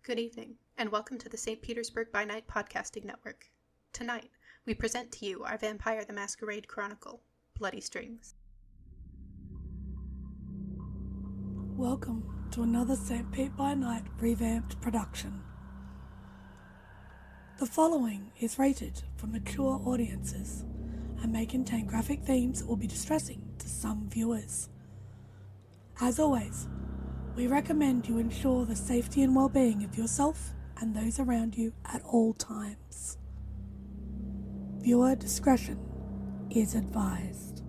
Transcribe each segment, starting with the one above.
Good evening, and welcome to the St. Petersburg By Night podcasting network. Tonight, we present to you our Vampire the Masquerade Chronicle, Bloody Strings. Welcome to another St. Pete by Night revamped production. The following is rated for mature audiences and may contain graphic themes that will be distressing to some viewers. As always, we recommend you ensure the safety and well-being of yourself and those around you at all times. Viewer discretion is advised.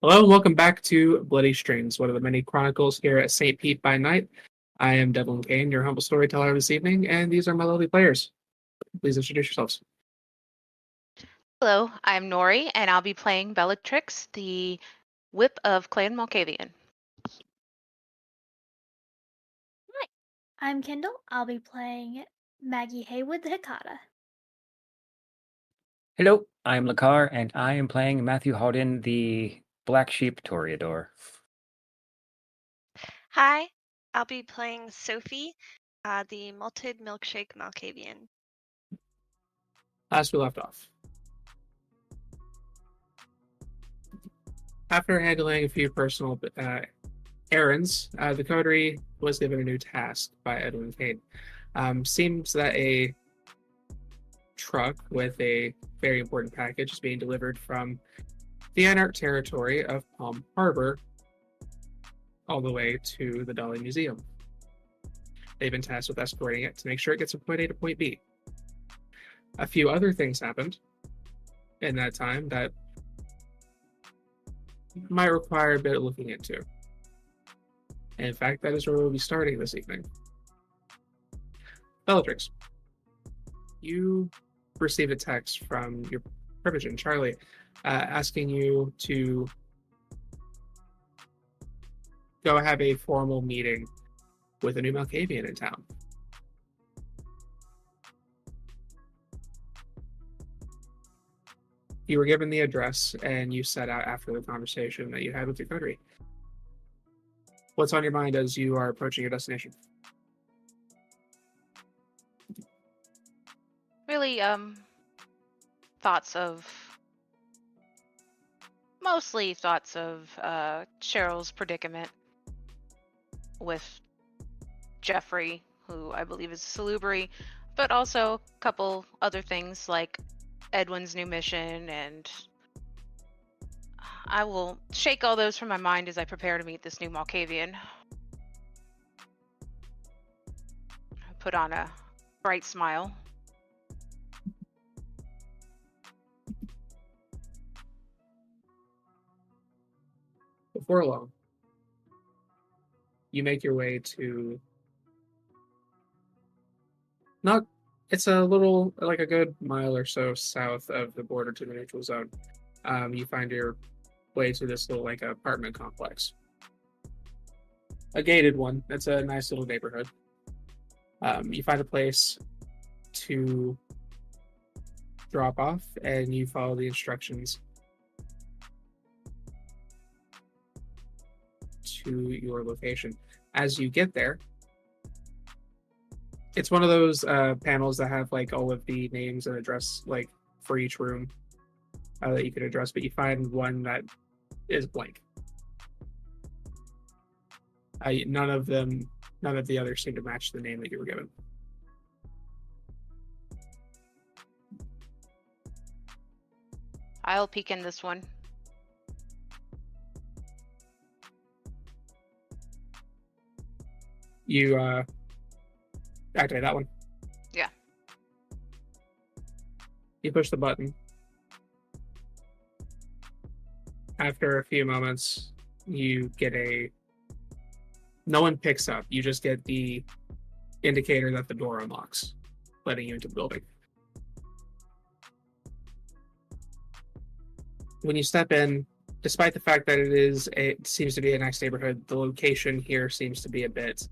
Hello and welcome back to Bloody Strings, one of the many chronicles here at St. Pete by Night. I am Devlin, your humble storyteller this evening, and these are my lovely players. Please introduce yourselves. Hello, I'm Noree, and I'll be playing Bellatrix, the Whip of Clan Malkavian. Hi, I'm Kendall. I'll be playing Maggie Haywood, the Hikata. Hello, I'm Lekar, and I am playing Matthew Halden, the Black Sheep Toreador. Hi, I'll be playing Sophie, the Malted Milkshake Malkavian. Last we left off. After handling a few personal errands, the coterie was given a new task by Edwin Kane. Seems that a truck with a very important package is being delivered from the Anarch territory of Palm Harbor all the way to the Dolly Museum. They've been tasked with escorting it to make sure it gets from point A to point B. A few other things happened in that time that might require a bit of looking into. And in fact, that is where we'll be starting this evening. Bellatrix, you received a text from your Privigen, Charlie, asking you to go have a formal meeting with a new Malkavian in town. You were given the address, and you set out after the conversation that you had with your coterie. What's on your mind as you are approaching your destination? Really, mostly thoughts of Cheryl's predicament with Jeffrey, who I believe is Salubri, but also a couple other things like Edwin's new mission, and I will shake all those from my mind as I prepare to meet this new Malkavian. Put on a bright smile. before long, you make your way to it's a little, like a good mile or so south of the border to the neutral zone. You find your way to this little like apartment complex, a gated one. It's a nice little neighborhood. You find a place to drop off, and you follow the instructions to your location. As you get there, it's one of those panels that have like all of the names and address like for each room that you can address, but you find one that is blank. None of the others seem to match the name that you were given. I'll peek in this one. You activate that one. Yeah. You push the button. After a few moments, you get no one picks up. You just get the indicator that the door unlocks, letting you into the building. When you step in, despite the fact that it seems to be a nice neighborhood, the location here seems to be a bit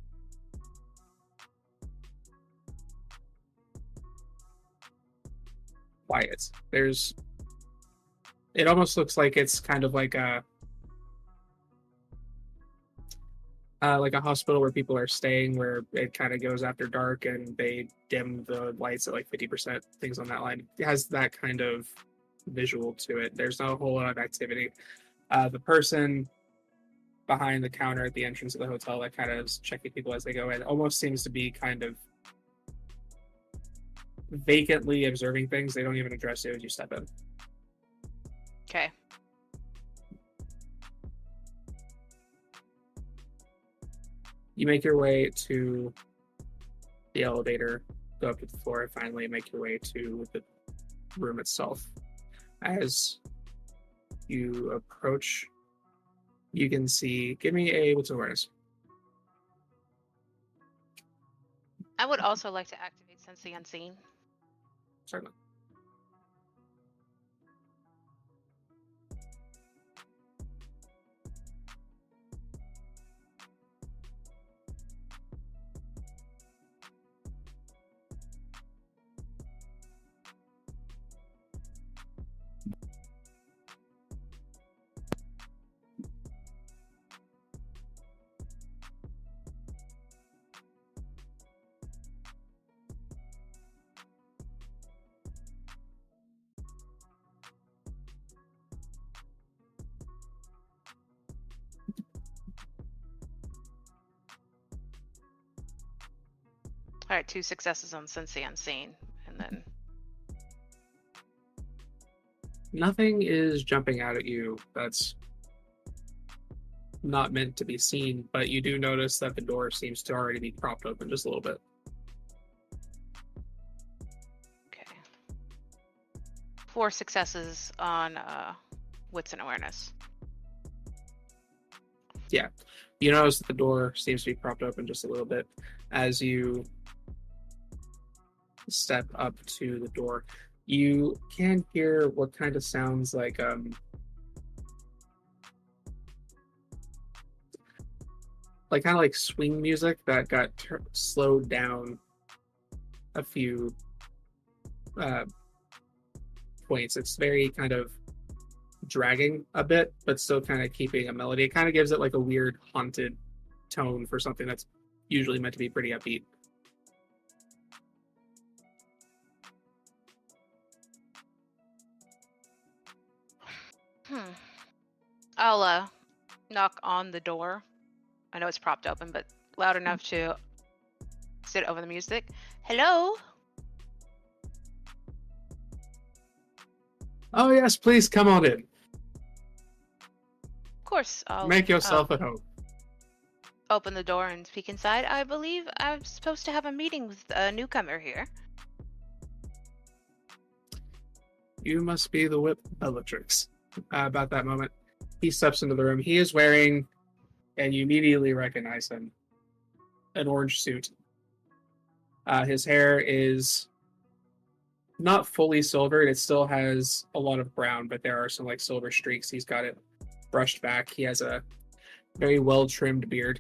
quiet. It almost looks like it's kind of like a hospital where people are staying, where it kind of goes after dark and they dim the lights at like 50%, things on that line. It has that kind of visual to it. There's not a whole lot of activity. The person behind the counter at the entrance of the hotel that kind of is checking people as they go in almost seems to be kind of vacantly observing things. They don't even address you as you step in. Okay. You make your way to the elevator, go up to the floor, and finally make your way to the room itself. As you approach, you can see. Give me a what's awareness. I would also like to activate Sense the Unseen. Certainly. All right, 2 successes on Sense the Unseen, and then Nothing is jumping out at you that's not meant to be seen, but you do notice that the door seems to already be propped open just a little bit. okay. 4 successes on Wits and Awareness. Yeah. You notice that the door seems to be propped open just a little bit as you step up to the door. You can hear what kind of sounds like kind of like swing music that got slowed down a few points. It's very kind of dragging a bit, but still kind of keeping a melody. It kind of gives it like a weird haunted tone for something that's usually meant to be pretty upbeat. I'll knock on the door. I know it's propped open, but loud enough to sit over the music. Hello? Oh yes, please come on in. Of course, I'll Make yourself at home. open the door and peek inside. I believe I'm supposed to have a meeting with a newcomer here. You must be the whip Bellatrix. About that moment, he steps into the room. He is wearing, and you immediately recognize him, an orange suit. His hair is not fully silvered. It still has a lot of brown, but there are some like silver streaks. He's got it brushed back. He has a very well-trimmed beard.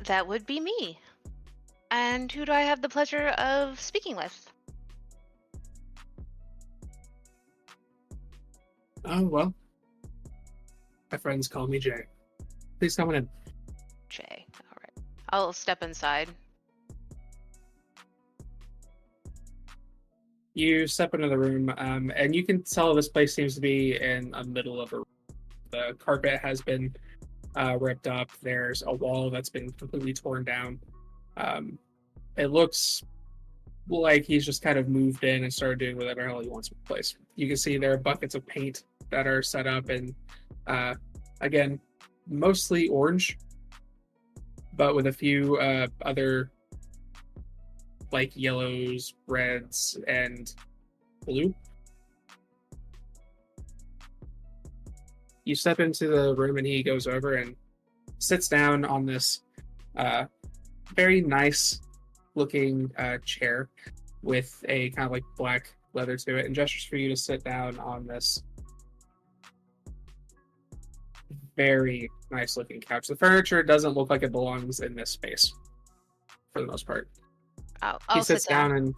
That would be me. And who do I have the pleasure of speaking with? Oh, well. My friends call me Jay. Please come on in. Jay. All right. I'll step inside. You step into the room, and you can tell this place seems to be in the middle of a room. The carpet has been ripped up. There's a wall that's been completely torn down. It looks like he's just kind of moved in and started doing whatever hell he wants with the place. You can see there are buckets of paint that are set up, and again, mostly orange, but with a few other like yellows, reds, and blue. You step into the room and he goes over and sits down on this very nice looking chair with a kind of like black leather to it, and gestures for you to sit down on this very nice looking couch. The furniture doesn't look like it belongs in this space for the most part. He sits sit down. and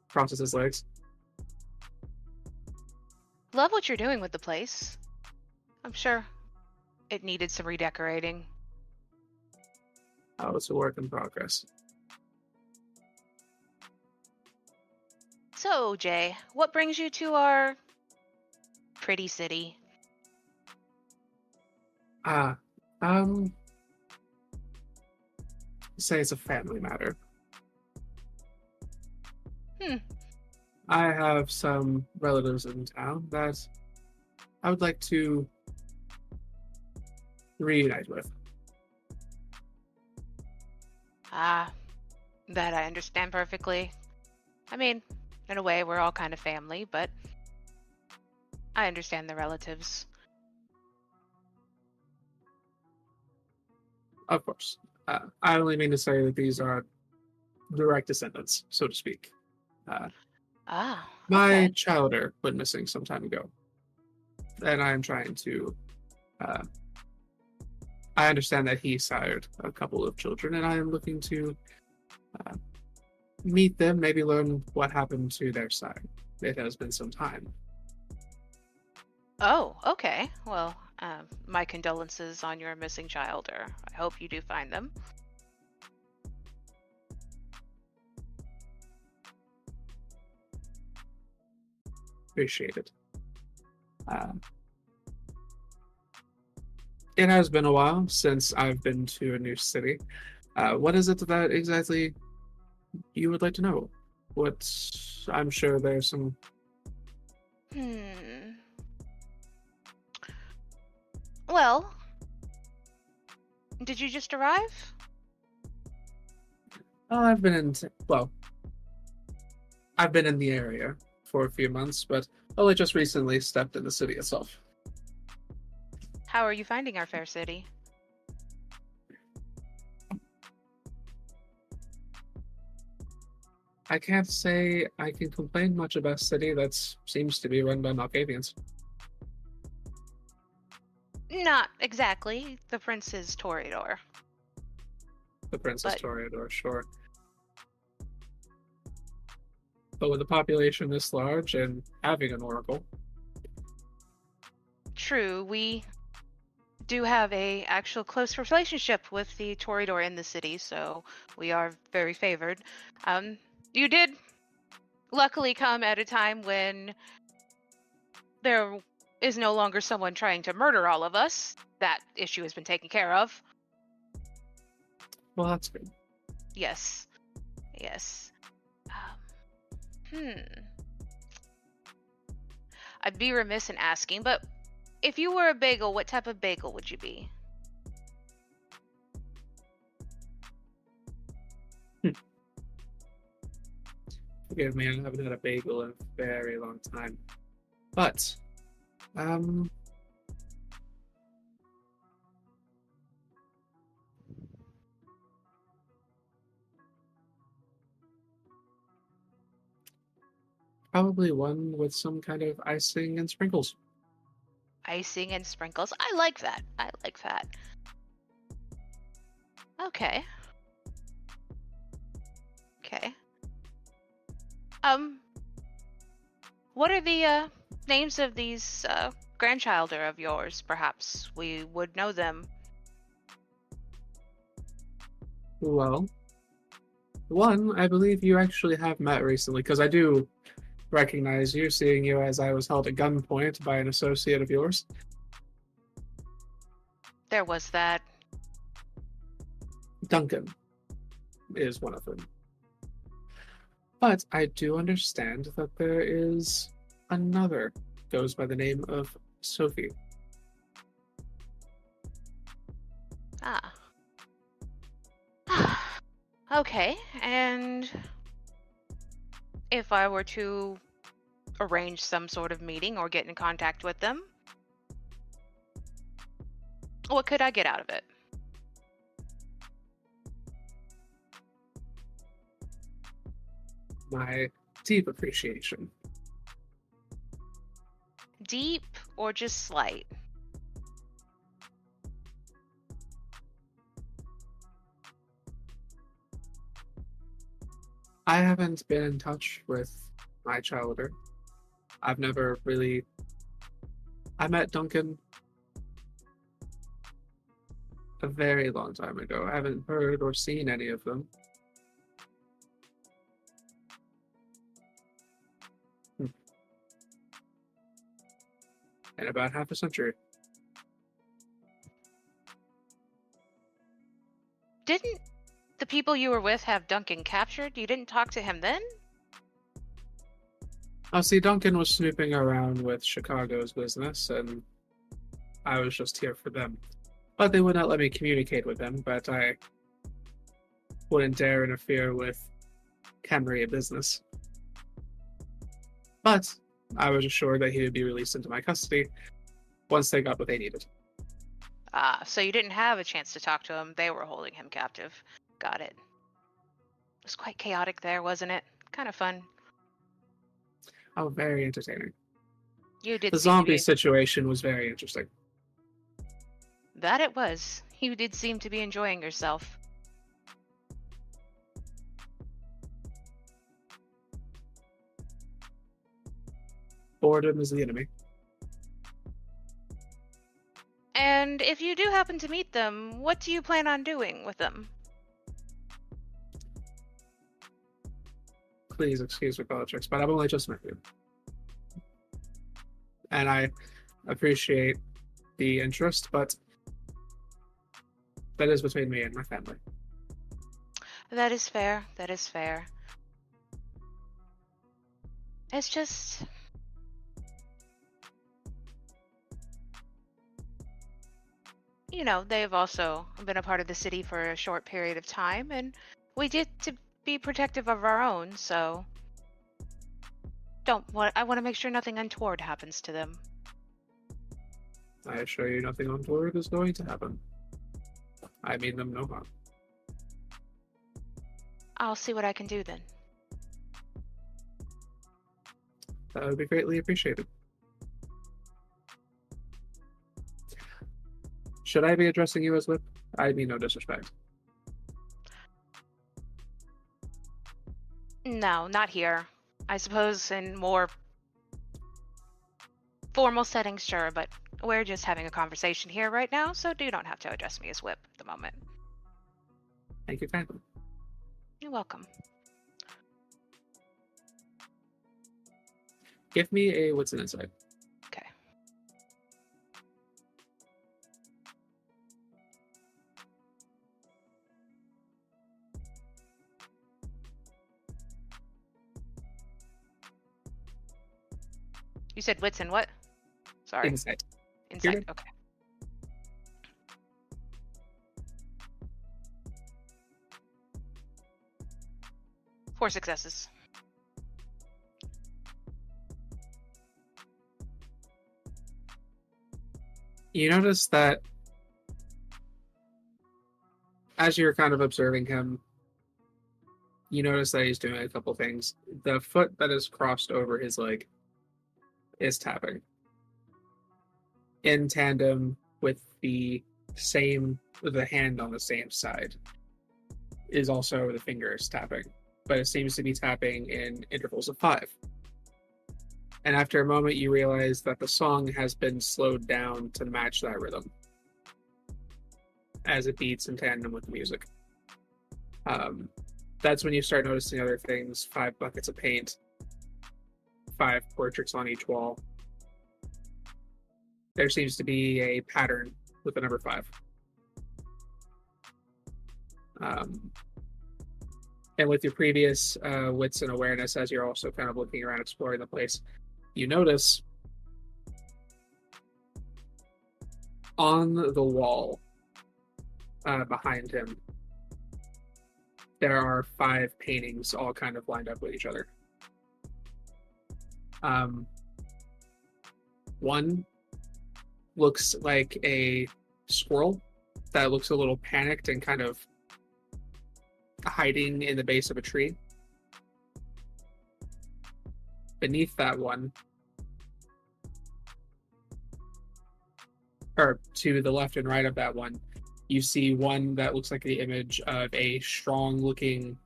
crosses his legs. Love what you're doing with the place. I'm sure it needed some redecorating. Oh, it's a work in progress. So, Jay, what brings you to our pretty city? Say it's a family matter. I I have some relatives in town that I would like to reunite with. That I understand perfectly. I mean, in a way, we're all kind of family, but I understand the relatives. Of course. I only mean to say that these are direct descendants, so to speak. My Okay. childer went missing some time ago, and I am trying to. I understand that he sired a couple of children, and I am looking to meet them, maybe learn what happened to their sire. It has been some time. Oh, okay. Well, my condolences on your missing child, or I hope you do find them. Appreciate it. It has been a while since I've been to a new city. What is it that exactly you would like to know? I'm sure there's some. Well, did you just arrive? I've been in. I've been in the area for a few months, but only just recently stepped in the city itself. How are you finding our fair city? I can't say I can complain much about a city that seems to be run by Malkavians. Not exactly. The prince is Toreador. The Princess But- Toreador, sure. But with a population this large and having an oracle, True, we do have a actual close relationship with the Toreador in the city, so we are very favored. You did luckily come at a time when there is no longer someone trying to murder all of us. That issue has been taken care of. well, that's good. Yes. Yes. I'd be remiss in asking, but if you were a bagel, what type of bagel would you be? Forgive me, I haven't had a bagel in a very long time. But Um, Probably one with some kind of icing and sprinkles. Icing and sprinkles. I like that. I like that. Okay. Okay. What are the names of these grandchilder of yours? Perhaps we would know them. Well, one, I believe you actually have met recently, because I do recognize you, seeing you as I was held at gunpoint by an associate of yours. There was that. Duncan is one of them. But I do understand that there is another, goes by the name of Sophie. Ah. Okay, and if I were to arrange some sort of meeting or get in contact with them, what could I get out of it? My deep appreciation. Deep or just slight? I haven't been in touch with my childer. I've never really... I met Duncan a very long time ago. I haven't heard or seen any of them. In about half a century. Didn't the people you were with have Duncan captured? You didn't talk to him then? Oh, see, Duncan was snooping around with Chicago's business, and I was just here for them. But they would not let me communicate with them, but I wouldn't dare interfere with Camry business. But I was assured that he would be released into my custody once they got what they needed. Ah, so you didn't have a chance to talk to him. They were holding him captive. Got it. It was quite chaotic there, wasn't it? Kind of fun. Oh, very entertaining. You did The seem to zombie be... situation was very interesting. That it was. You did seem to be enjoying yourself. Boredom is the enemy. And if you do happen to meet them, what do you plan on doing with them? Please excuse me, Bellatrix, but I've only just met you. And I appreciate the interest, but that is between me and my family. That is fair. That is fair. It's just... You know, they've also been a part of the city for a short period of time, and we get to be protective of our own, so... I want to make sure nothing untoward happens to them. I assure you nothing untoward is going to happen. I mean them no harm. I'll see what I can do then. That would be greatly appreciated. Should I be addressing you as Whip? I mean no disrespect. No, not here. I suppose in more formal settings, sure, but we're just having a conversation here right now, so you don't have to address me as Whip at the moment. Thank you kindly. You're welcome. Give me a what's an insight. Okay. You said wits and what? Sorry. Insight. Insight. You're good. Okay. Four successes. You notice that as you're kind of observing him, you notice that he's doing a couple things. The foot that is crossed over his leg is tapping in tandem with the hand on the same side is also the fingers tapping, but it seems to be tapping in intervals of 5. And after a moment, you realize that the song has been slowed down to match that rhythm as it beats in tandem with the music. That's when you start noticing other things: 5 buckets of paint, 5 portraits on each wall. There seems to be a pattern with the number 5. And with your previous wits and awareness, as you're also kind of looking around, exploring the place, you notice on the wall behind him, there are 5 paintings all kind of lined up with each other. One looks like a squirrel that looks a little panicked and kind of hiding in the base of a tree. Beneath that one, or to the left and right of that one, you see one that looks like the image of a strong-looking,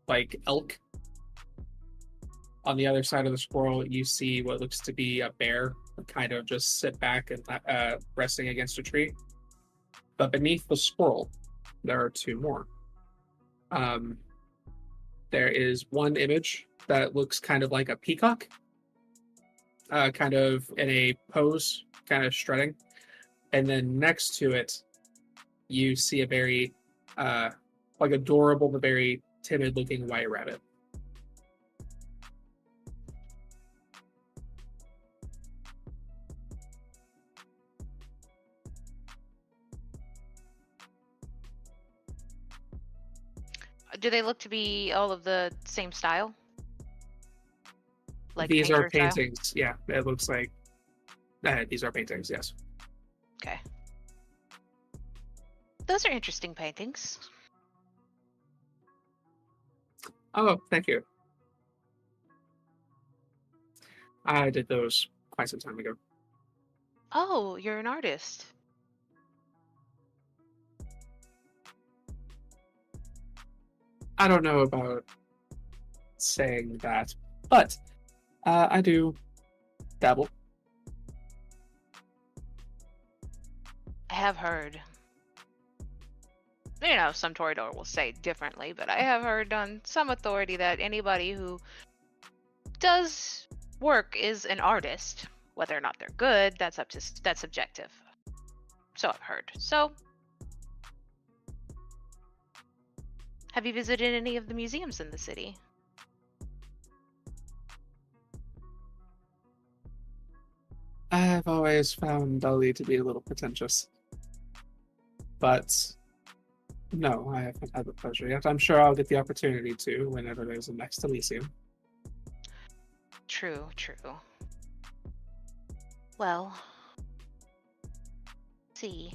like, elk. On the other side of the squirrel, you see what looks to be a bear, kind of just sit back and resting against a tree. But beneath the squirrel, there are 2 more. There is one image that looks kind of like a peacock, kind of in a pose, kind of strutting. And then next to it, you see a very, like, adorable but very timid-looking white rabbit. Do they look to be all of the same style? Like these are painter style? paintings. Yeah, it looks like these are paintings. Yes. Okay. Those are interesting paintings. Oh, thank you. I did those quite some time ago. Oh, you're an artist. I don't know about saying that, but I do dabble. I have heard. You know, some Toreador will say differently, but I have heard on some authority that anybody who does work is an artist. Whether or not they're good, that's subjective. So I've heard. So, have you visited any of the museums in the city? I've always found Dali to be a little pretentious. But no, I haven't had the pleasure yet. I'm sure I'll get the opportunity to whenever there's a next Elysium. True. Well, see.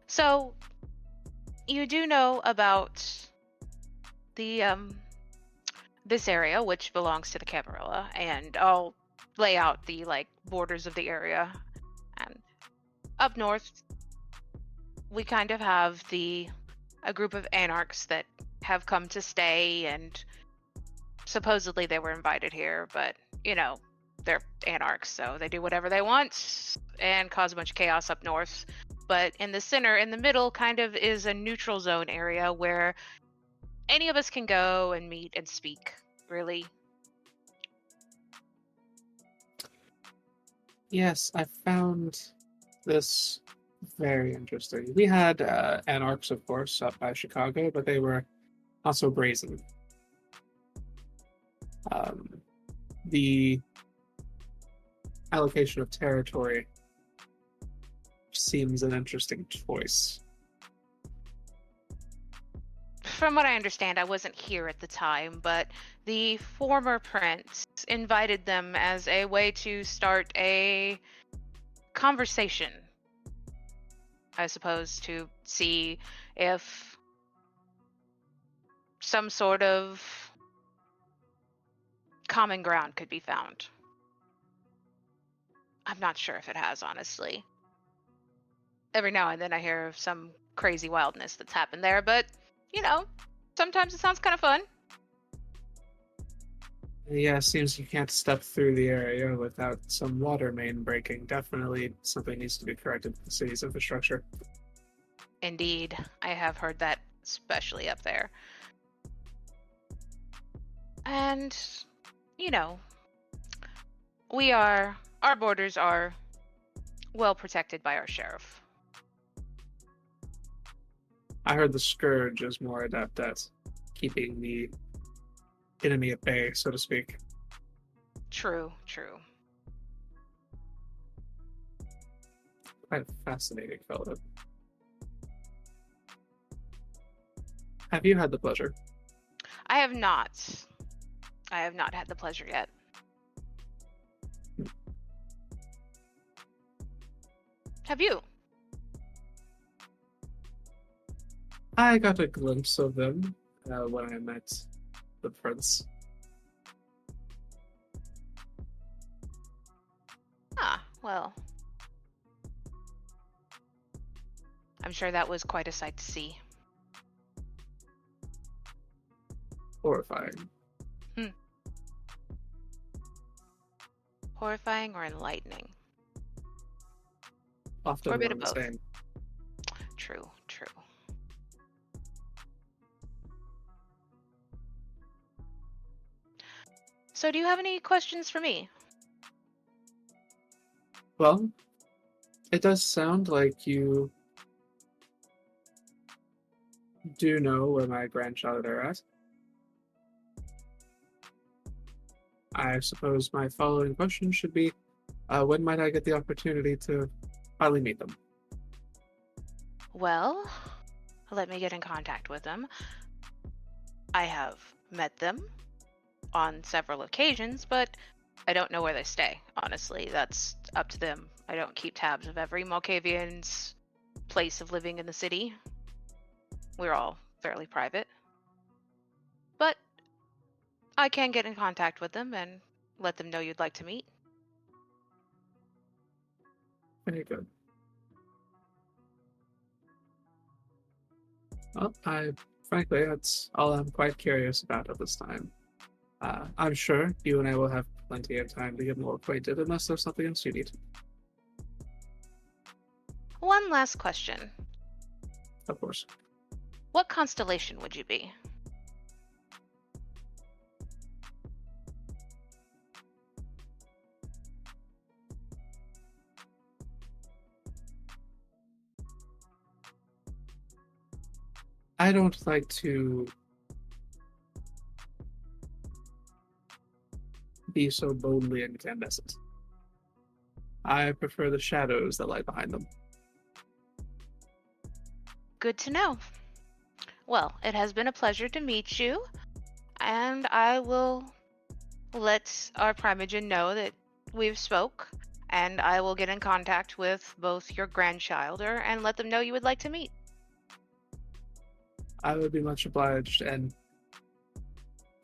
So, you do know about the this area, which belongs to the Camarilla, and I'll lay out the borders of the area. And up north, we kind of have a group of anarchs that have come to stay, and supposedly they were invited here, but they're anarchs, so they do whatever they want and cause a bunch of chaos up north. But in the center, in the middle, kind of is a neutral zone area where any of us can go and meet and speak, really. Yes, I found this very interesting. We had anarchs, of course, up by Chicago, but they were also brazen. The allocation of territory seems an interesting choice. From what I understand, I wasn't here at the time, but the former prince invited them as a way to start a conversation, I suppose, to see if some sort of common ground could be found. I'm not sure if it has, honestly. Every now and then I hear of some crazy wildness that's happened there, but, sometimes it sounds kind of fun. Yeah, seems you can't step through the area without some water main breaking. Definitely something needs to be corrected with the city's infrastructure. Indeed, I have heard that, especially up there. And, our borders are well protected by our sheriff. I heard the Scourge is more adept at keeping the enemy at bay, so to speak. True. Quite a fascinating fellow. Have you had the pleasure? I have not. I have not had the pleasure yet. Have you? I got a glimpse of them when I met the prince. Ah, well. I'm sure that was quite a sight to see. Horrifying. Horrifying or enlightening? Often Or a bit one of and the both. same. True. So do you have any questions for me? Well, it does sound like you do know where my grandchild are at. I suppose my following question should be, when might I get the opportunity to finally meet them? Well, let me get in contact with them. I have met them on several occasions, but I don't know where they stay. Honestly, that's up to them. I don't keep tabs of every Malkavian's place of living in the city. We're all fairly private. But I can get in contact with them and let them know you'd like to meet. Very good. Well, frankly, that's all I'm quite curious about at this time. I'm sure you and I will have plenty of time to get more acquainted unless there's something else you need. One last question. Of course. What constellation would you be? I don't like to be so boldly incandescent. I prefer the shadows that lie behind them. Good to know. Well, it has been a pleasure to meet you, and I will let our Primogen know that we've spoke, and I will get in contact with both your grandchilder and let them know you would like to meet. I would be much obliged, and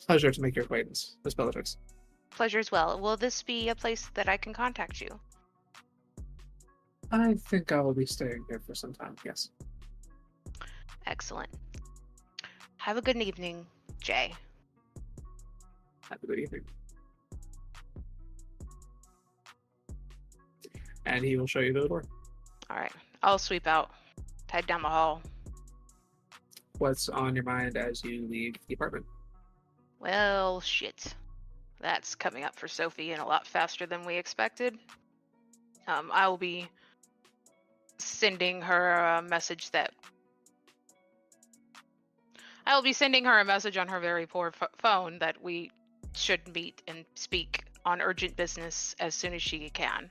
pleasure to make your acquaintance, Miss Bellatrix. Pleasure as well. Will this be a place that I can contact you? I think I will be staying here for some time, yes. Excellent. Have a good evening, Jay. Have a good evening. And he will show you the door. All right. I'll sweep out. Head down the hall. What's on your mind as you leave the apartment? Well, shit. That's coming up for Sophie and a lot faster than we expected. I will be sending her a message on her very poor phone that we should meet and speak on urgent business as soon as she can.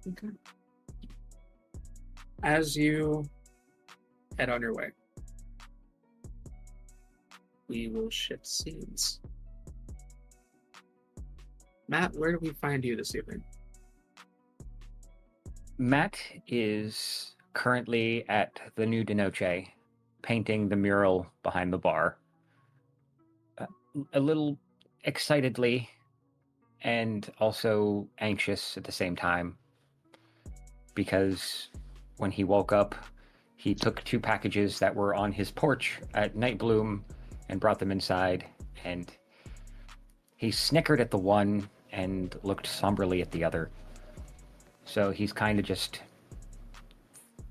Okay. As you head on your way, we will shift scenes. Matt, where do we find you this evening? Matt is currently at the New de Noche, painting the mural behind the bar. A little excitedly and also anxious at the same time, because when he woke up, he took 2 packages that were on his porch at Night Bloom and brought them inside, and he snickered at the one and looked somberly at the other. So he's kind of just...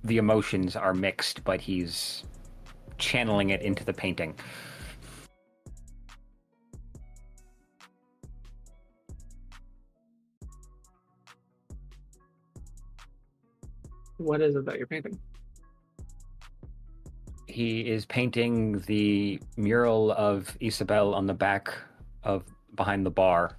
the emotions are mixed, but he's channeling it into the painting. What is it that you're painting? He is painting the mural of Isabel on the back of behind the bar.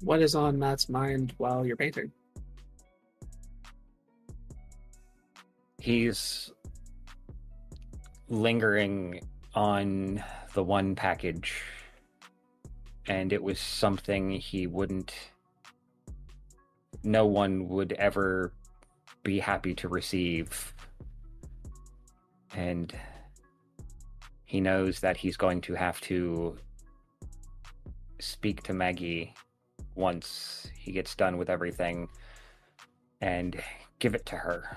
What is on Matt's mind while you're painting? He's lingering on the one package, and it was something he wouldn't... no one would ever be happy to receive. And he knows that he's going to have to speak to Maggie once he gets done with everything and give it to her.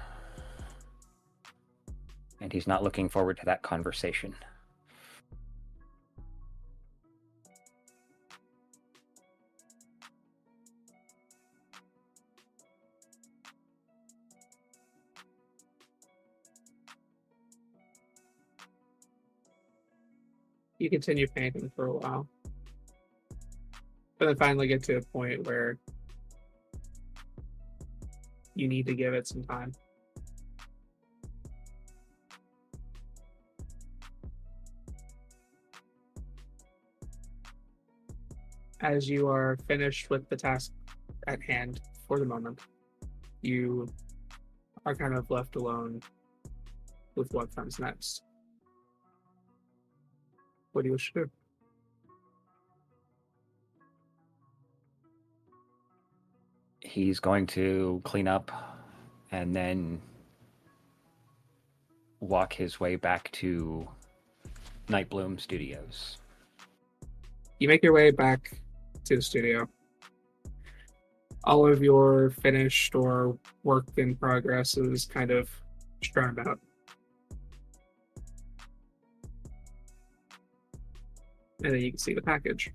And he's not looking forward to that conversation. You continue painting for a while, but then finally get to a point where you need to give it some time. As you are finished with the task at hand for the moment, you are kind of left alone with what comes next. What do you wish to do? He's going to clean up and then walk his way back to Night Bloom Studios. You make your way back to the studio. All of your finished or work in progress is kind of strewn about. And then you can see the package.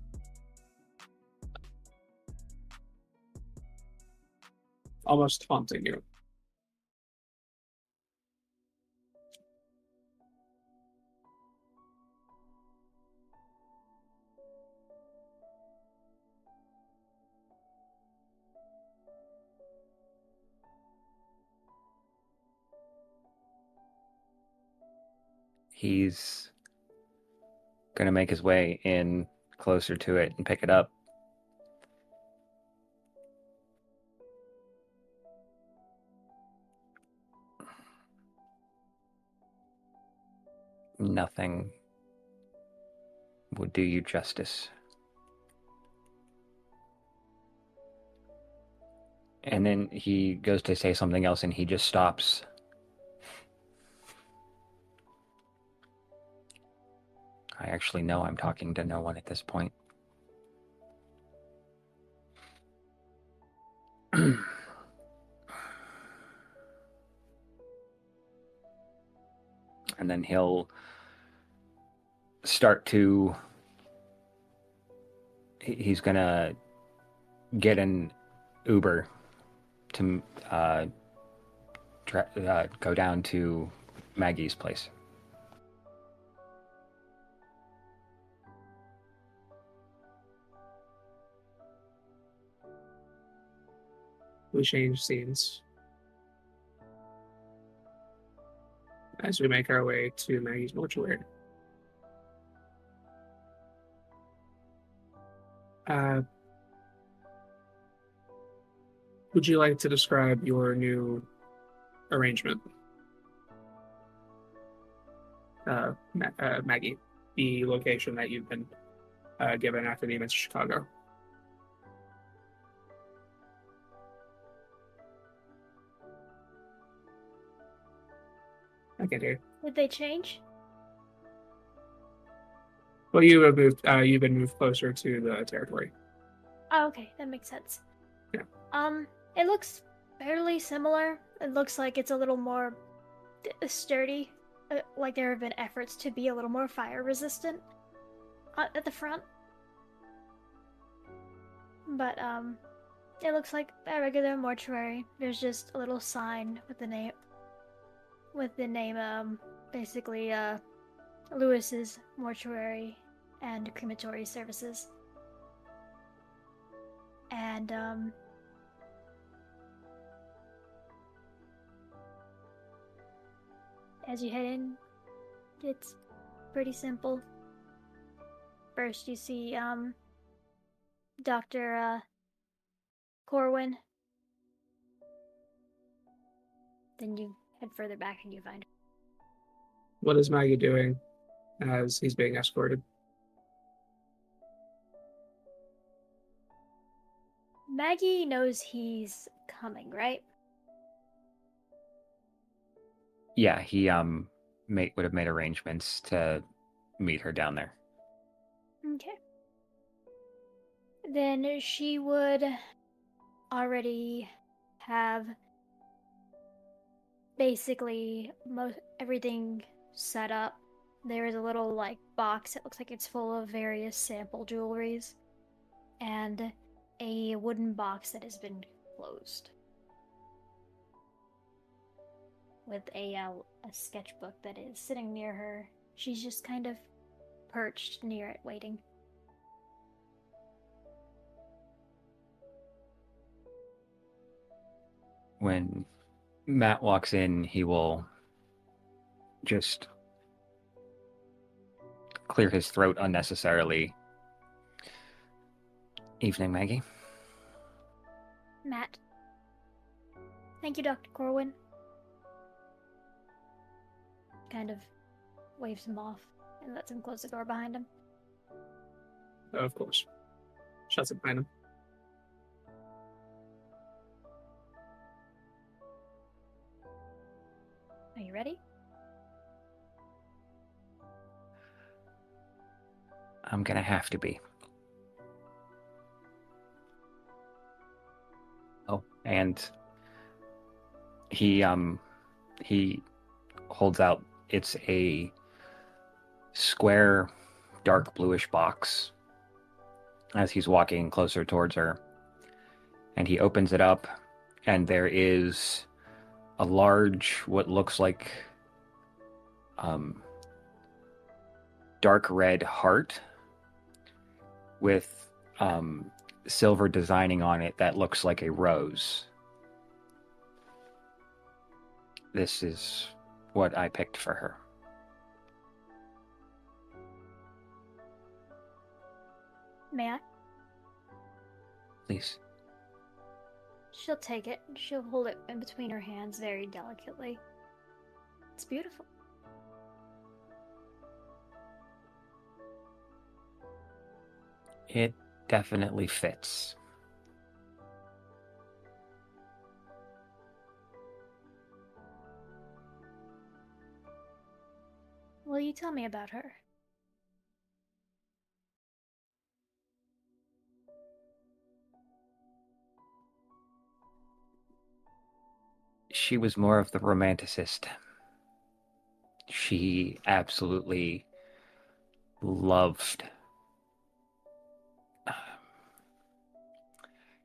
Almost taunting you. He's going to make his way in closer to it and pick it up. Nothing would do you justice. And then he goes to say something else and he just stops. I actually know I'm talking to no one at this point. And then he'll start to... he's gonna get an Uber to go down to Maggie's place. We change scenes as we make our way to Maggie's mortuary. Would you like to describe your new arrangement? Maggie, the location that you've been given after the events of Chicago. I can't hear you. Did they change? Well, you have moved. You've been moved closer to the territory. Oh, okay, that makes sense. Yeah. It looks fairly similar. It looks like it's a little more sturdy. Like there have been efforts to be a little more fire resistant at the front. But it looks like a regular mortuary. There's just a little sign with the name basically Lewis's mortuary and crematory services. And as you head in, it's pretty simple. First you see Dr. Corwin. Then you head further back and you find her. What is Maggie doing as he's being escorted? Maggie knows he's coming, right? Yeah, he would have made arrangements to meet her down there. Okay. Then she would already have basically everything set up. There is a little like box. It looks like it's full of various sample jewelries, and a wooden box that has been closed with a sketchbook that is sitting near her. She's just kind of perched near it, waiting. When Matt walks in, he will just clear his throat unnecessarily. Evening, Maggie. Matt. Thank you, Dr. Corwin. Kind of waves him off and lets him close the door behind him. Of course. Shuts it behind him. Are you ready? I'm gonna have to be. Oh, and he holds out. It's a square, dark bluish box as he's walking closer towards her. And he opens it up, and there is a large, what looks like dark red heart with silver designing on it that looks like a rose. This is what I picked for her. May I? Please. She'll take it. She'll hold it in between her hands very delicately. It's beautiful. It definitely fits. Will you tell me about her? She was more of the romanticist. She absolutely loved.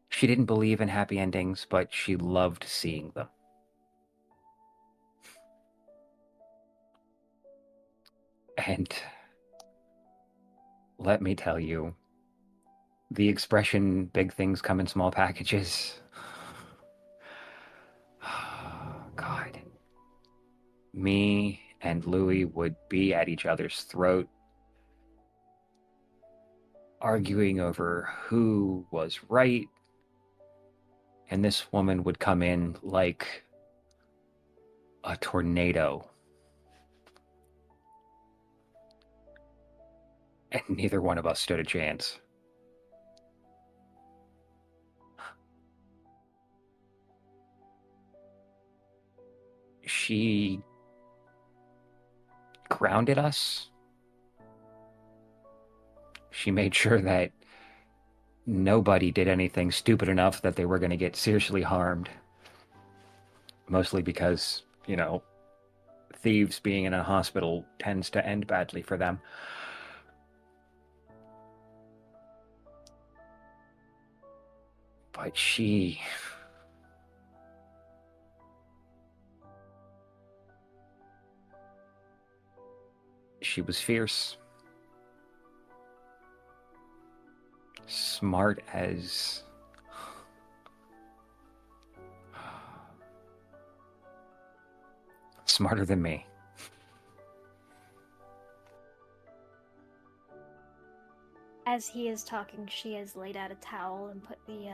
She didn't believe in happy endings, but she loved seeing them. And let me tell you, the expression, big things come in small packages. God. Me and Louis would be at each other's throat, arguing over who was right and this woman would come in like a tornado. And neither one of us stood a chance. She grounded us. She made sure that nobody did anything stupid enough that they were going to get seriously harmed. Mostly because, thieves being in a hospital tends to end badly for them. But she was fierce. Smart as... smarter than me. As he is talking, she has laid out a towel and put the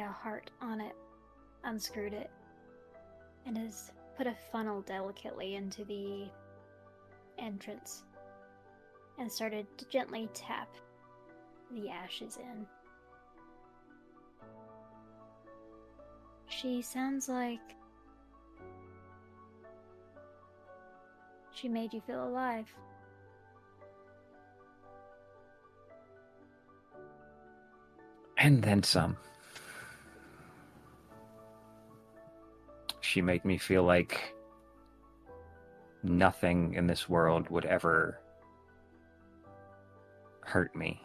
heart on it, unscrewed it, and has put a funnel delicately into the entrance and started to gently tap the ashes in. She sounds like she made you feel alive. And then some. She made me feel like nothing in this world would ever hurt me.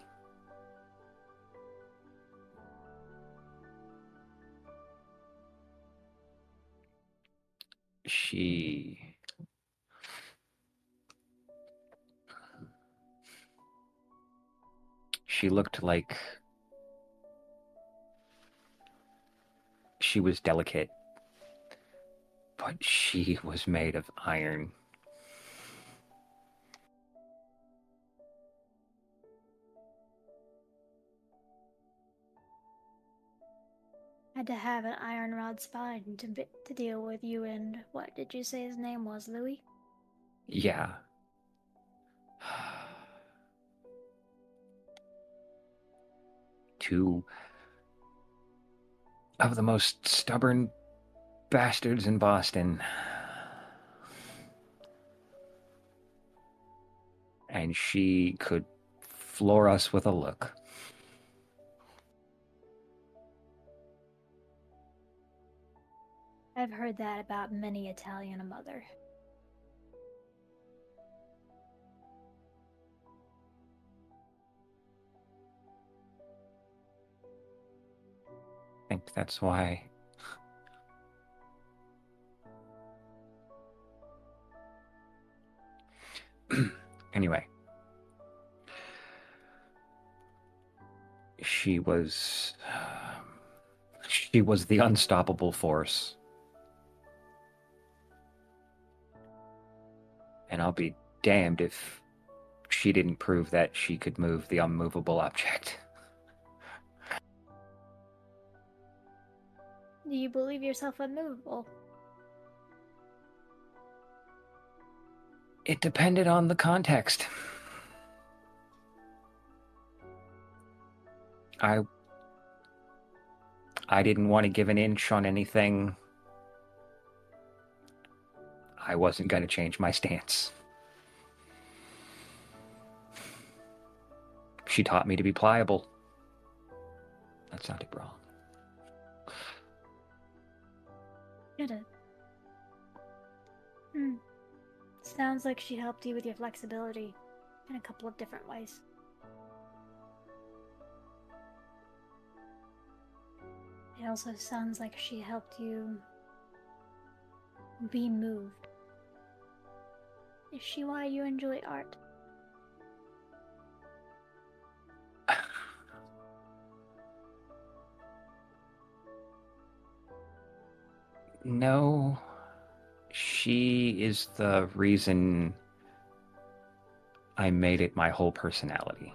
She looked like she was delicate, but she was made of iron. Had to have an iron rod spine to deal with you and what did you say his name was, Louis? Yeah. Two of the most stubborn bastards in Boston. And she could floor us with a look. I've heard that about many Italian a mother. I think that's why anyway, she was the unstoppable force. And I'll be damned if she didn't prove that she could move the unmovable object. Do you believe yourself unmovable? It depended on the context. I didn't want to give an inch on anything. I wasn't going to change my stance. She taught me to be pliable. That sounded wrong. Get it. Sounds like she helped you with your flexibility in a couple of different ways. It also sounds like she helped you be moved. Is she why you enjoy art? No, she is the reason I made it my whole personality.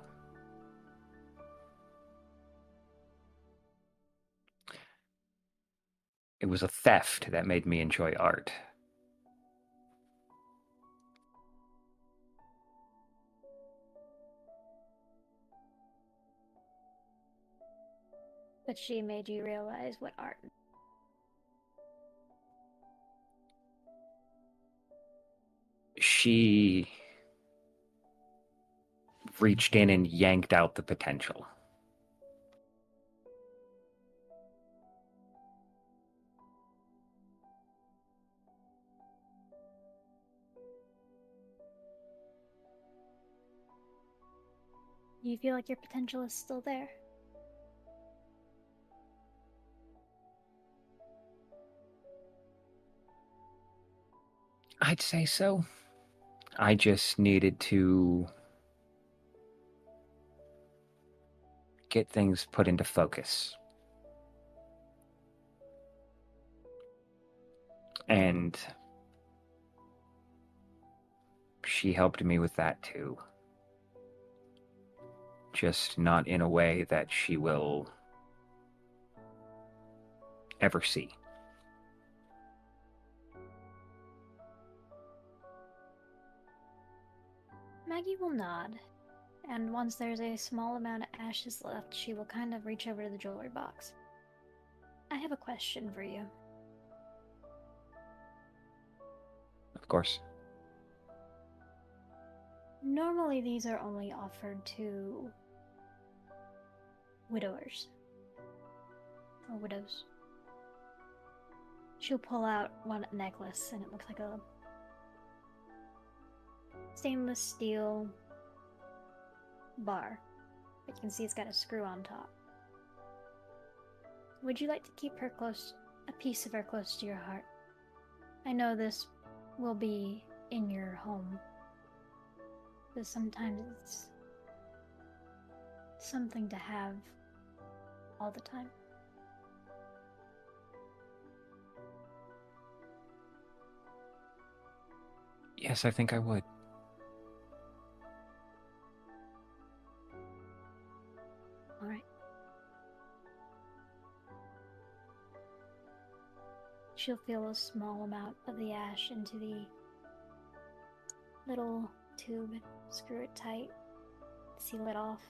It was a theft that made me enjoy art. But she made you realize what art. She reached in and yanked out the potential. Do you feel like your potential is still there? I'd say so. I just needed to get things put into focus. And she helped me with that too. Just not in a way that she will ever see. Maggie will nod, and once there's a small amount of ashes left, she will kind of reach over to the jewelry box. I have a question for you. Of course. Normally these are only offered to widowers. Or widows. She'll pull out one necklace, and it looks like a stainless steel bar. But you can see it's got a screw on top. Would you like to keep her a piece of her close to your heart? I know this will be in your home, but sometimes it's something to have all the time. Yes, I think I would. Alright. She'll fill a small amount of the ash into the little tube, screw it tight, seal it off,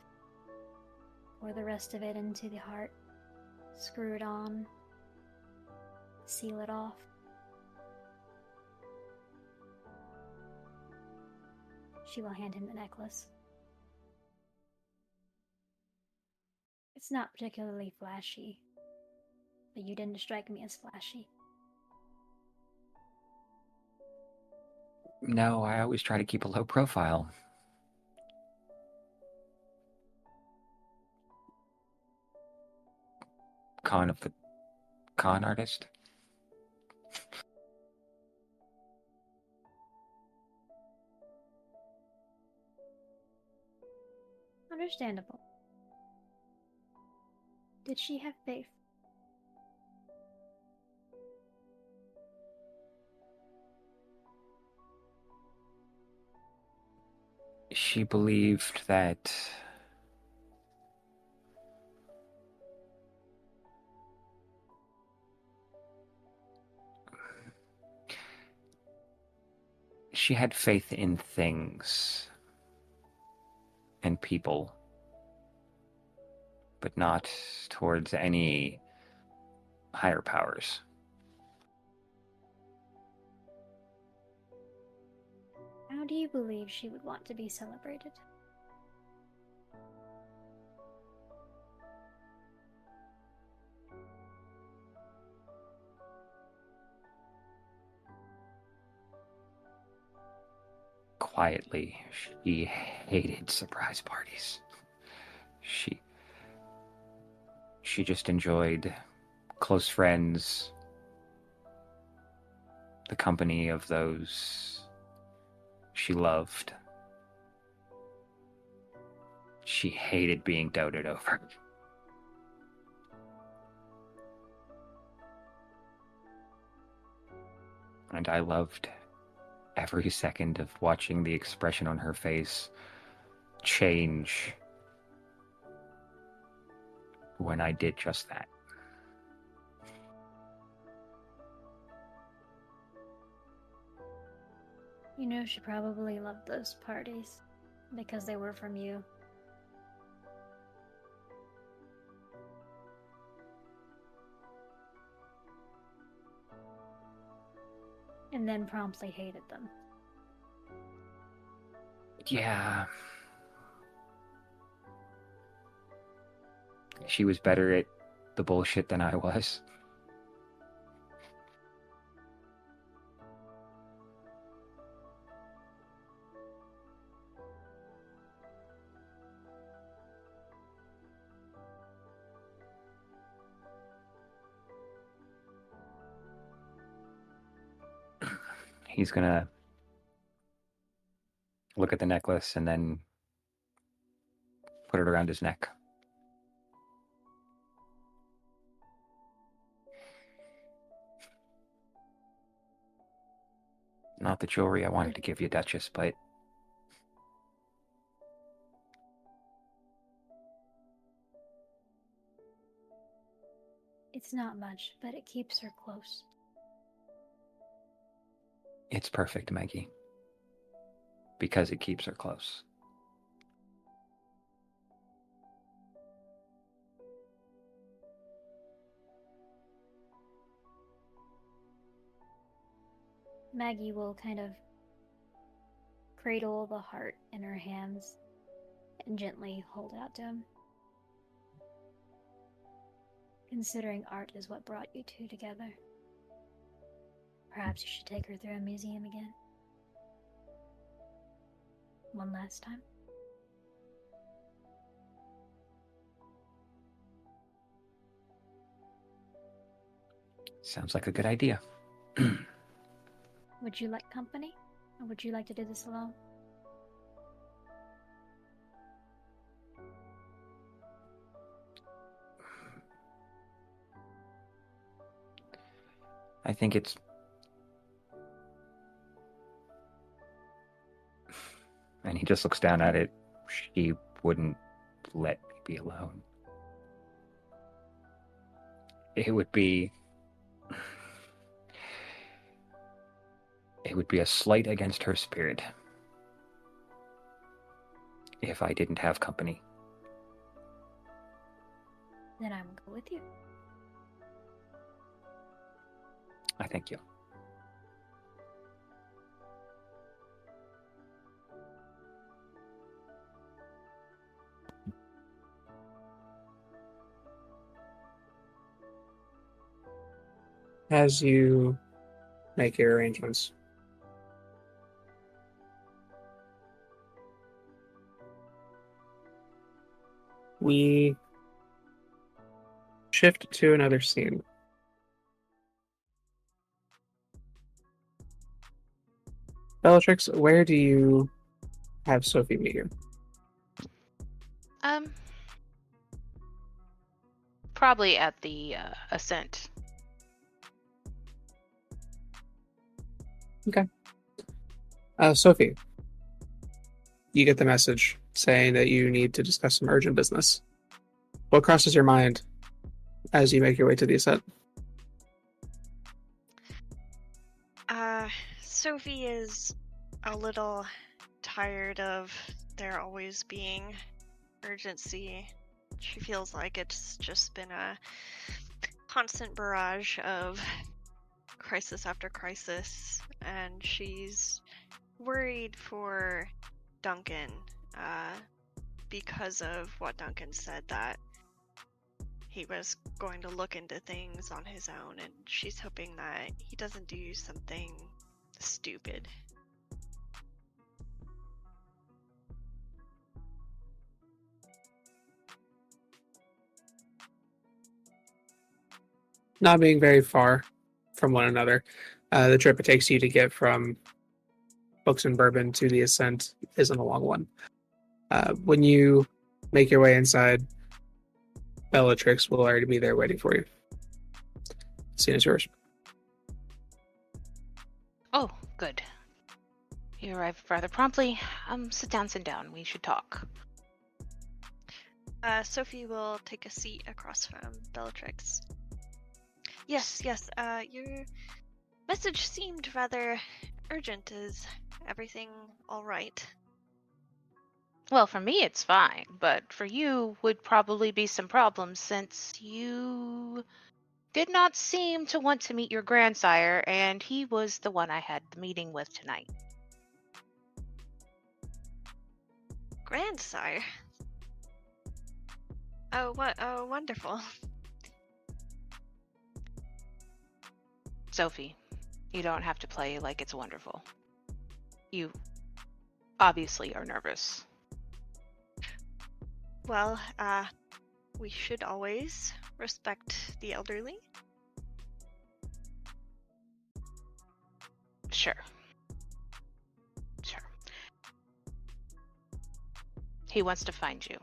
pour the rest of it into the heart, screw it on, seal it off. She will hand him the necklace. It's not particularly flashy, but you didn't strike me as flashy. No, I always try to keep a low profile. Con of the con artist. Understandable. Did she have faith? She believed that she had faith in things and people, but not towards any higher powers. How do you believe she would want to be celebrated? Quietly, she hated surprise parties. She just enjoyed close friends, the company of those she loved. She hated being doted over. And I loved every second of watching the expression on her face change when I did just that. You know, she probably loved those parties because they were from you. And then promptly hated them. Yeah. She was better at the bullshit than I was. He's gonna look at the necklace and then put it around his neck. Not the jewelry I wanted to give you, Duchess, but It's not much, but it keeps her close. it's perfect, Maggie. Because it keeps her close. Maggie will kind of cradle the heart in her hands and gently hold it out to him. Considering art is what brought you two together, perhaps you should take her through a museum again. One last time. Sounds like a good idea. Would you like company? Or would you like to do this alone? I think it's... And he just looks down at it. She wouldn't let me be alone. It would be a slight against her spirit if I didn't have company. Then I will go with you. I thank you. As you make your arrangements, we shift to another scene. Bellatrix, where do you have Sophie meet you? Probably at the Ascent. Okay. Sophie, you get the message saying that you need to discuss some urgent business. What crosses your mind as you make your way to the Ascent? Sophie is a little tired of there always being urgency. She feels like it's just been a constant barrage of crisis after crisis, and she's worried for Duncan because of what Duncan said, that he was going to look into things on his own, and she's hoping that he doesn't do something stupid. Not being very far from one another, the trip it takes you to get from Books and Bourbon to the Ascent isn't a long one. When you make your way inside, Bellatrix will already be there waiting for you. Scene is yours. Oh, good. You arrived rather promptly. Sit down. We should talk. Sophie will take a seat across from Bellatrix. Yes, your message seemed rather urgent, as everything all right? Well, for me it's fine, but for you would probably be some problems since you did not seem to want to meet your grandsire, and he was the one I had the meeting with tonight. Grandsire? Oh, what? Oh, wonderful. Sophie, you don't have to play like it's wonderful. You obviously are nervous. Well, we should always respect the elderly. Sure. He wants to find you.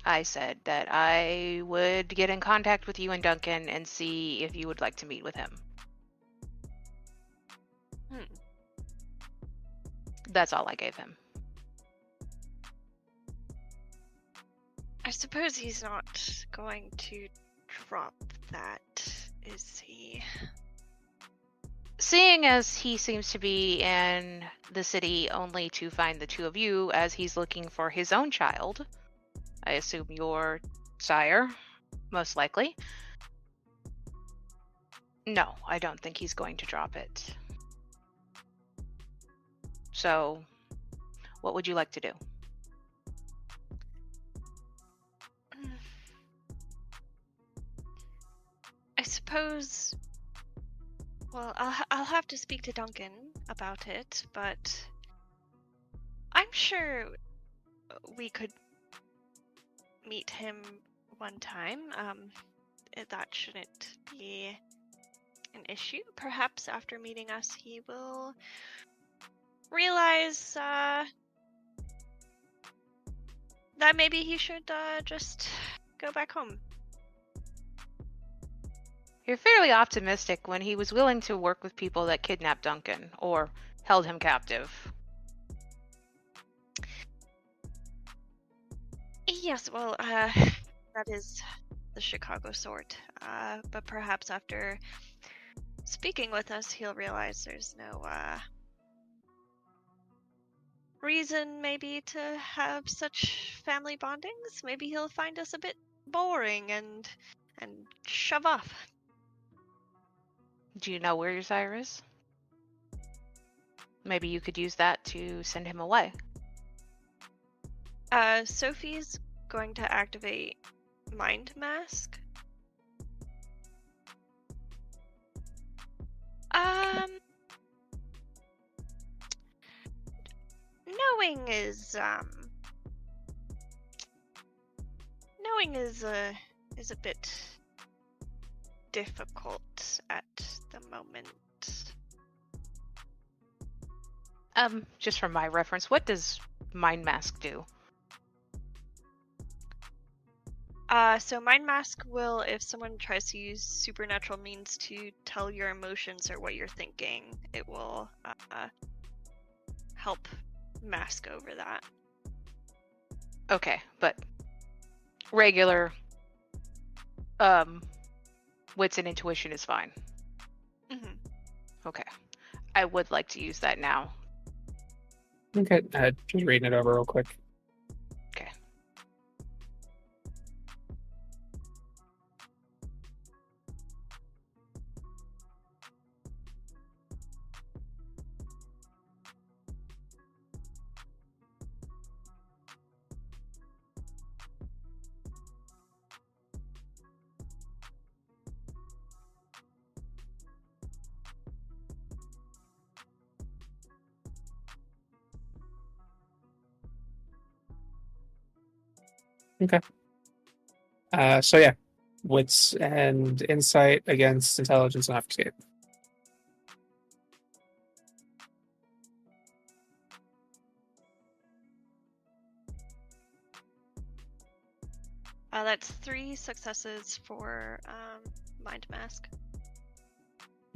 I said that I would get in contact with you and Duncan and see if you would like to meet with him. That's all I gave him. I suppose he's not going to drop that, is he? Seeing as he seems to be in the city only to find the two of you as he's looking for his own child, I assume your sire, most likely. No, I don't think he's going to drop it. So, what would you like to do? I suppose... Well, I'll have to speak to Duncan about it, but I'm sure we could meet him one time. That shouldn't be an issue. Perhaps after meeting us, he will realize that maybe he should just go back home. You're fairly optimistic when he was willing to work with people that kidnapped Duncan or held him captive. Yes, well, that is the Chicago sort. But perhaps after speaking with us, he'll realize there's no reason maybe to have such family bondings. Maybe he'll find us a bit boring and shove off. Do you know where your sire is? Maybe you could use that to send him away. Sophie's going to activate Mind Mask. Knowing is a bit difficult at the moment. Just from my reference, what does Mind Mask do? So Mind Mask will, if someone tries to use supernatural means to tell your emotions or what you're thinking, it will help mask over that. Okay, but regular wits and intuition is fine. Mm-hmm. Okay. I would like to use that now. Okay, just reading it over real quick. Okay. Okay. So yeah, wits and insight against intelligence and obfuscate. That's 3 successes for Mind Mask.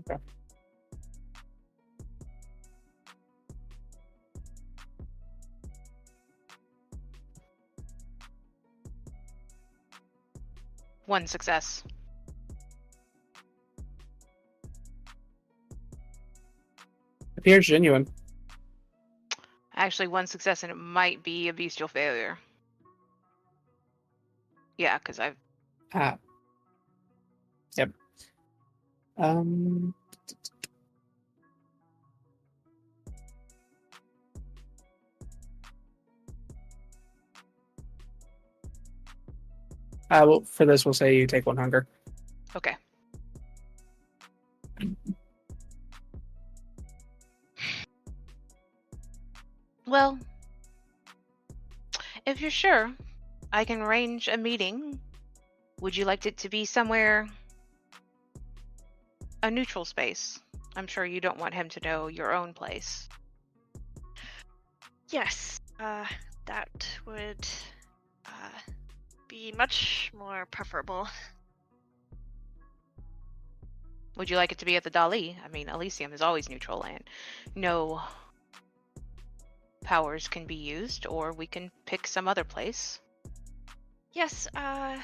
Okay. One success. Appears genuine. Actually, one success and it might be a bestial failure. Yeah, because I've... Ah. Yep. Well, for this, we'll say you take 1 hunger. Okay. Well, if you're sure, I can arrange a meeting. Would you like it to be somewhere... a neutral space? I'm sure you don't want him to know your own place. Yes, that would be much more preferable. Would you like it to be at the Dali? I mean, Elysium is always neutral and no powers can be used, or we can pick some other place. Yes, that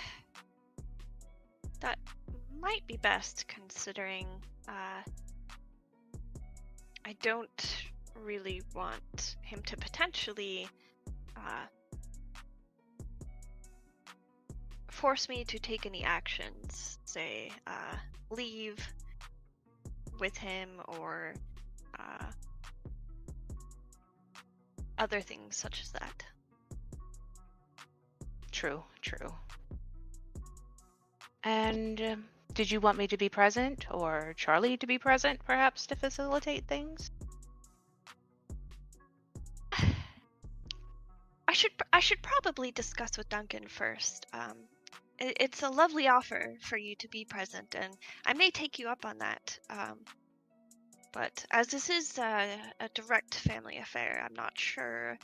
might be best considering I don't really want him to potentially force me to take any actions, say leave with him or other things such as that. True. And did you want me to be present, or Charlie to be present, perhaps, to facilitate things? I should probably discuss with Duncan first. It's a lovely offer for you to be present, and I may take you up on that. But as this is a direct family affair, I'm not sure.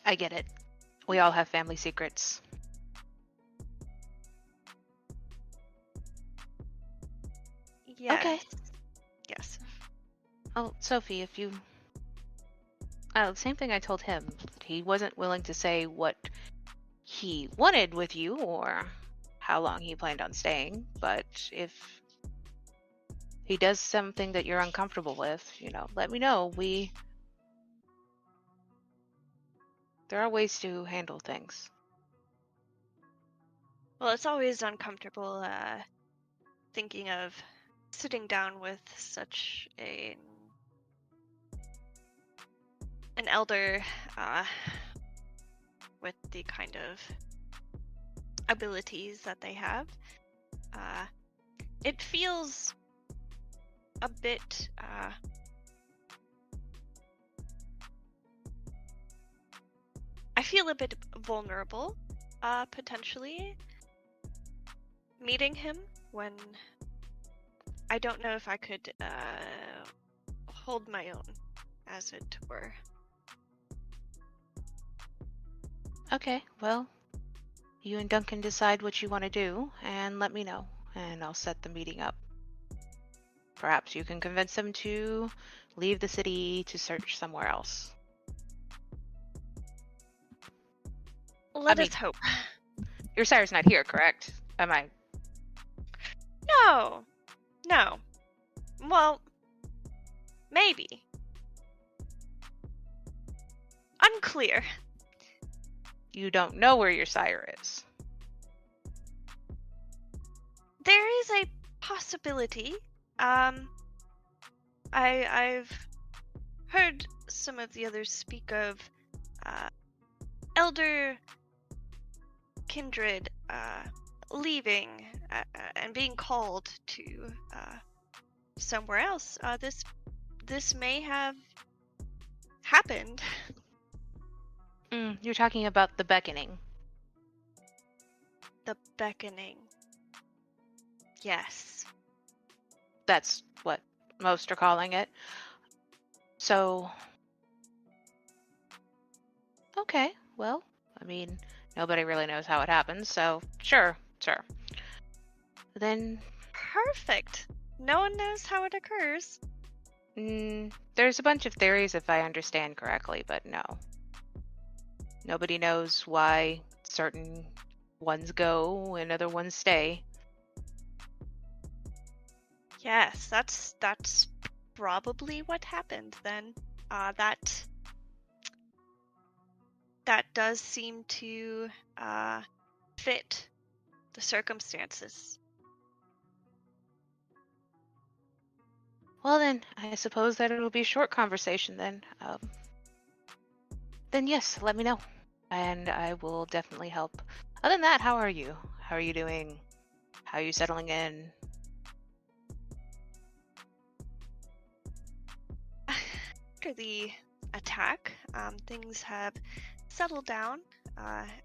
I get it. We all have family secrets. Yes. Okay. Yes. Oh, Sophie, if you... same thing I told him. He wasn't willing to say what he wanted with you or how long he planned on staying, but if he does something that you're uncomfortable with, let me know. There are ways to handle things. Well, it's always uncomfortable thinking of sitting down with such an elder with the kind of abilities that they have. It feels a bit I feel a bit vulnerable, potentially meeting him when I don't know if I could hold my own, as it were. Okay, well, you and Duncan decide what you want to do and let me know, and I'll set the meeting up. Perhaps you can convince him to leave the city to search somewhere else. Let us hope. Your sire's not here, correct? Am I? No. Well, maybe. Unclear. You don't know where your sire is. There is a possibility. I've heard some of the others speak of elder kindred leaving and being called to somewhere else. This may have happened. You're talking about the beckoning. The beckoning. Yes. That's what most are calling it. So... Okay, well, nobody really knows how it happens, so sure. Then... Perfect. No one knows how it occurs. There's a bunch of theories if I understand correctly, but no. Nobody knows why certain ones go and other ones stay. Yes, that's probably what happened then. That does seem to fit the circumstances. Well then, I suppose that it'll be a short conversation then. Then yes, let me know, and I will definitely help. Other than that, how are you? How are you doing? How are you settling in? After the attack, things have settled down.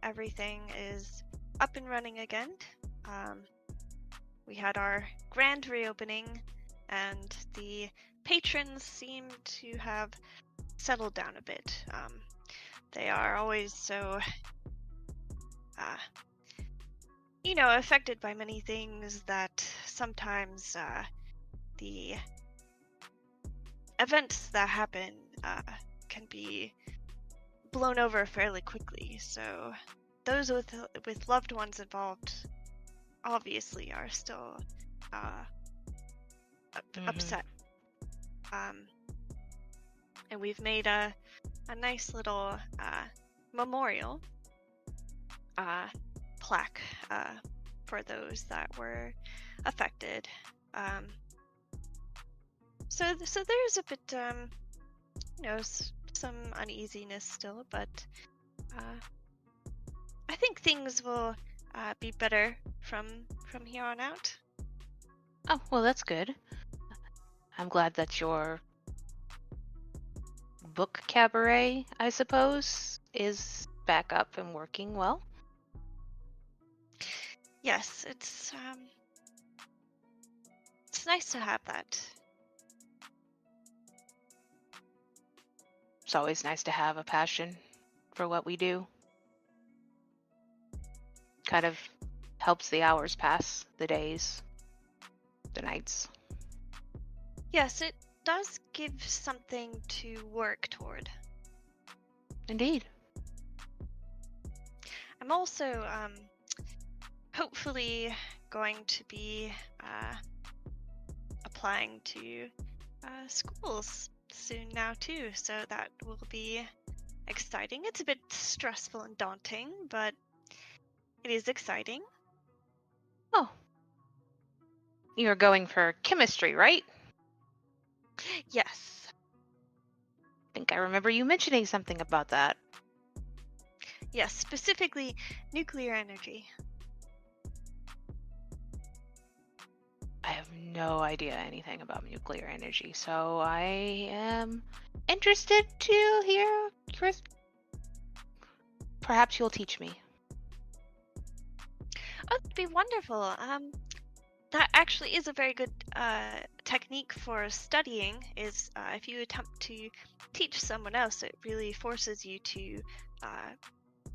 Everything is up and running again. We had our grand reopening, and the patrons seem to have settled down a bit. They are always so, affected by many things that sometimes the events that happen can be blown over fairly quickly. So those with loved ones involved obviously are still upset. And we've made a nice little memorial plaque for those that were affected. So there's a bit, some uneasiness still, but I think things will be better from here on out. Oh, well, that's good. I'm glad that your book cabaret, I suppose, is back up and working well. Yes, it's nice to have that. It's always nice to have a passion for what we do. Kind of helps the hours pass, the days, the nights. Yes, it does give something to work toward. Indeed. I'm also hopefully going to be applying to schools soon now too, so that will be exciting. It's a bit stressful and daunting, but it is exciting. Oh. You're going for chemistry, right? Yes. I think I remember you mentioning something about that. Yes, specifically nuclear energy. I have no idea anything about nuclear energy, so I am interested to hear Chris. Perhaps you'll teach me. Oh, that'd be wonderful. That actually is a very good technique for studying, is if you attempt to teach someone else, it really forces you to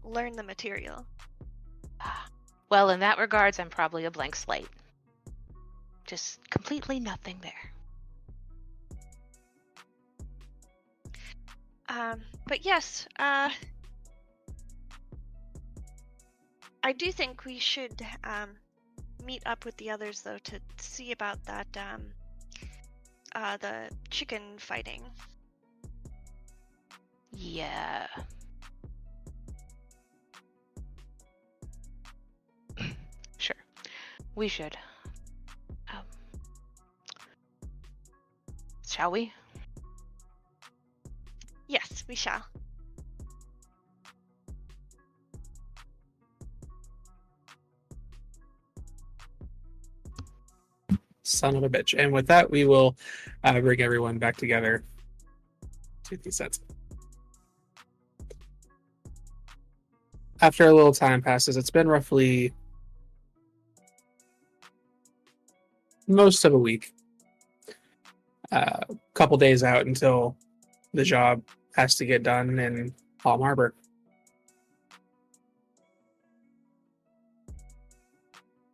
learn the material. Well, in that regards, I'm probably a blank slate. Just completely nothing there. But yes, I do think we should meet up with the others, though, to see about that, the chicken fighting. Yeah. Sure. We should. Shall we? Yes, we shall. Son of a bitch. And with that, we will bring everyone back together to the sets. After a little time passes, it's been roughly most of a week. A couple days out until the job has to get done in Palm Harbor.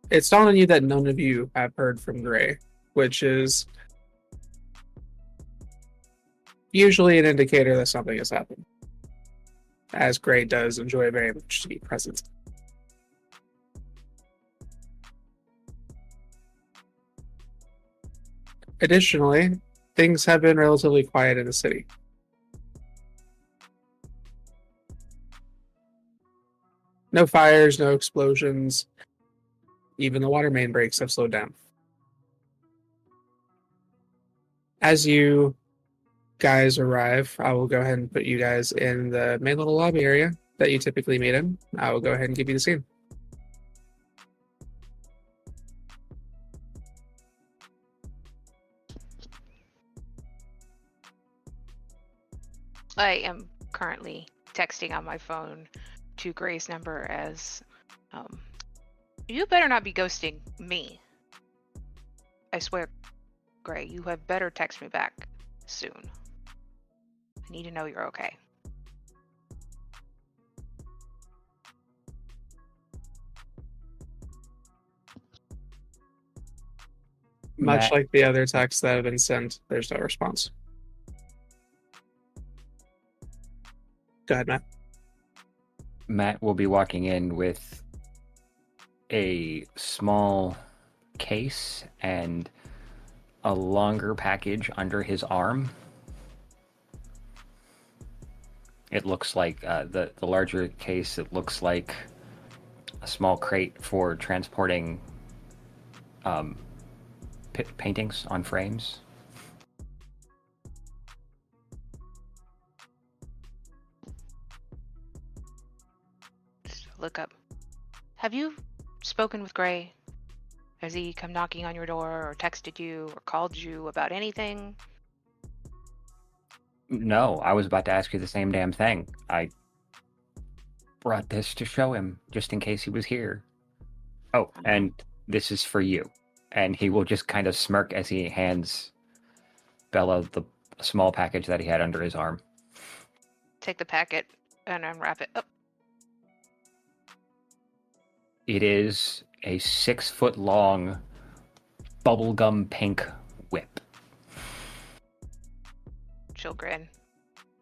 It's dawned on you that none of you have heard from Gray, which is usually an indicator that something has happened, as Gray does enjoy very much to be present. Additionally, things have been relatively quiet in the city. No fires, no explosions. Even the water main breaks have slowed down. As you guys arrive, I will go ahead and put you guys in the main little lobby area that you typically meet in. I will go ahead and give you the scene. I am currently texting on my phone to Gray's number as, you better not be ghosting me. I swear, Gray, you had better text me back soon. I need to know you're okay. Much Matt, like the other texts that have been sent, there's no response. Go ahead, Matt. Matt will be walking in with a small case and a longer package under his arm. It looks like the larger case, it looks like a small crate for transporting paintings on frames. Look up. Have you spoken with Gray? Has he come knocking on your door or texted you or called you about anything? No, I was about to ask you the same damn thing. I brought this to show him, just in case he was here. Oh, and this is for you. And he will just kind of smirk as he hands Bella the small package that he had under his arm. Take the packet and unwrap it. Oh, It is a 6-foot-long bubblegum pink whip. she'll grin.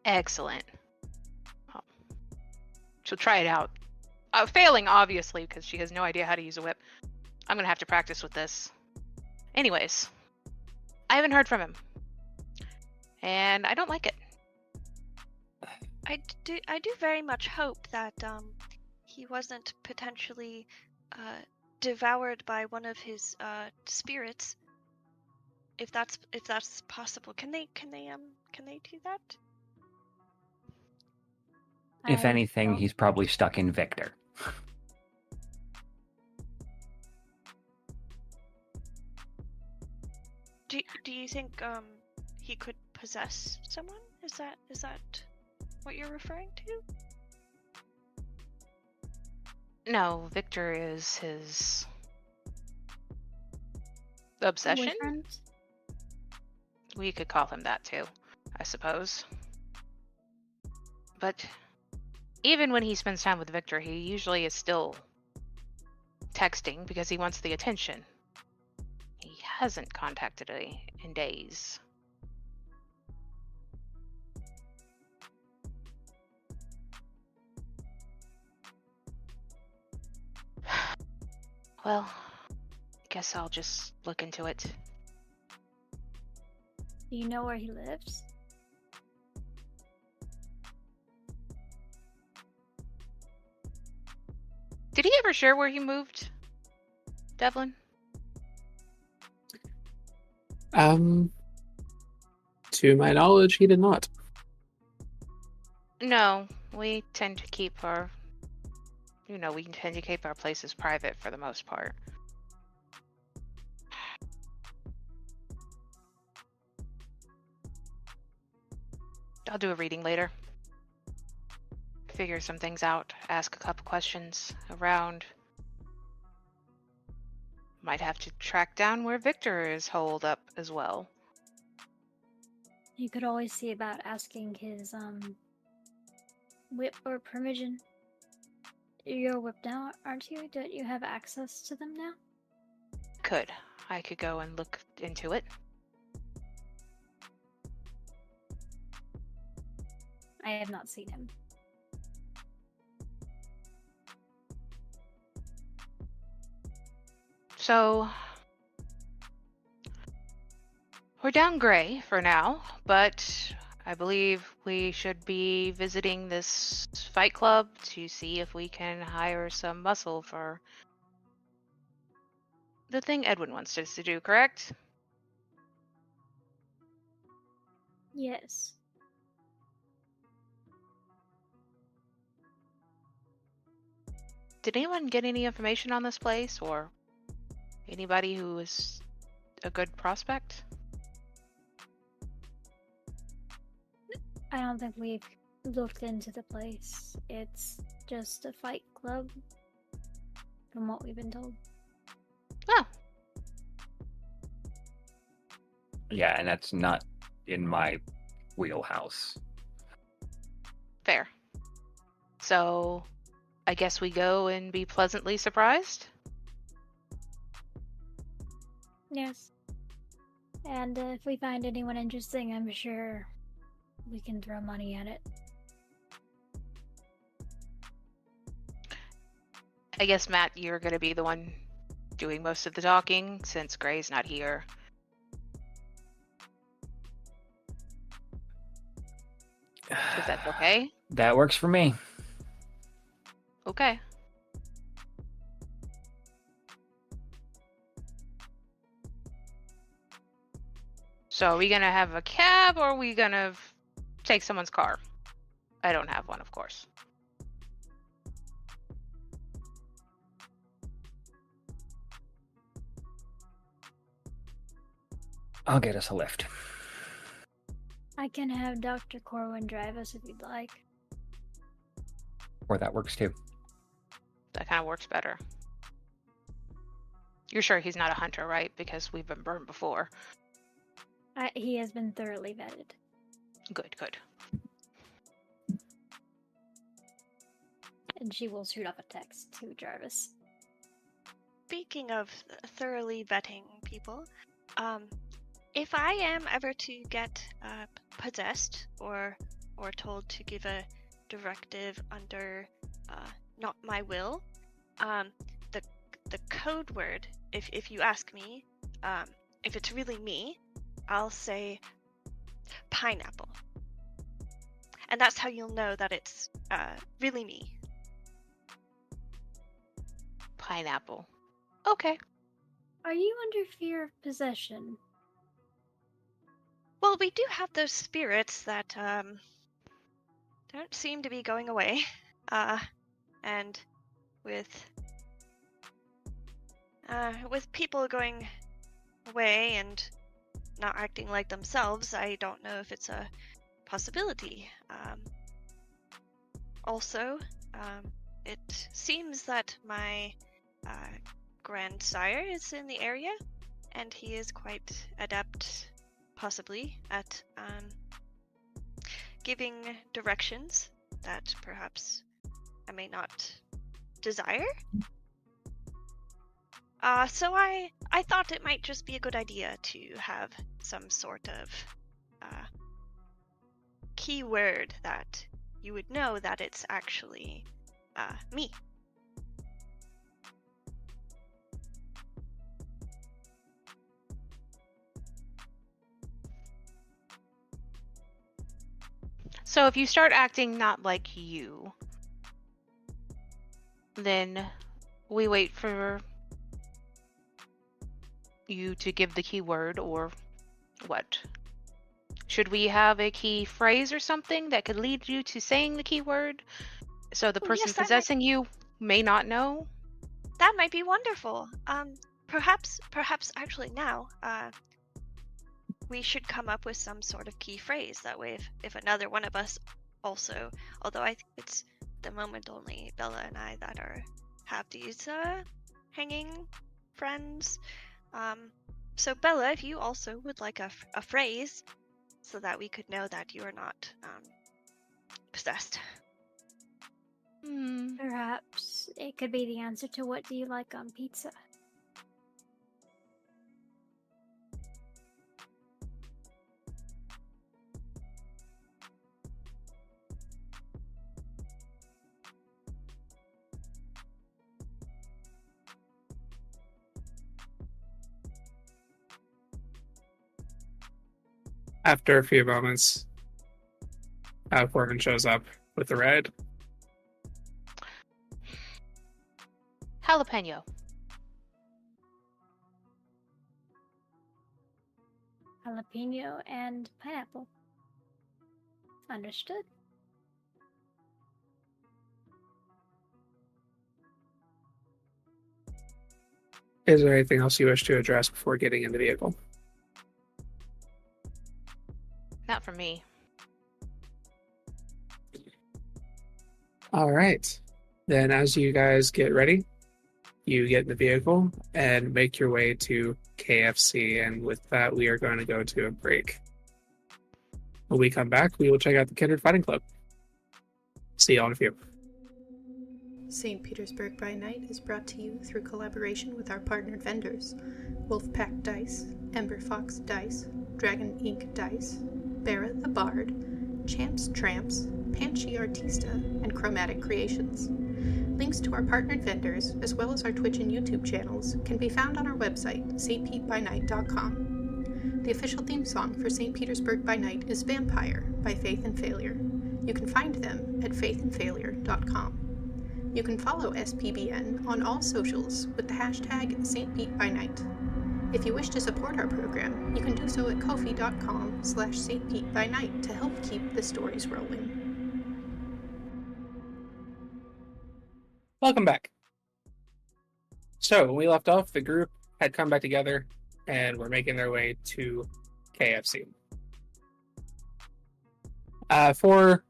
Excellent. Oh. She'll try it out. Failing, obviously, because she has no idea how to use a whip. I'm going to have to practice with this. Anyways, I haven't heard from him. And I don't like it. I do very much hope that he wasn't potentially devoured by one of his spirits. If that's possible, can they do that? If I anything, don't- he's probably stuck in Victor. Do you think he could possess someone? Is that what you're referring to? No, Victor is his obsession. boyfriend? We could call him that too, I suppose. But even when he spends time with Victor, he usually is still texting because he wants the attention. He hasn't contacted me in days. Well, guess I'll just look into it. Do you know where he lives? Did he ever share where he moved, Devlin? To my knowledge, he did not. No, we tend to keep our places private for the most part. I'll do a reading later. Figure some things out, ask a couple questions around. Might have to track down where Victor is holed up as well. You could always see about asking his whip or permission. You're whipped now, aren't you? Don't you have access to them now? I could go and look into it. I have not seen him. So, We're down gray for now, but I believe we should be visiting this fight club to see if we can hire some muscle for the thing Edwin wants us to do, correct? Yes. Did anyone get any information on this place, or anybody who is a good prospect? I don't think we've looked into the place. It's just a fight club, from what we've been told. Oh, Yeah, and that's not in my wheelhouse. fair. So, I guess we go and be pleasantly surprised? Yes. And if we find anyone interesting, I'm sure we can throw money at it. I guess, Matt, you're going to be the one doing most of the talking since Gray's not here. If that's okay? That works for me. Okay. So are we going to have a cab, or are we going to take someone's car? I don't have one, of course. I'll get us a lift. I can have Dr. Corwin drive us if you'd like. Or that works too. That kind of works better. You're sure he's not a hunter, right? Because we've been burned before. He has been thoroughly vetted. Good, good. And she will shoot off a text to Jarvis. Speaking of thoroughly vetting people, if I am ever to get possessed or told to give a directive under not my will, the code word, if you ask me, if it's really me, I'll say pineapple, and that's how you'll know that it's really me. Pineapple. Okay. Are you under fear of possession? Well, we do have those spirits that don't seem to be going away, and with people going away and not acting like themselves, I don't know if it's a possibility. Also, it seems that my grandsire is in the area, and he is quite adept, possibly, at giving directions that perhaps I may not desire. So I thought it might just be a good idea to have some sort of keyword that you would know that it's actually me. So if you start acting not like you, then we wait for you to give the keyword, or what? Should we have a key phrase or something that could lead you to saying the keyword so the person yes, possessing you may not know? That might be wonderful. Perhaps actually now, we should come up with some sort of key phrase. That way, if another one of us also, although I think it's the moment only Bella and I that have these hanging friends. So Bella, if you also would like a phrase, so that we could know that you are not possessed. Perhaps it could be the answer to what do you like on pizza? After a few moments, Corbin shows up with the red. Jalapeno. Jalapeno and pineapple. Understood. Is there anything else you wish to address before getting in the vehicle? Not for me. All right. Then as you guys get ready, you get in the vehicle and make your way to KFC. And with that, we are going to go to a break. When we come back, we will check out the Kindred Fighting Club. See you all in a few. St. Petersburg by Night is brought to you through collaboration with our partnered vendors, Wolfpack Dice, Ember Fox Dice, Dragon Ink Dice, Barra the Bard, Champs Tramps, Panchi Artista, and Chromatic Creations. Links to our partnered vendors, as well as our Twitch and YouTube channels, can be found on our website, stpbynight.com. The official theme song for St. Petersburg by Night is Vampire by Faith and Failure. You can find them at faithandfailure.com. You can follow SPbN on all socials with the hashtag StPeteByNight. If you wish to support our program, you can do so at ko-fi.com/StPeteByNight to help keep the stories rolling. Welcome back. So when we left off, the group had come back together and were making their way to KFC. For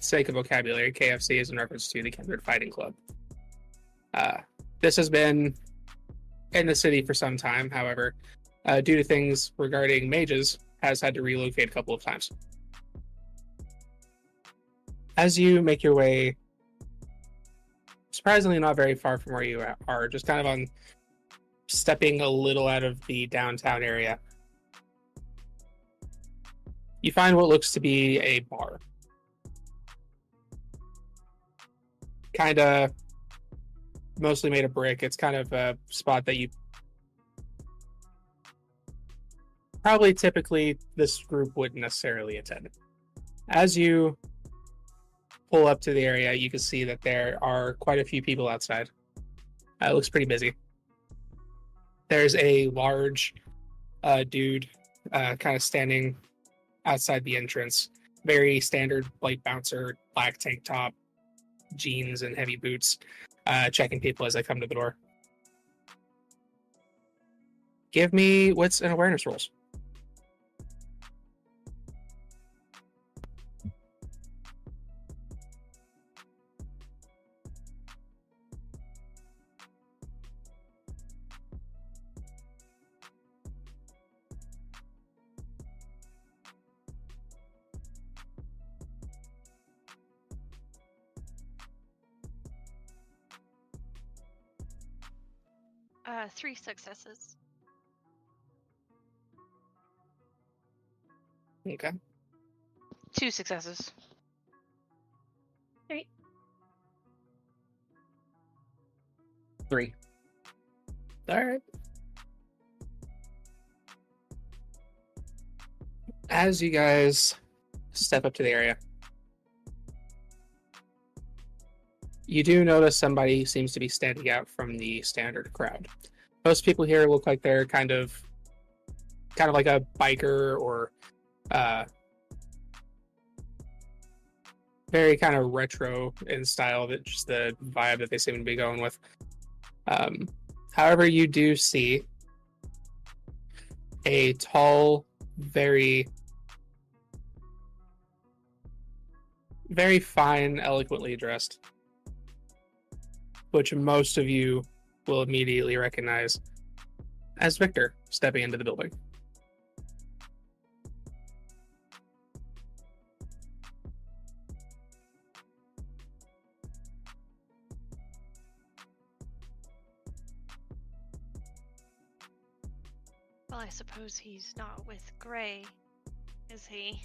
sake of vocabulary, KFC is in reference to the Kindred Fighting Club. This has been in the city for some time, however, due to things regarding mages, has had to relocate a couple of times. As you make your way, surprisingly not very far from where you are, just kind of on stepping a little out of the downtown area, you find what looks to be a bar. Kind of mostly made of brick. It's kind of a spot that you probably typically this group wouldn't necessarily attend. As you pull up to the area, you can see that there are quite a few people outside. It looks pretty busy. There's a large dude kind of standing outside the entrance. Very standard light bouncer, black tank top, jeans and heavy boots, checking people as they come to the door. Give me wits and awareness rolls. Three successes. Okay. 2 successes. 3. 3. All right. As you guys step up to the area, you do notice somebody seems to be standing out from the standard crowd. Most people here look like they're kind of like a biker or very kind of retro in style, that just the vibe that they seem to be going with. However, you do see a tall, very fine, eloquently dressed, which most of you will immediately recognize as Victor stepping into the building. Well, I suppose he's not with Gray, is he?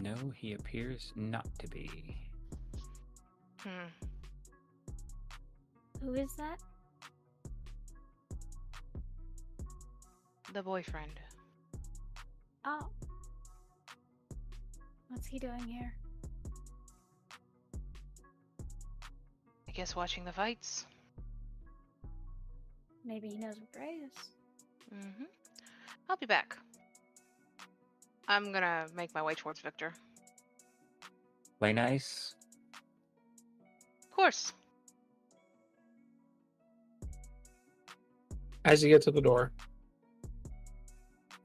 No, he appears not to be. Who is that? The boyfriend. Oh. What's he doing here? I guess watching the fights. Maybe he knows what Gray is. Mm-hmm. I'll be back. I'm gonna make my way towards Victor. Play nice. Of course. As you get to the door,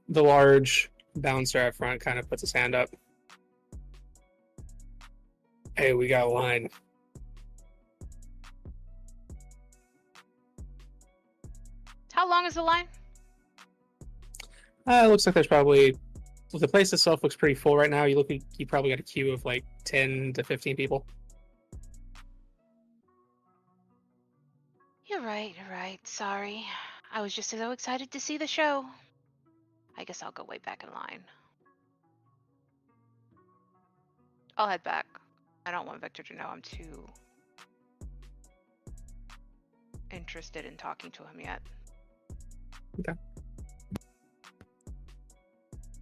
the large bouncer at front kind of puts his hand up. Hey, we got a line. How long is the line? It looks like there's probably... Well, the place itself looks pretty full right now. You probably got a queue of like 10 to 15 people. You're right. Sorry. I was just so excited to see the show. I guess I'll go way back in line. I'll head back. I don't want Victor to know I'm too interested in talking to him yet. Okay.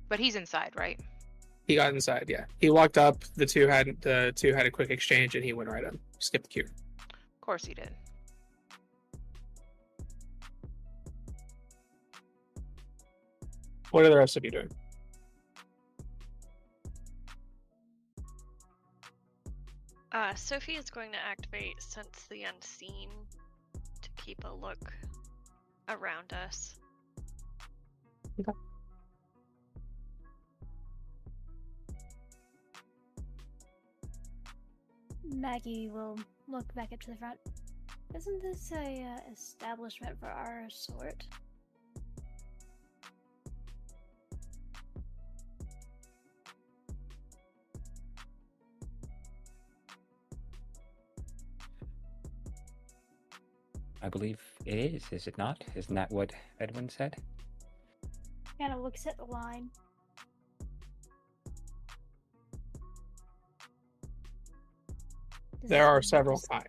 But he's inside, right? He got inside, yeah. He walked up, the two had a quick exchange, and he went right up. Skipped the queue. Of course he did. What are the rest of you doing? Sophie is going to activate Sense the Unseen to keep a look around us. Okay. Maggie will look back up to the front. Isn't this a establishment for our sort? I believe it is it not? Isn't that what Edwin said? Kind of looks at the line. There are several kinds.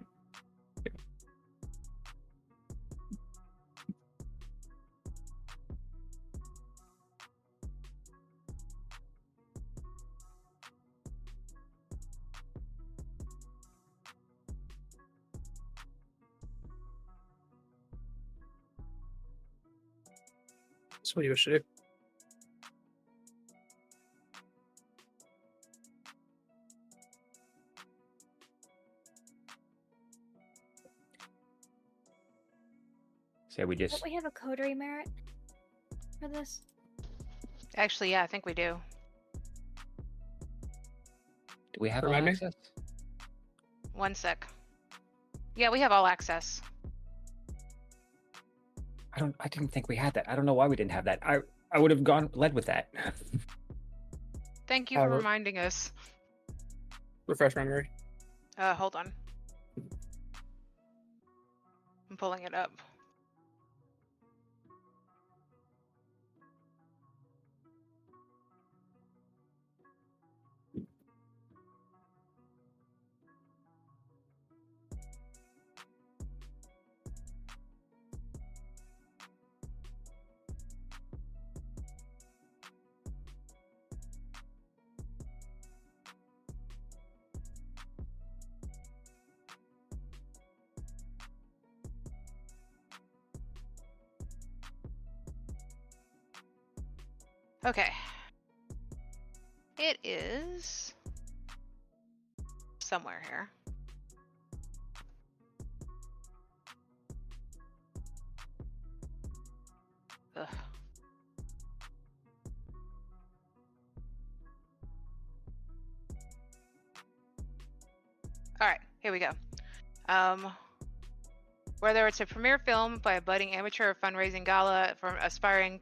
So what do you wish to do? So we Don't just... we have a coterie merit for this? Actually, yeah, I think we do. Do we have all Remind me? access? 1 sec. Yeah, we have all access. I didn't think we had that. I don't know why we didn't have that. I would have led with that. Thank you for reminding us. Refresh memory. Hold on. I'm pulling it up. Okay. It is somewhere here. Ugh. All right, here we go. Whether it's a premiere film by a budding amateur or fundraising gala from aspiring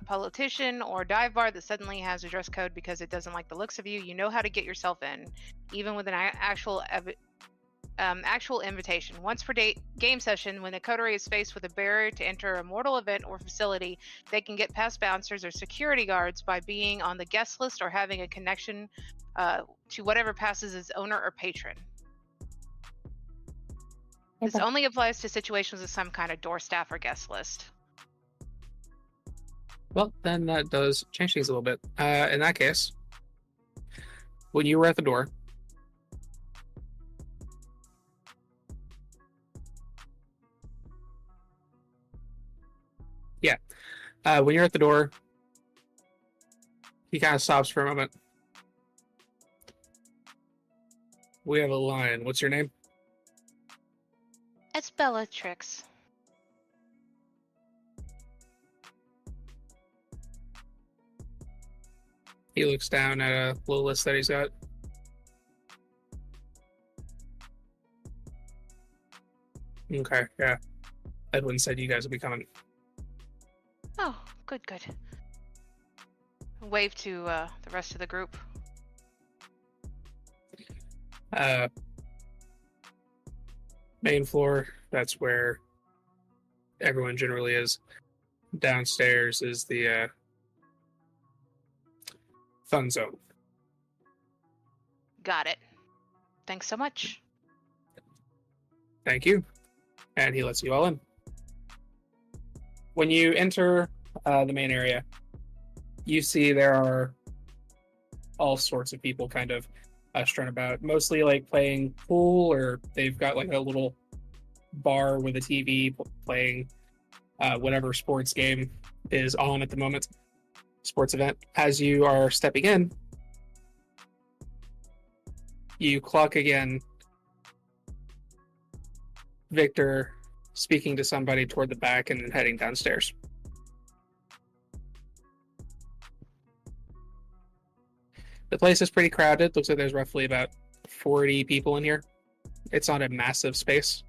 politician or dive bar that suddenly has a dress code because it doesn't like the looks of you, you know how to get yourself in, even with an actual invitation. Once per game session, when the coterie is faced with a barrier to enter a mortal event or facility, they can get past bouncers or security guards by being on the guest list or having a connection to whatever passes as owner or patron. This only applies to situations with some kind of door staff or guest list. Well, then that does change things a little bit. In that case, when you were at the door, when you're at the door, he kind of stops for a moment. We have a line. What's your name? It's Bellatrix. He looks down at a little list that he's got. Okay, yeah. Edwin said you guys will be coming. Oh, good. Wave to the rest of the group. Main floor, that's where everyone generally is. Downstairs is the fun zone. Got it. Thanks so much. Thank you. And he lets you all in. When you enter the main area, you see there are all sorts of people kind of strung about, mostly like playing pool, or they've got like a little bar with a TV playing whatever sports game is on at the moment, sports event. As you are stepping in, you clock again Victor speaking to somebody toward the back and then heading downstairs. The place is pretty crowded. Looks like there's roughly about 40 people in here. It's not a massive space.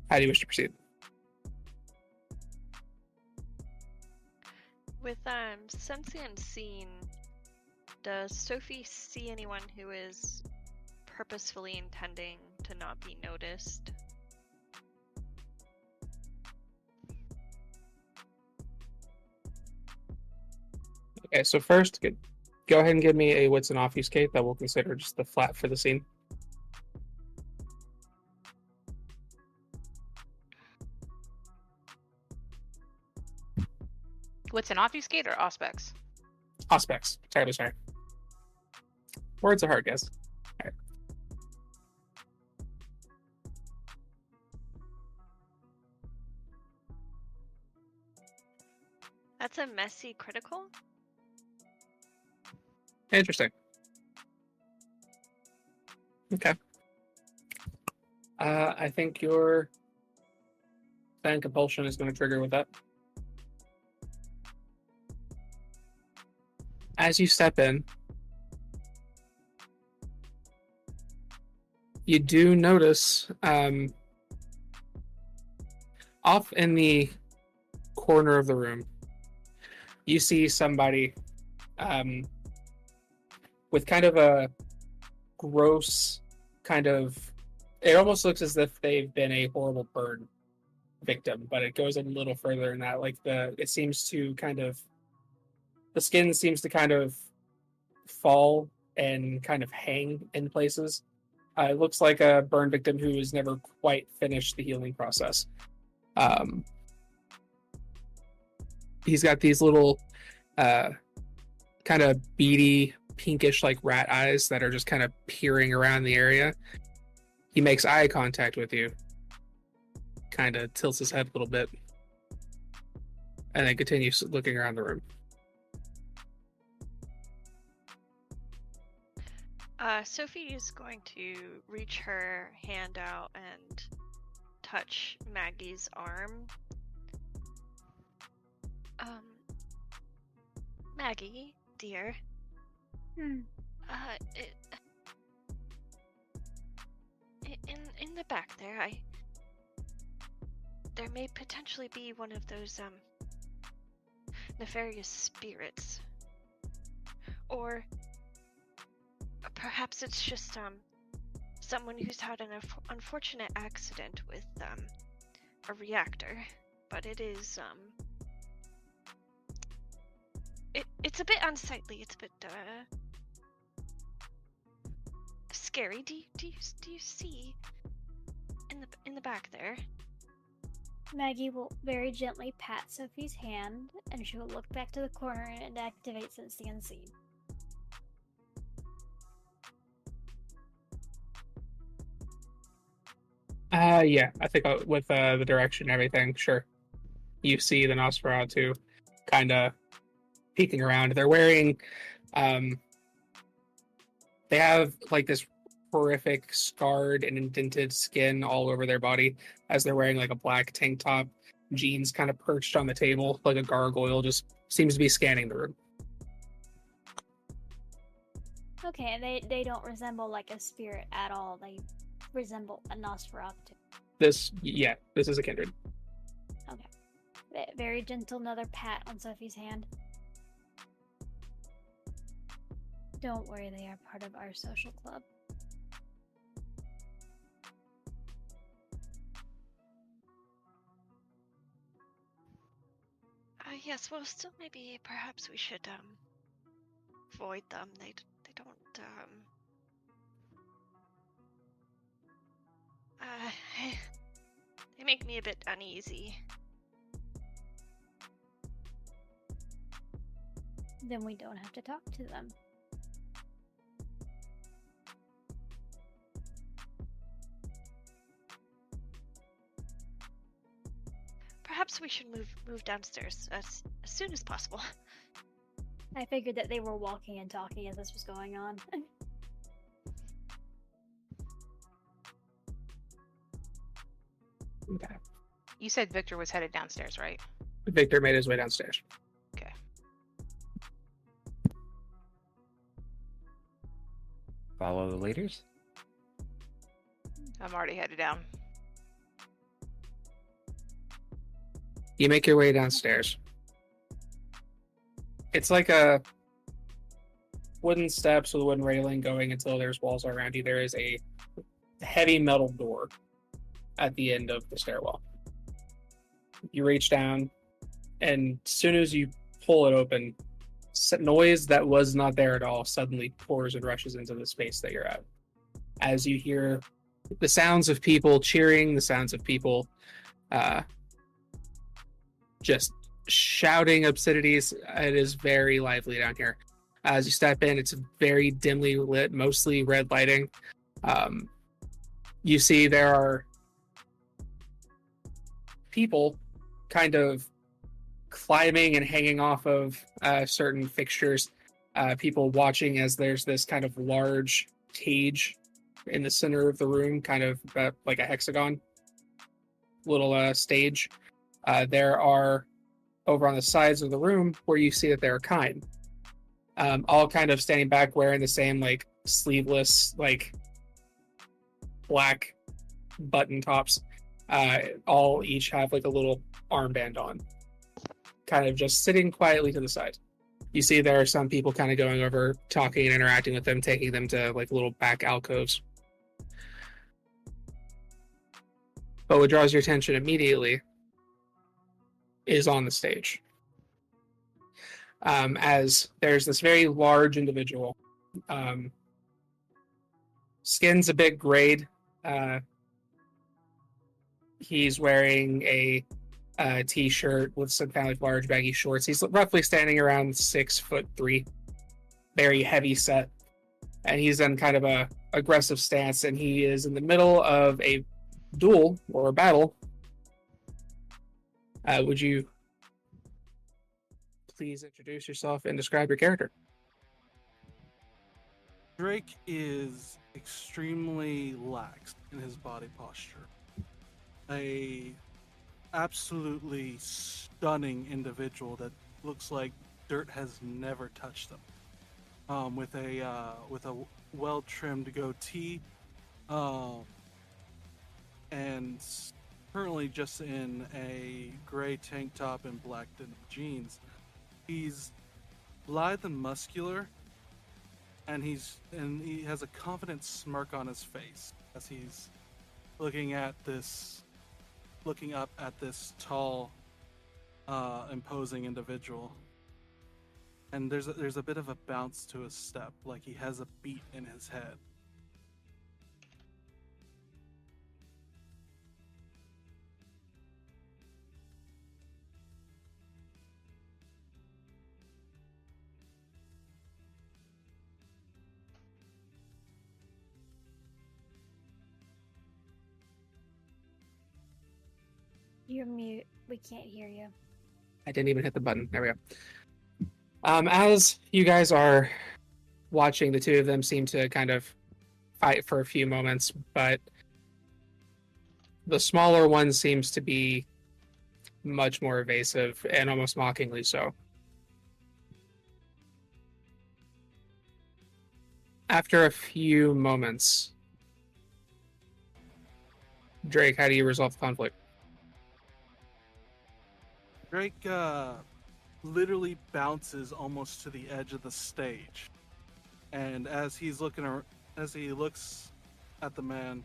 How do you wish to proceed? With sensing unseen, does Sophie see anyone who is purposefully intending to not be noticed? Okay, so first, go ahead and give me a wits and obfuscate that we'll consider just the flat for the scene. What's an obfuscate or auspex? Auspex. Terribly sorry. Words are hard, guys. All right. That's a messy critical? Interesting. Okay. I think your fan compulsion is going to trigger with that. As you step in, you do notice off in the corner of the room, you see somebody with kind of a gross kind of, it almost looks as if they've been a horrible burn victim, but it goes a little further than that. Like it seems to kind of, the skin seems to kind of fall and kind of hang in places. It looks like a burn victim who has never quite finished the healing process. He's got these little kind of beady, pinkish, like rat eyes that are just kind of peering around the area. He makes eye contact with you, kind of tilts his head a little bit, and then continues looking around the room. Sophie is going to reach her hand out and touch Maggie's arm. Maggie, dear. In the back there, there may potentially be one of those nefarious spirits, or perhaps it's just someone who's had an unfortunate accident with a reactor, but it is it's a bit unsightly. It's a bit scary. Do you see in the back there? Maggie will very gently pat Sophie's hand, and she will look back to the corner and activate Sense the Unseen. Yeah, I think with the direction and everything, sure. You see the Nosferatu kind of peeking around. They're wearing, they have like this horrific scarred and indented skin all over their body as they're wearing like a black tank top, jeans kind of perched on the table like a gargoyle, just seems to be scanning the room. Okay, they don't resemble like a spirit at all. They resemble a Nosferatu. This is a kindred. Okay. Very gentle, another pat on Sophie's hand. Don't worry, they are part of our social club. Yes, well, still maybe perhaps we should avoid them. They don't they make me a bit uneasy. Then we don't have to talk to them. Perhaps we should move downstairs as soon as possible. I figured that they were walking and talking as this was going on. Okay. You said Victor was headed downstairs, right? Victor made his way downstairs. Okay. Follow the leaders? I'm already headed down. You make your way downstairs. It's like a wooden steps with a wooden railing going until there's walls around you. There is a heavy metal door at the end of the stairwell. You reach down, and as soon as you pull it open, noise that was not there at all suddenly pours and rushes into the space that you're at. As you hear the sounds of people cheering, the sounds of people just shouting obscenities. It is very lively down here. As you step in, it's very dimly lit, mostly red lighting. You see there are people kind of climbing and hanging off of certain fixtures. People watching as there's this kind of large cage in the center of the room, kind of like a hexagon little stage. There are over on the sides of the room where you see that there are kine, all kind of standing back wearing the same like sleeveless like black button tops. All each have like a little armband on, kind of just sitting quietly to the side. You see there are some people kind of going over, talking and interacting with them, taking them to like little back alcoves. But what draws your attention immediately is on the stage. As there's this very large individual. Skin's a bit grayed. He's wearing a t-shirt with some kind of large baggy shorts. He's roughly standing around 6'3", very heavy set. And he's in kind of a aggressive stance, and he is in the middle of a duel or a battle. Would you please introduce yourself and describe your character? Drake is extremely lax in his body posture. A absolutely stunning individual that looks like dirt has never touched them. With a well-trimmed goatee, and currently just in a gray tank top and black denim jeans. He's lithe and muscular, and he has a confident smirk on his face as he's looking up at this tall, imposing individual. And there's a bit of a bounce to his step, like he has a beat in his head. You're mute. We can't hear you. I didn't even hit the button. There we go. As you guys are watching, the two of them seem to kind of fight for a few moments, but the smaller one seems to be much more evasive and almost mockingly so. After a few moments, Drake, how do you resolve the conflict? Drake literally bounces almost to the edge of the stage, and as he looks at the man,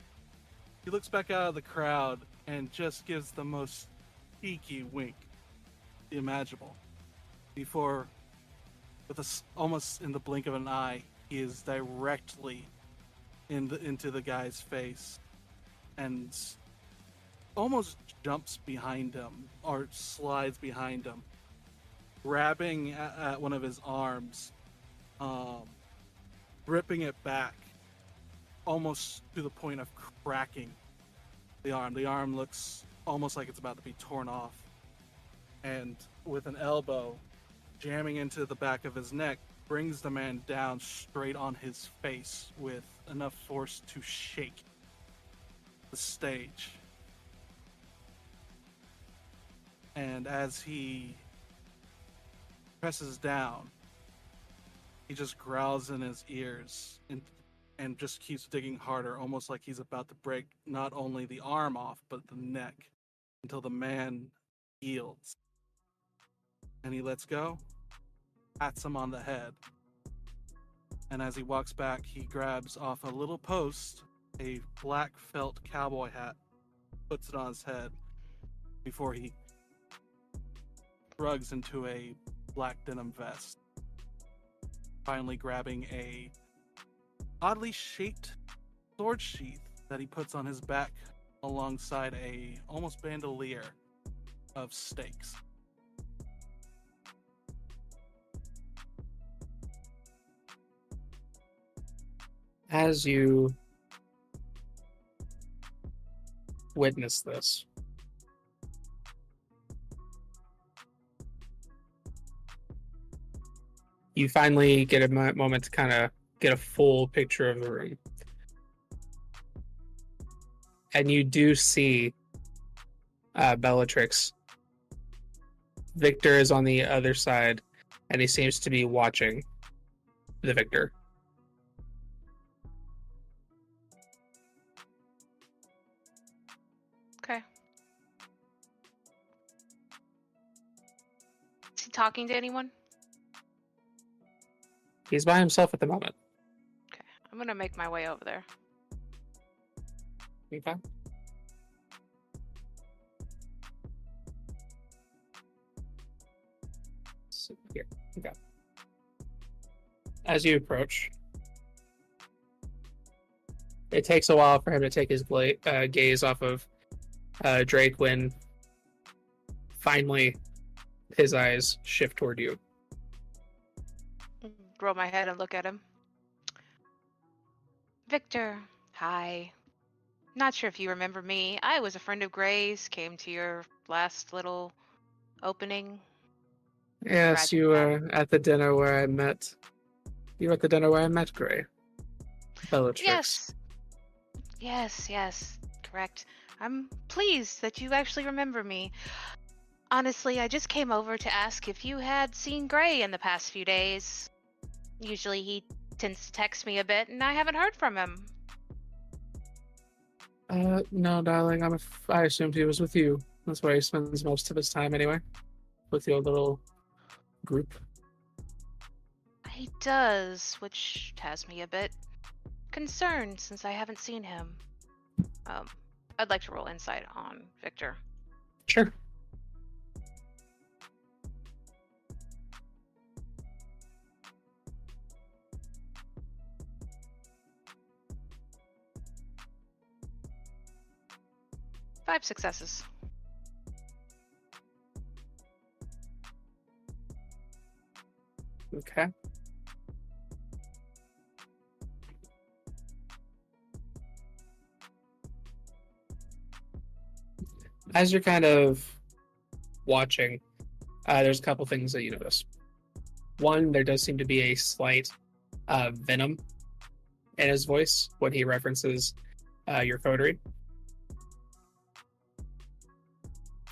he looks back out of the crowd and just gives the most cheeky wink imaginable. Before, almost in the blink of an eye, he is directly into the guy's face, and almost jumps behind him or slides behind him, grabbing at one of his arms, ripping it back almost to the point of cracking the arm. The arm looks almost like it's about to be torn off, and with an elbow jamming into the back of his neck, brings the man down straight on his face with enough force to shake the stage. And as he presses down, he just growls in his ears and just keeps digging harder, almost like he's about to break not only the arm off, but the neck, until the man yields. And he lets go, pats him on the head, and as he walks back, he grabs off a little post a black felt cowboy hat, puts it on his head before he rugs into a black denim vest, finally grabbing a oddly shaped sword sheath that he puts on his back alongside a almost bandolier of stakes. As you witness this, you finally get a moment to kind of get a full picture of the room. And you do see Bellatrix. Victor is on the other side, and he seems to be watching the victor. Okay. Is he talking to anyone? He's by himself at the moment. Okay. I'm gonna make my way over there. Okay. So, here. Okay. As you approach, it takes a while for him to take his gaze off of Drake when finally his eyes shift toward you. Roll my head and look at him. Victor, hi. Not sure if you remember me. I was a friend of Gray's, came to your last little opening. Yes, you were at the dinner where I met. You were at the dinner where I met Gray. Bellatrix. Yes, correct. I'm pleased that you actually remember me. Honestly, I just came over to ask if you had seen Gray in the past few days. Usually he tends to text me a bit, and I haven't heard from him. No, darling. I assumed he was with you. That's where he spends most of his time, anyway. With your little group. He does, which has me a bit concerned since I haven't seen him. I'd like to roll insight on Victor. Sure. Five successes. Okay. as you're kind of watching, there's a couple things that you notice. One, there does seem to be a slight venom in his voice when he references your coterie.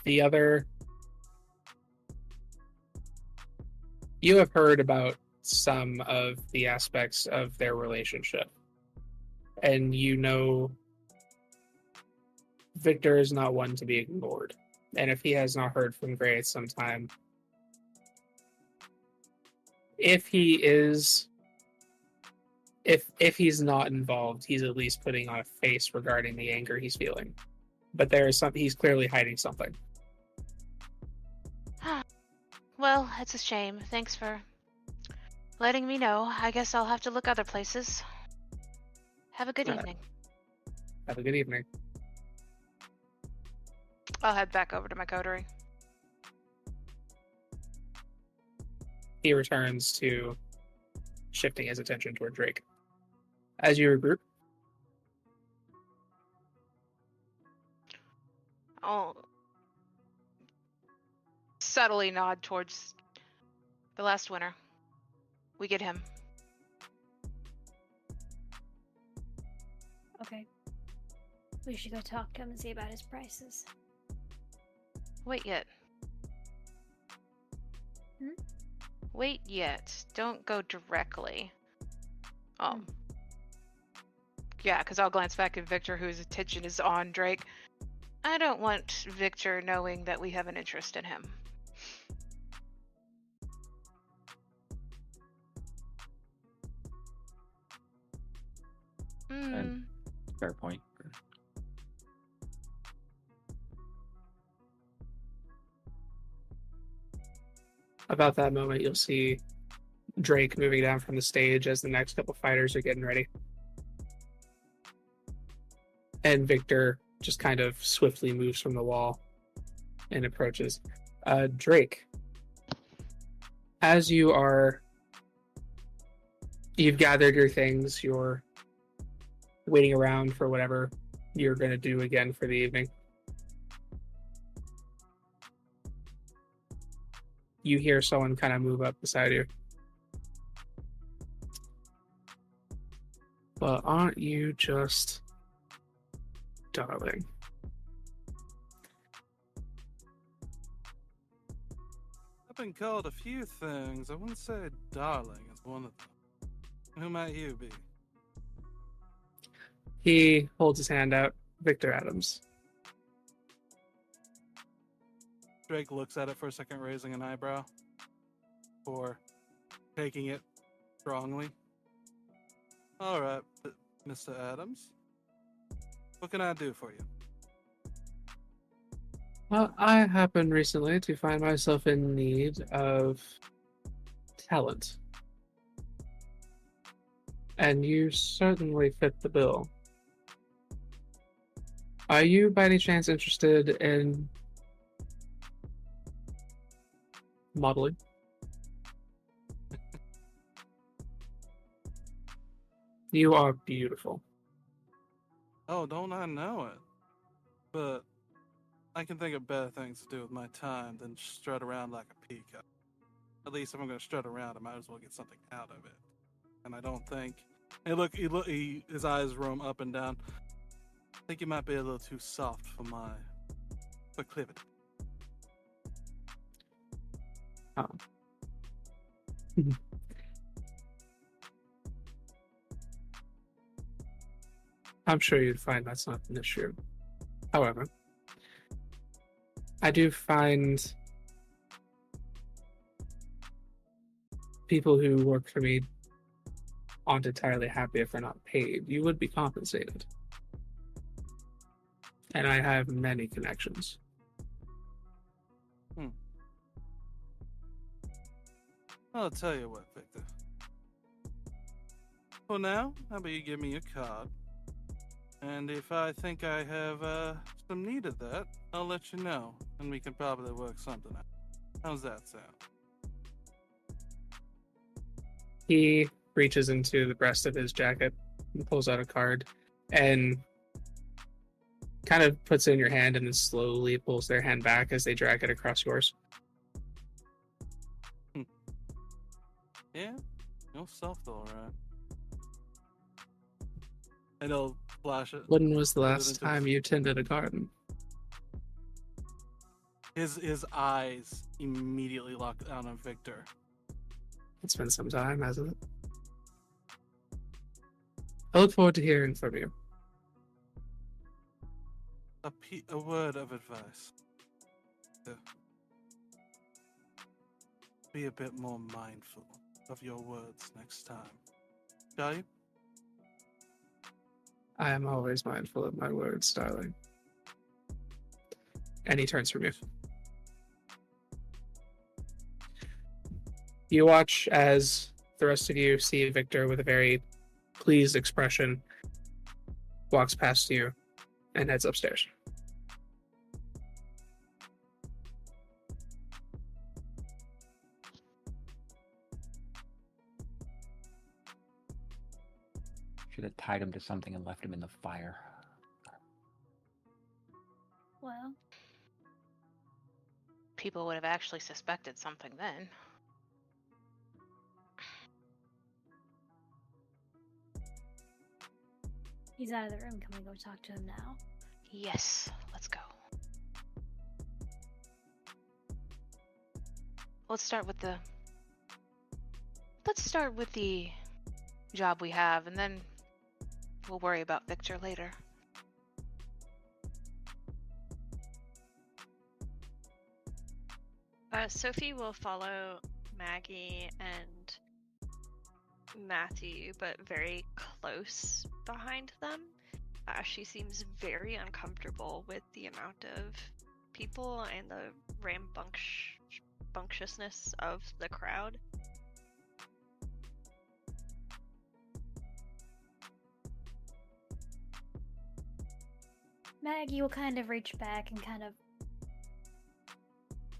The other, you have heard about some of the aspects of their relationship, and you know Victor is not one to be ignored. And if he has not heard from Gray at some time, if he's not involved, he's at least putting on a face regarding the anger he's feeling. But there is something, he's clearly hiding something. Well, it's a shame. Thanks for letting me know. I guess I'll have to look other places. Have a good evening. Have a good evening. I'll head back over to my coterie. He returns to shifting his attention toward Drake. As you regroup, I'll subtly nod towards the last winner. We get him. Okay. We should go talk to him and see about his prices. Wait yet. Wait yet. Don't go directly. Yeah, because I'll glance back at Victor, whose attention is on Drake. I don't want Victor knowing that we have an interest in him. Fair point. about that moment, you'll see Drake moving down from the stage as the next couple fighters are getting ready. And Victor just kind of swiftly moves from the wall and approaches. Drake, as you've gathered your things, you're waiting around for whatever you're going to do again for the evening. You hear someone kind of move up beside you. But aren't you just darling? I've been called a few things. I wouldn't say darling is one of them. Who might you be? He holds his hand out. Victor Adams. Drake looks at it for a second, raising an eyebrow. Or taking it strongly. All right, Mr. Adams. What can I do for you? Well, I happened recently to find myself in need of talent. And you certainly fit the bill. Are you by any chance interested in modeling? You are beautiful. Oh, don't I know it? But I can think of better things to do with my time than strut around like a peacock. At least if I'm going to strut around, I might as well get something out of it. And I don't think... his eyes roam up and down. I think you might be a little too soft for my proclivity. Oh. I'm sure you'd find that's not an issue. However, I do find people who work for me aren't entirely happy if they're not paid. You would be compensated. And I have many connections. I'll tell you what, Victor. For now, how about you give me your card? And if I think I have some need of that, I'll let you know, and we can probably work something out. How's that sound? He reaches into the breast of his jacket and pulls out a card and kind of puts it in your hand and then slowly pulls their hand back as they drag it across yours. Yeah, you're soft, all right. And he'll flash it. When was the put it last into time his- you tended a garden? His eyes immediately lock down on Victor. It's been some time, hasn't it? I look forward to hearing from you. A word of advice. Be a bit more mindful of your words next time. Shall you? I am always mindful of my words, darling. And he turns from you. You watch as the rest of you see Victor with a very pleased expression walks past you and heads upstairs. Should have tied him to something and left him in the fire. Well, People would have actually suspected something then. he's out of the room. Can we go talk to him now? Yes, let's go. Let's start with the job we have, and then we'll worry about Victor later. Sophie will follow Maggie and Matthew, but very close behind them. She seems very uncomfortable with the amount of people and the rambunctiousness of the crowd. Maggie will kind of reach back and kind of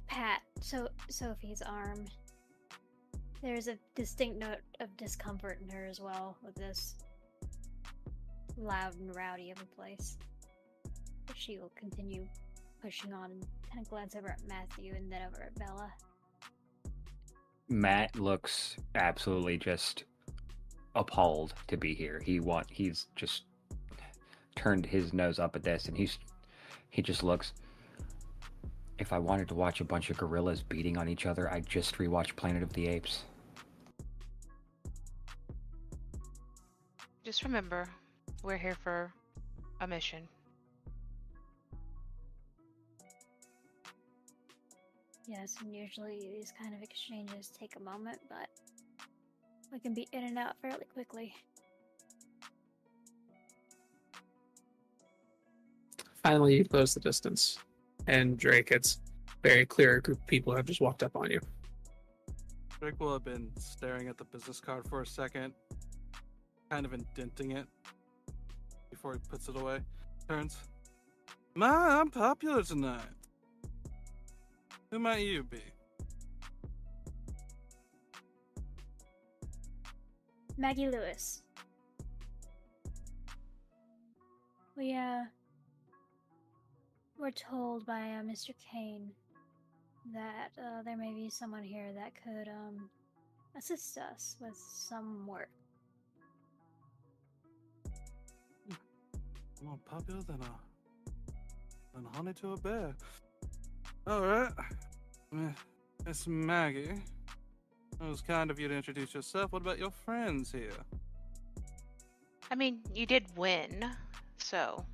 pat Sophie's arm. There's a distinct note of discomfort in her as well with this loud and rowdy of a place. But she will continue pushing on and kind of glance over at Matthew and then over at Bella. Matt looks absolutely just appalled to be here. He's just turned his nose up at this, and he just looks. If I wanted to watch a bunch of gorillas beating on each other, I'd just rewatch Planet of the Apes. Just remember, we're here for a mission. Yes, and usually these kind of exchanges take a moment, but we can be in and out fairly quickly. Finally, you close the distance. And Drake, it's very clear a group of people have just walked up on you. Drake will have been staring at the business card for a second, kind of indenting it before he puts it away. Turns. I'm popular tonight. Who might you be? Maggie Lewis. We're told by Mr. Kane that there may be someone here that could assist us with some work. More popular than honey to a bear. All right, Miss Maggie. It was kind of you to introduce yourself. What about your friends here? I mean, you did win, so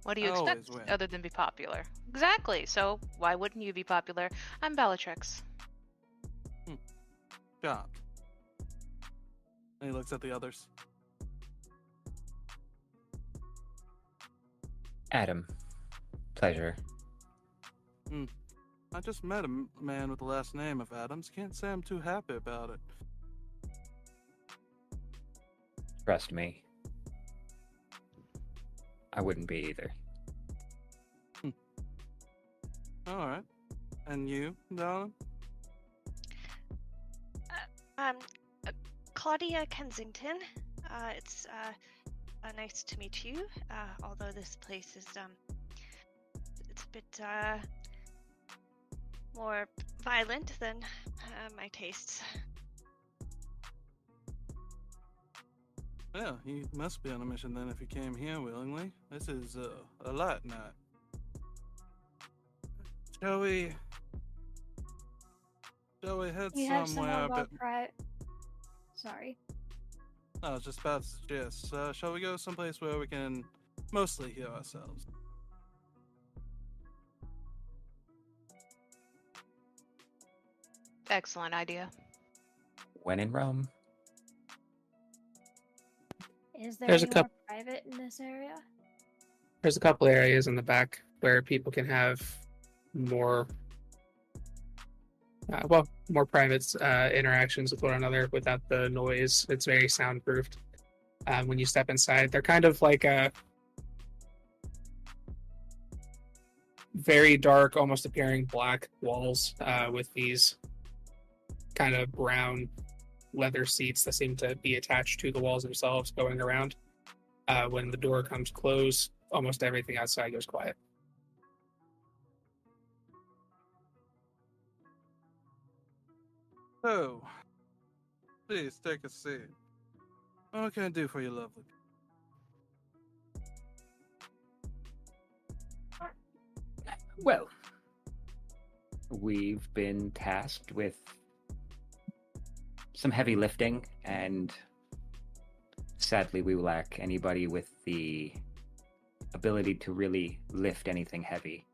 what do you I expect always win. other than be popular? Exactly, so why wouldn't you be popular? I'm Bellatrix. Job. And he looks at the others. Adam. Pleasure. I just met a man with the last name of Adams. Can't say I'm too happy about it. Trust me. I wouldn't be either. All right. And you, darling? Claudia Kensington. It's nice to meet you. Although this place is bit more violent than my tastes. Well, he must be on a mission then if he came here willingly. This is a light night. Shall we head You have somewhere somewhere a bit... about Sorry. I was just about to suggest, shall we go someplace where we can mostly hear ourselves? Excellent idea. When in Rome. Is there There's a anywhere coup- private in this area? There's a couple areas in the back where people can have more, more private interactions with one another without the noise. It's very soundproofed. When you step inside, they're kind of like a very dark, almost appearing black walls with these kind of brown leather seats that seem to be attached to the walls themselves going around. When the door comes closed, almost everything outside goes quiet. So, please take a seat. What can I do for you, lovely? Well, we've been tasked with some heavy lifting, and sadly we lack anybody with the ability to really lift anything heavy.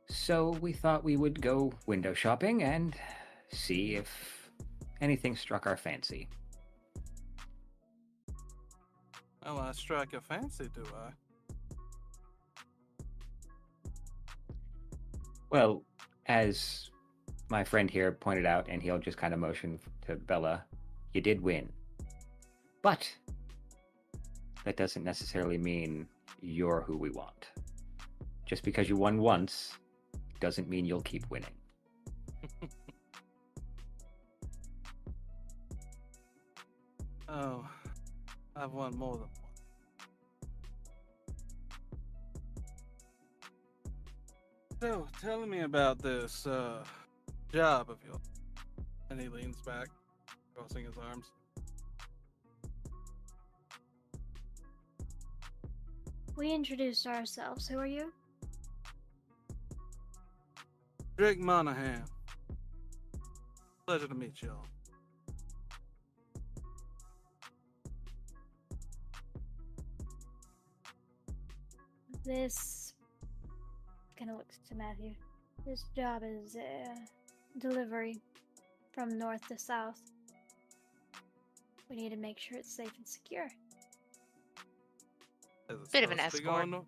So we thought we would go window shopping and see if anything struck our fancy. Oh, I strike your fancy, do I? Well, as my friend here pointed out, and he'll just kind of motion to Bella, you did win. But that doesn't necessarily mean you're who we want. Just because you won once doesn't mean you'll keep winning. Oh, I've won more than one. So, tell me about this job of yours. And he leans back, crossing his arms. We introduced ourselves. Who are you? Drake Monahan. Pleasure to meet y'all. This kind of looks to Matthew. This job is delivery from north to south. We need to make sure it's safe and secure. Is it Bit of an supposed to be escort. going north?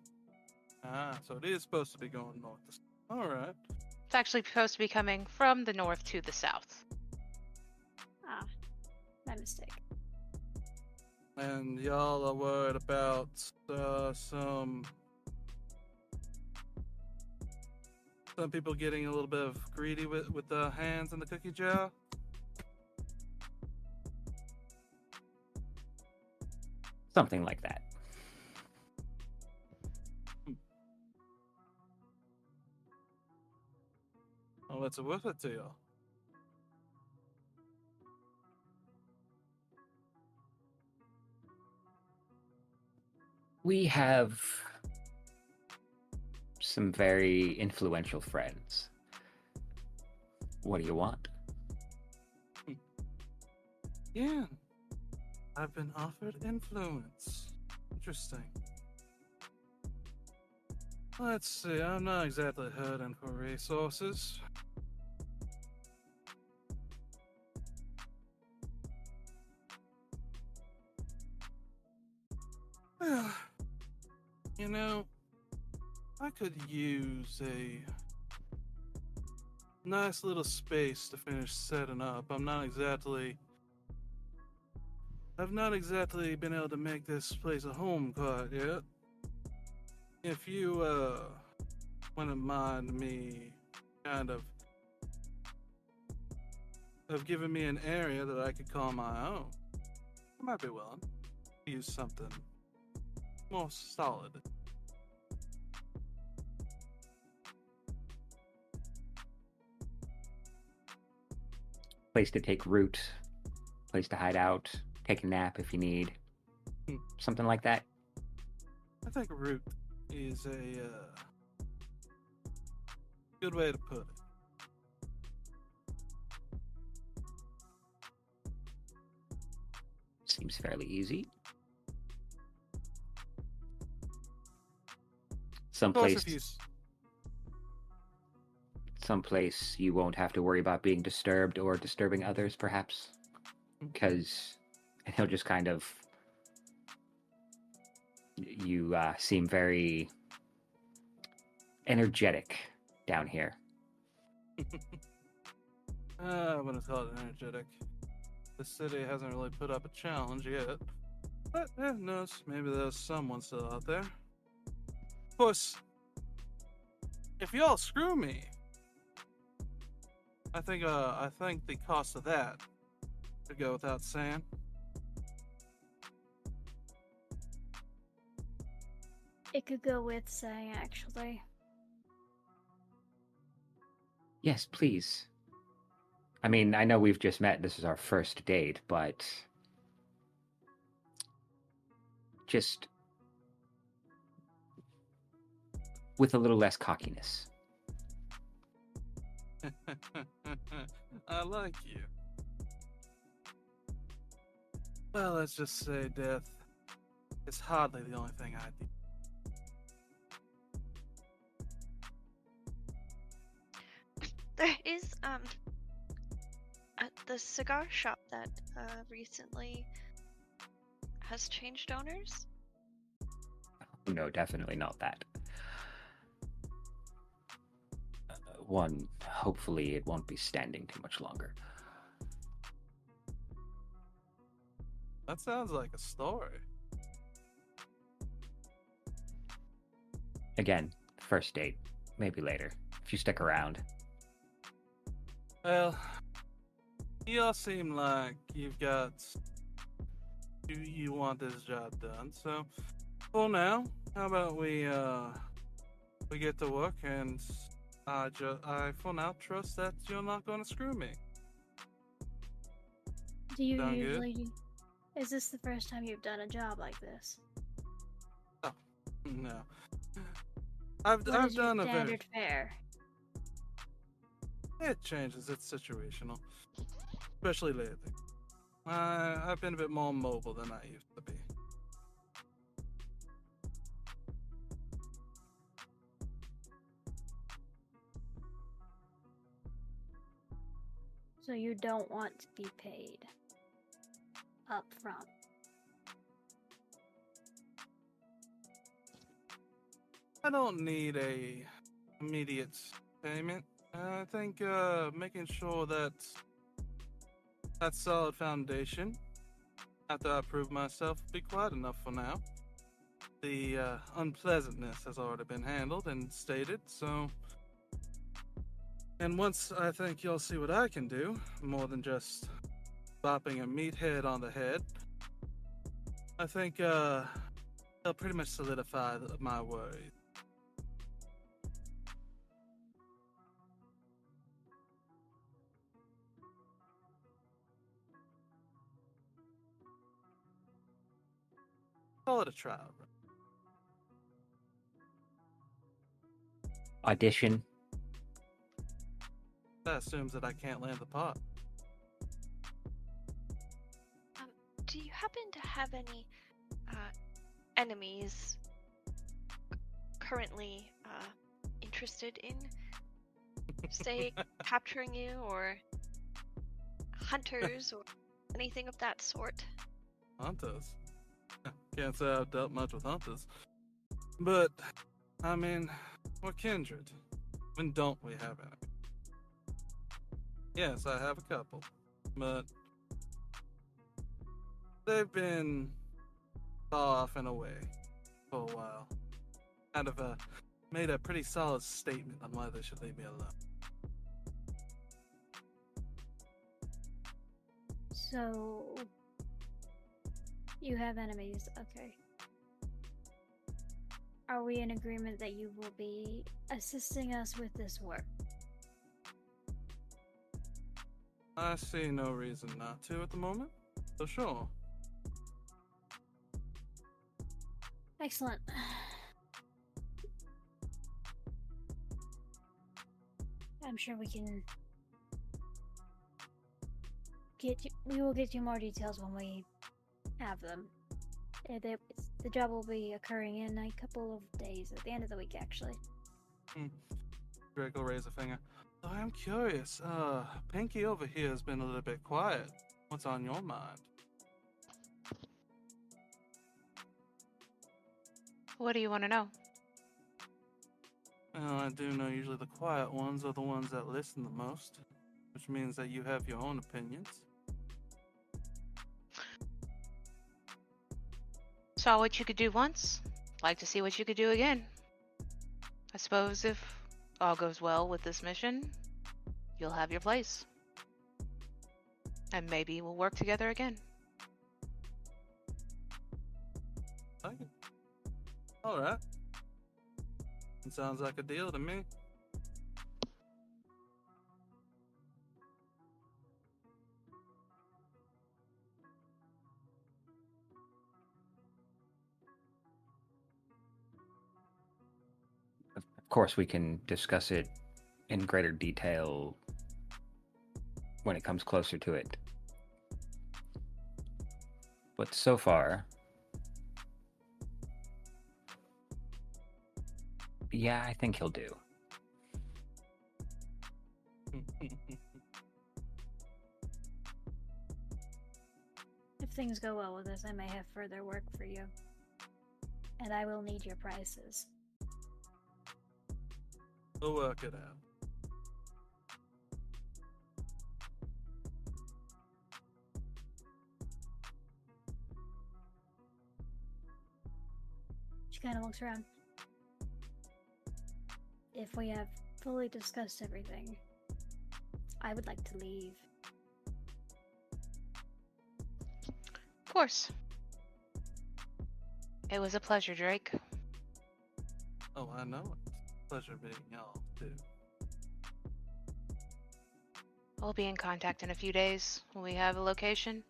Ah, so it is supposed to be going north. All right. It's actually supposed to be coming from the north to the south. Ah, my mistake. And y'all are worried about some people getting a little bit of greedy with the hands in the cookie jar. Something like that. Oh, what's it worth it to y'all? We have some very influential friends. What do you want? Yeah. I've been offered influence. Interesting. Let's see, I'm not exactly hurting for resources. Well, you know, I could use a nice little space to finish setting up. I've not exactly been able to make this place a home quite yet. If you wouldn't mind me kind of giving me an area that I could call my own, I might be willing to use something more solid. place to take root, place to hide out, take a nap if you need. Something like that. I think root is a good way to put it. Seems fairly easy. Of course, Someplace you won't have to worry about being disturbed or disturbing others, perhaps. Because he'll just kind of... You seem very energetic down here. I wouldn't call it energetic. The city hasn't really put up a challenge yet. But who knows, maybe there's someone still out there. Of course, if y'all screw me, I think the cost of that should go without saying. It could go with saying, actually. Yes, please. I mean, I know we've just met. This is our first date, but just with a little less cockiness. I like you. Well, let's just say death is hardly the only thing I do. There is at the cigar shop that recently has changed owners. No, definitely not that. One, hopefully it won't be standing too much longer. That sounds like a story. Again, first date. Maybe later, if you stick around. Well, you all seem like you've got... You want this job done, so... For now, how about we get to work, and I for now trust that you're not going to screw me. Do you Sound good? usually... Is this the first time you've done a job like this? Oh, no. I've What is done your a very... standard fare? It changes. It's situational. Especially lately. I've been a bit more mobile than I used to be. So you don't want to be paid up front. I don't need a immediate payment. I think making sure that solid foundation after I prove myself will be quite enough for now. The unpleasantness has already been handled and stated, so... And once I think you'll see what I can do, more than just bopping a meathead on the head, I think they'll pretty much solidify my worries. Call it a trial. Audition. That assumes that I can't land the pot. Do you happen to have any enemies currently interested in, say, capturing you, or hunters, or anything of that sort? Hunters? Can't say I've dealt much with hunters. But, I mean, we're kindred. When don't we have enemies? Yes, I have a couple. But they've been far off and away for a while. Kind of made a pretty solid statement on why they should leave me alone. So... You have enemies, okay. Are we in agreement that you will be assisting us with this work? I see no reason not to at the moment, so sure. Excellent. I'm sure we can we will get you more details when we have them. The job will be occurring in a couple of days, at the end of the week, actually. Drake will raise a finger. So I'm curious, Pinky over here has been a little bit quiet. What's on your mind? What do you want to know? Well, I do know usually the quiet ones are the ones that listen the most, which means that you have your own opinions. Saw what you could do once. Like to see what you could do again. I suppose if all goes well with this mission, you'll have your place. And maybe we'll work together again. Okay. Alright. It sounds like a deal to me. Of course, we can discuss it in greater detail when it comes closer to it. But so far, yeah, I think he'll do. If things go well with this, I may have further work for you. And I will need your prices. We'll work it out. She kind of looks around. If we have fully discussed everything, I would like to leave. Of course. It was a pleasure, Drake. Oh, I know it. Pleasure meeting y'all, too. I'll be in contact in a few days when we have a location.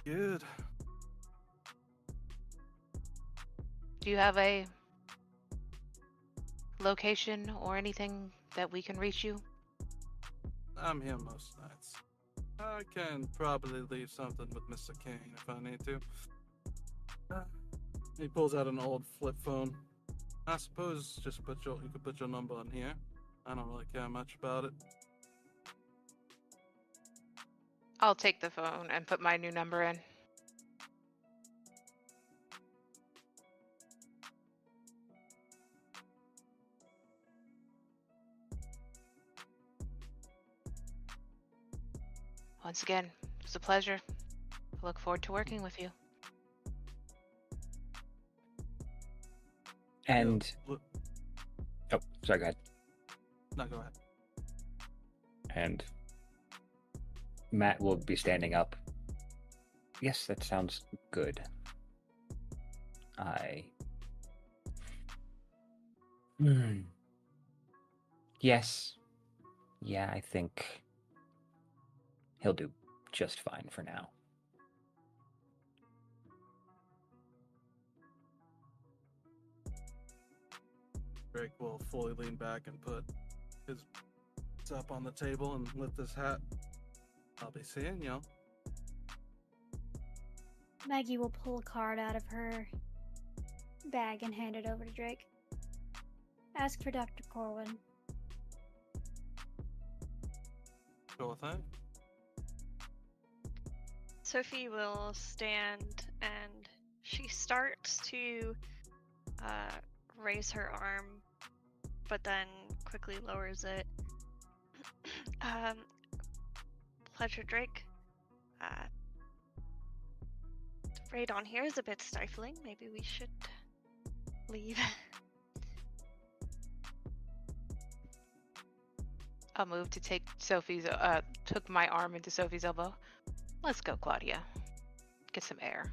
Good. Do you have a location or anything that we can reach you? I'm here most nights. I can probably leave something with Mr. King if I need to. He pulls out an old flip phone. I suppose just you could put your number on here. I don't really care much about it. I'll take the phone and put my new number in. Once again, it was a pleasure. I look forward to working with you. And Yeah, oh, sorry, go ahead. no, go ahead. And Matt will be standing up. Yes, that sounds good. Yes. Yeah, I think he'll do just fine for now. Drake will fully lean back and put his up on the table and lift his hat. I'll be seeing y'all. Maggie will pull a card out of her bag and hand it over to Drake. Ask for Dr. Corwin. Sure thing. Sophie will stand and she starts to raise her arm, but then quickly lowers it. Pleasure, Drake. Radon here is a bit stifling. Maybe we should leave. I'll move to take took my arm into Sophie's elbow. Let's go, Claudia. Get some air.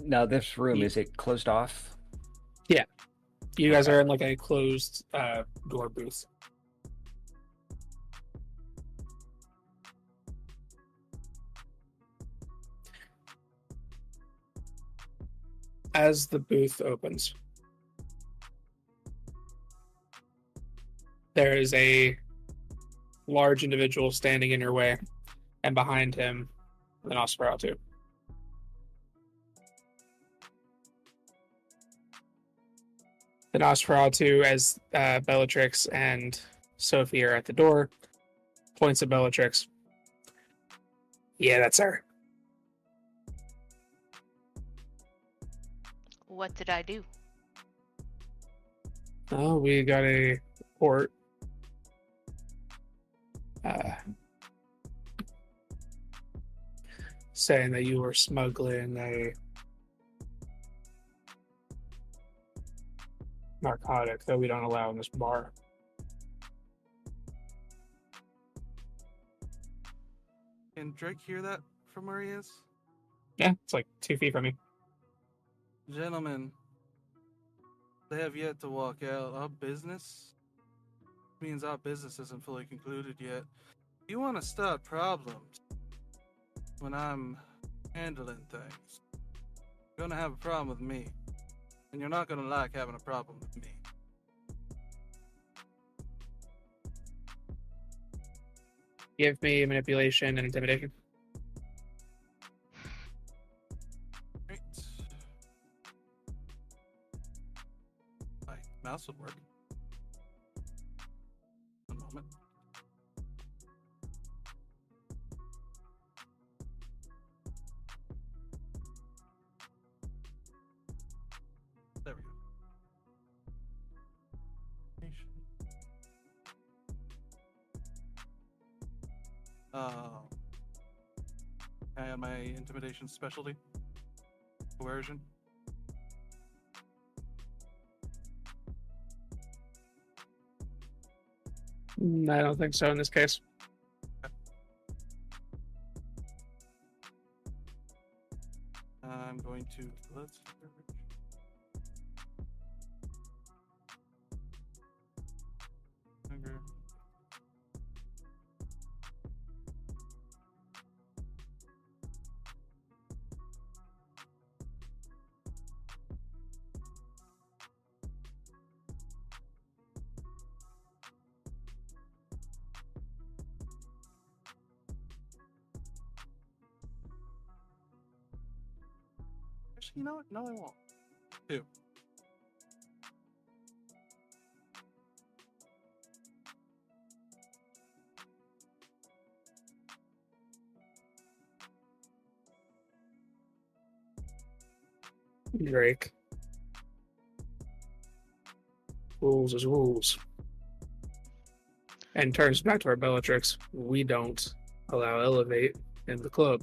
Now, this room, Ye- is it closed off? You guys Okay. are in like a closed door booth. As the booth opens, there is a large individual standing in your way, and behind him, the Nosferatu. The Nosferatu, as Bellatrix and Sophie are at the door, points at Bellatrix. Yeah, that's her. What did I do? Oh, we got a report. Saying that you were smuggling a narcotic that we don't allow in this bar. Can Drake hear that from where he is? Yeah, it's like 2 feet from you. Gentlemen, they have yet to walk out. Our business means our business isn't fully concluded yet. You want to start problems when I'm handling things. You're going to have a problem with me. And you're not going to like having a problem with me. Give me manipulation and intimidation. Right. My mouse would work. One moment. There we go. Can I add my intimidation specialty? Coercion? I don't think so in this case. I'm going to let's hunger. Actually, you know what? No, I won't. 2. Drake. Rules is rules. And turns back to our Bellatrix. We don't allow elevate in the club.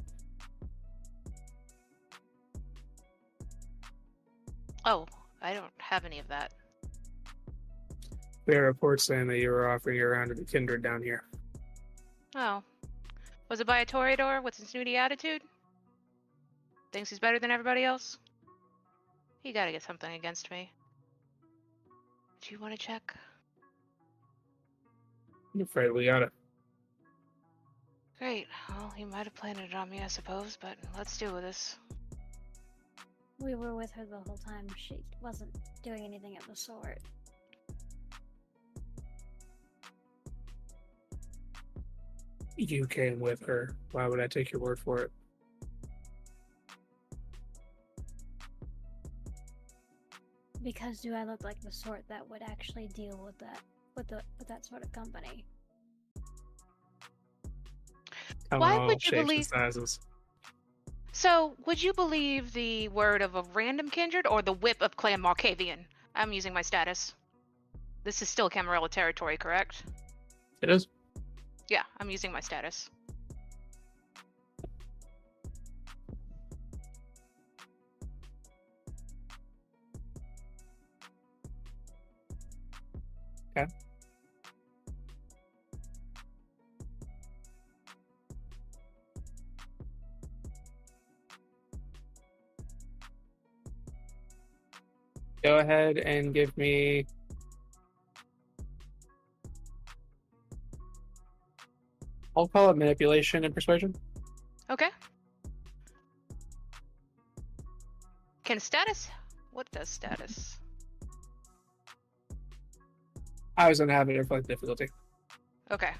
Oh, I don't have any of that. We have reports saying that you were offering your round to the kindred down here. Oh. Was it by a Toreador with his snooty attitude? Thinks he's better than everybody else? He gotta get something against me. Do you want to check? I'm afraid we gotta. Great. Well, he might have planted it on me, I suppose, but let's deal with this. We were with her the whole time. She wasn't doing anything of the sort. You came with her. Why would I take your word for it? Because do I look like the sort that would actually deal with that sort of company? Why All would you shapes and believe? sizes. So, would you believe the word of a random kindred or the whip of Clan Markavian? I'm using my status. This is still Camarilla territory, correct? It is. Yeah, I'm using my status. Okay. Go ahead and give me... I'll call it manipulation and persuasion. Okay. Can status? What does status? I was going to have it reflect difficulty. Okay.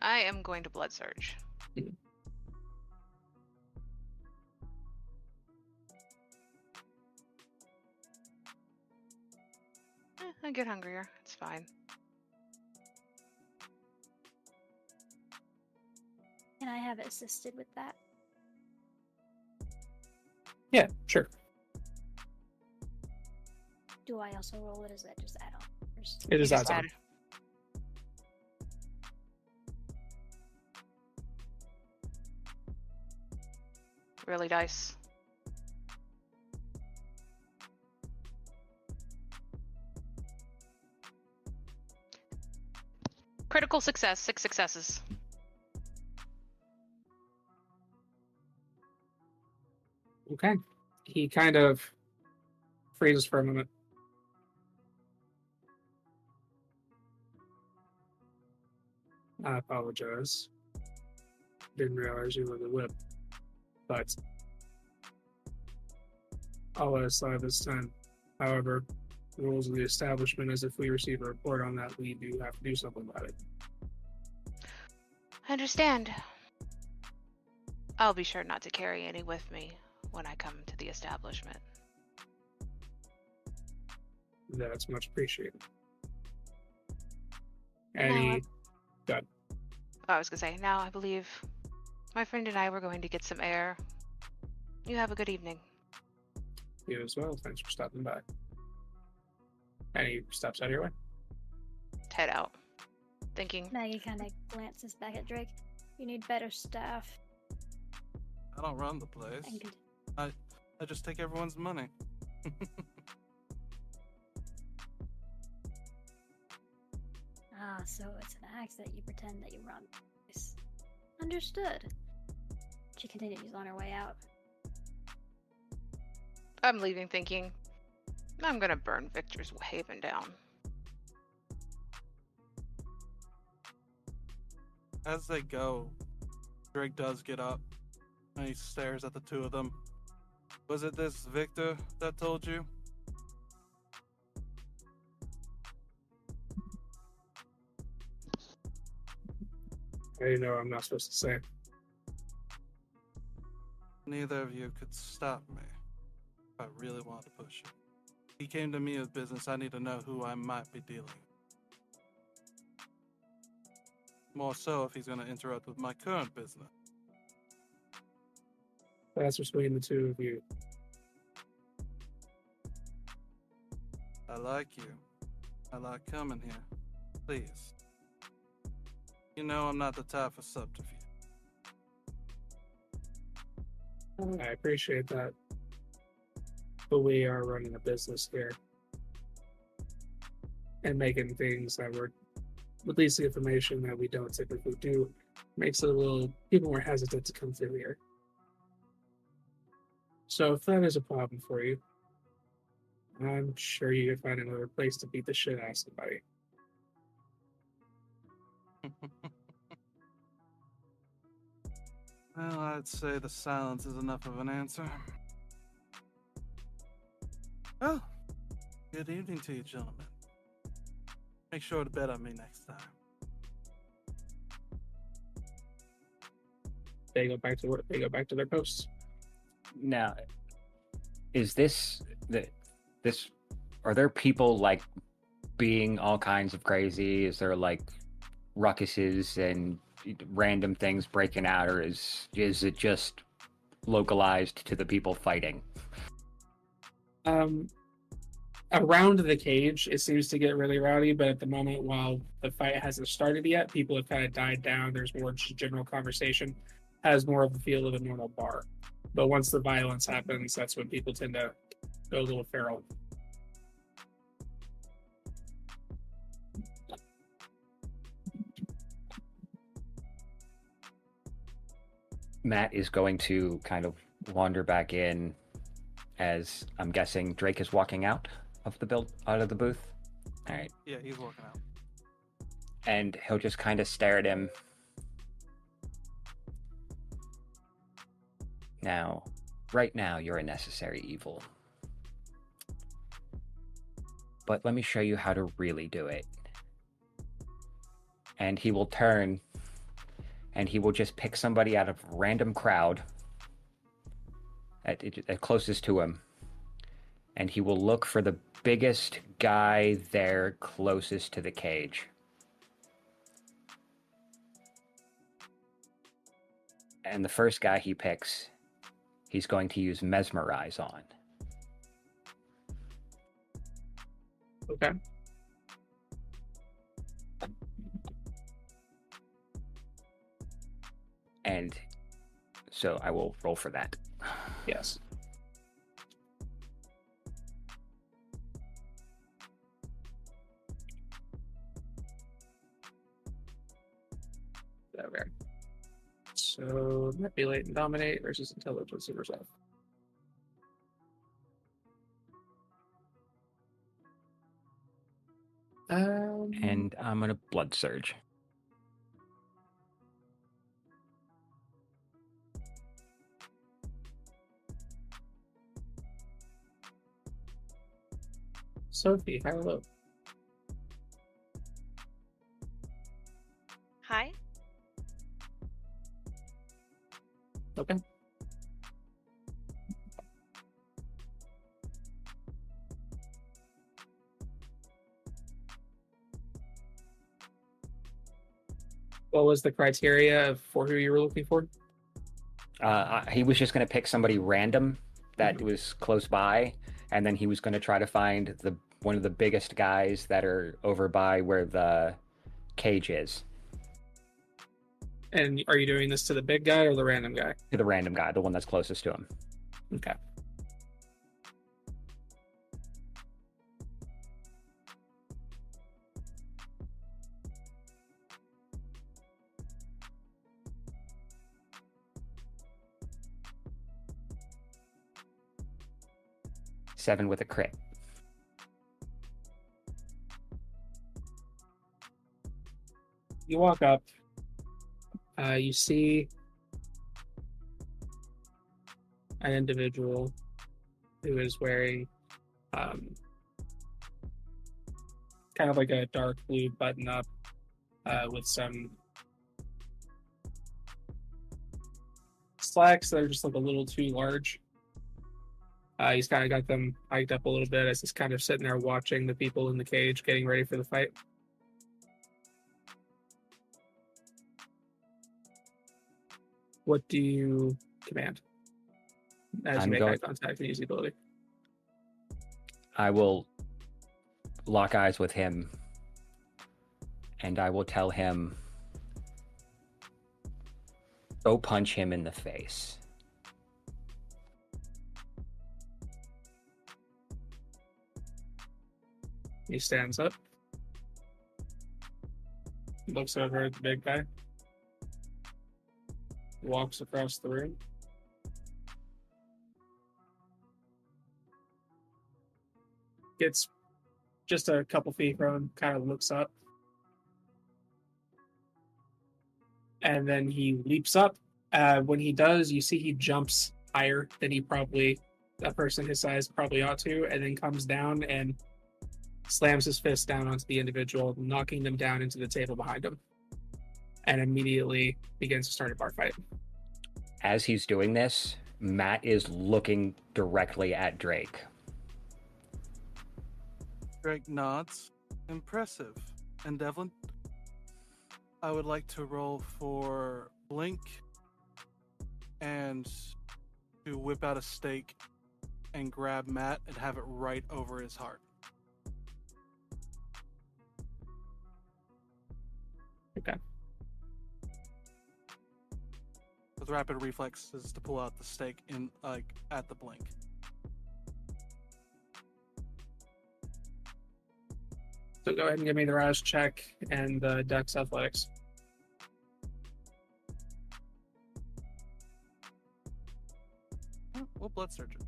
I am going to blood surge. Mhm. I get hungrier. It's fine. Can I have it assisted with that? Yeah, sure. Do I also roll it? Is that just add on? It is You just that add- Really dice. Critical success, 6 successes. Okay. He kind of freezes for a moment. I apologize. Didn't realize you were the whip. But I'll let it slide this time. However, the rules of the establishment is if we receive a report on that, we do have to do something about it. I understand. I'll be sure not to carry any with me when I come to the establishment. That's much appreciated. Now Any... I was gonna say, now I believe my friend and I were going to get some air. You have a good evening. You as well. Thanks for stopping by. Any steps out of your way? Head out. Thinking, Maggie kind of glances back at Drake. You need better staff. I don't run the place. And could- I just take everyone's money. Ah, so it's an act that you pretend that you run. Yes. Understood. She continues on her way out. I'm leaving thinking, I'm gonna burn Victor's Haven down. As they go, Drake does get up and he stares at the two of them. Was it this Victor that told you? I know I'm not supposed to say. Neither of you could stop me if I really wanted to push it. He came to me with business. I need to know who I might be dealing with. More so if he's going to interrupt with my current business. That's between the two of you. I like you. I like coming here. Please. You know I'm not the type for subterfuge. I appreciate that. But we are running a business here. And making things that were releasing information that we don't typically do makes it a little people more hesitant to come through here. So if that is a problem for you, I'm sure you can find another place to beat the shit out of somebody. Well, I'd say the silence is enough of an answer. Well, good evening to you, gentlemen. Make sure to bet on me next time. They go back to work. They go back to their posts. Now, is this are there people like being all kinds of crazy? Is there like ruckuses and random things breaking out, or is it just localized to the people fighting? Around the cage, it seems to get really rowdy, but at the moment, while the fight hasn't started yet, people have kind of died down. There's more just general conversation, has more of the feel of a normal bar. But once the violence happens, that's when people tend to go a little feral. Matt is going to kind of wander back in as I'm guessing Drake is walking out of the booth. All right. Yeah, he's walking out. And he'll just kind of stare at him. Now, right now, you're a necessary evil. But let me show you how to really do it. And he will turn, and he will just pick somebody out of a random crowd at closest to him. And he will look for the biggest guy there closest to the cage. And the first guy he picks, he's going to use Mesmerize on. Okay. And so I will roll for that. Yes. Okay. So manipulate and dominate versus intelligence and resolve. And I'm gonna blood surge. Sophie, hello. Hi. Okay. What was the criteria for who you were looking for? He was just going to pick somebody random that was close by, and then he was going to try to find one of the biggest guys that are over by where the cage is. And are you doing this to the big guy or the random guy? To the random guy, the one that's closest to him. Okay. Seven with a crit. You walk up. You see an individual who is wearing kind of like a dark blue button-up with some slacks that are just like a little too large. He's kind of got them hiked up a little bit as he's kind of sitting there watching the people in the cage getting ready for the fight. What do you command as you make eye contact and use the ability? I will lock eyes with him, and I will tell him, go punch him in the face. He stands up, looks over at the big guy, walks across the room, gets just a couple feet from him, kind of looks up, and then he leaps up. When he does, you see he jumps higher than a person his size probably ought to, and then comes down and slams his fist down onto the individual, knocking them down into the table behind him, and immediately begins to start a bar fight. As he's doing this, Matt is looking directly at Drake. Drake nods. Impressive. And Devlin, I would like to roll for Blink and to whip out a stake and grab Matt and have it right over his heart. Okay. With rapid reflexes to pull out the stake in at the blink. So go ahead and give me the Raj check and the Dex Athletics. We'll blood search it.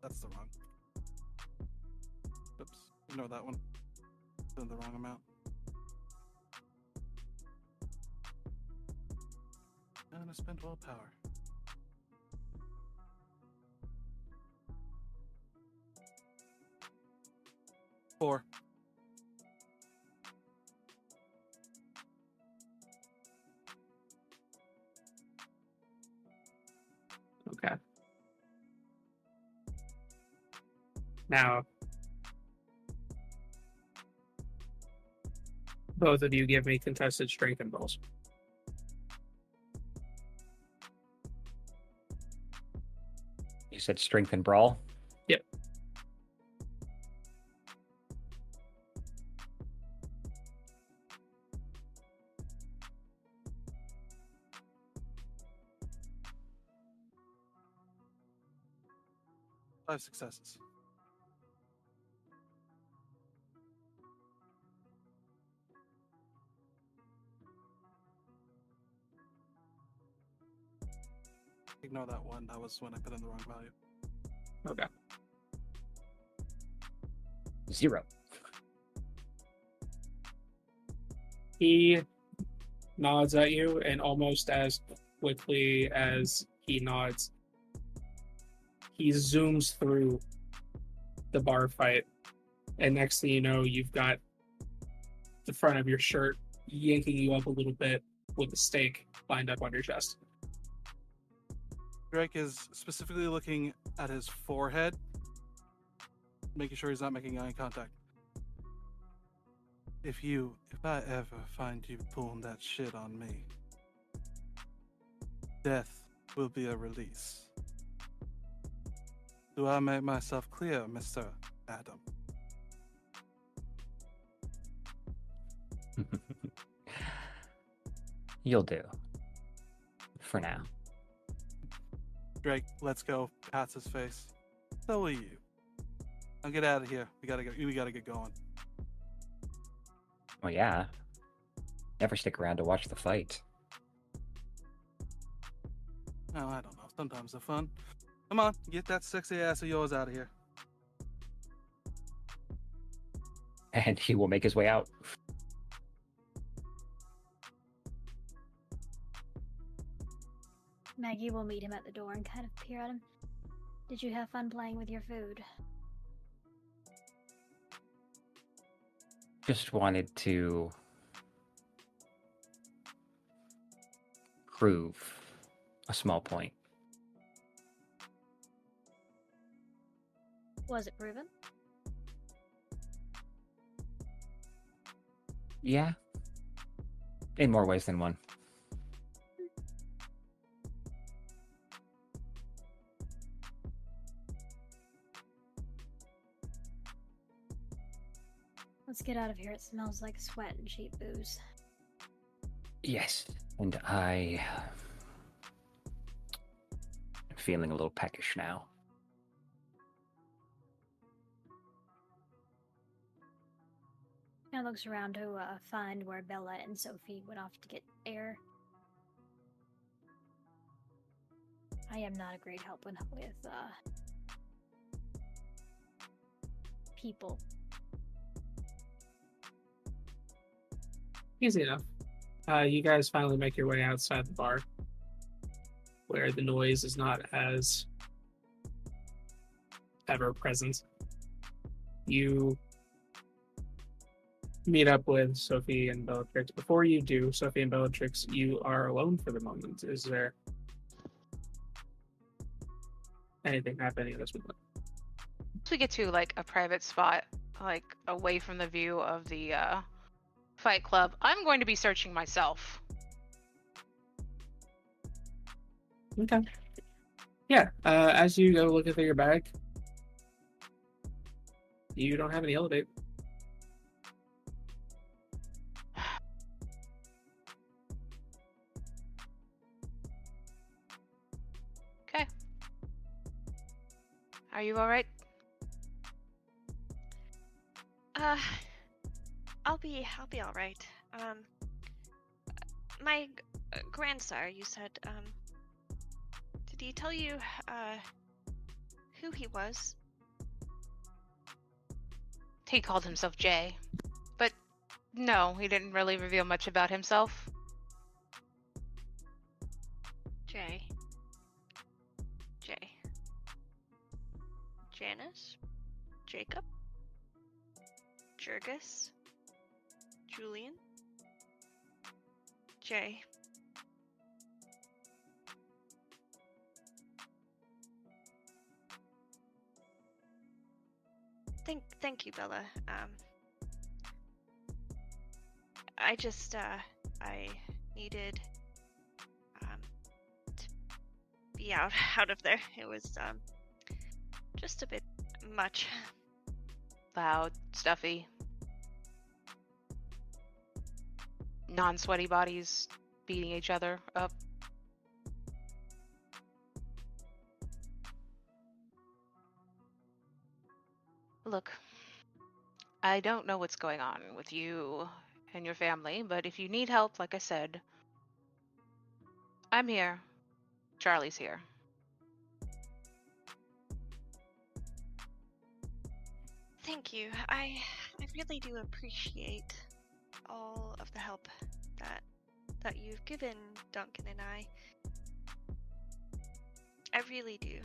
That's the wrong. Oops. Ignore that one. Doing the wrong amount. And I spent willpower. Four. Okay. Now, both of you give me contested strength and rolls. You said strength and brawl? Yep. Five successes. Ignore that one. That was when I put in the wrong value. Okay. 0. He nods at you, and almost as quickly as he nods, he zooms through the bar fight. And next thing you know, you've got the front of your shirt yanking you up a little bit with a stake lined up on your chest. Drake is specifically looking at his forehead, making sure he's not making eye contact. If I ever find you pulling that shit on me, death will be a release. Do I make myself clear, Mr. Adam? You'll do. For now. Drake, let's go. Pats his face. So will you. I'll get out of here. We gotta get going. Well, yeah. Never stick around to watch the fight. No, I don't know. Sometimes they're fun. Come on, get that sexy ass of yours out of here. And he will make his way out. Maggie will meet him at the door and kind of peer at him. Did you have fun playing with your food? Just wanted to prove a small point. Was it proven? Yeah. In more ways than one. Let's get out of here. It smells like sweat and cheap booze. Yes, and I am feeling a little peckish now. Kind of looks around to find where Bella and Sophie went off to get air. I am not a great help with people. Easy enough. You guys finally make your way outside the bar, where the noise is not as ever present. You meet up with Sophie and Bellatrix. Before you do, Sophie and Bellatrix, you are alone for the moment. Is there anything happening this weekend? Once we get to like a private spot, like away from the view of the fight club, I'm going to be searching myself. Okay. Yeah, as you go looking through your bag, you don't have any elevate. Okay. Are you alright? I'll be all right. My grandsire, you said, did he tell you, who he was. He called himself Jay. But no, he didn't really reveal much about himself. Jay. Janice? Jacob? Jurgis? Julian? Jay. Thank you, Bella. I just, I needed, to be out of there. It was, just a bit much. Loud, stuffy. Non-sweaty bodies beating each other up. Look, I don't know what's going on with you and your family, but if you need help, like I said, I'm here. Charlie's here. Thank you. I really do appreciate all of the help that you've given Duncan and I. I really do.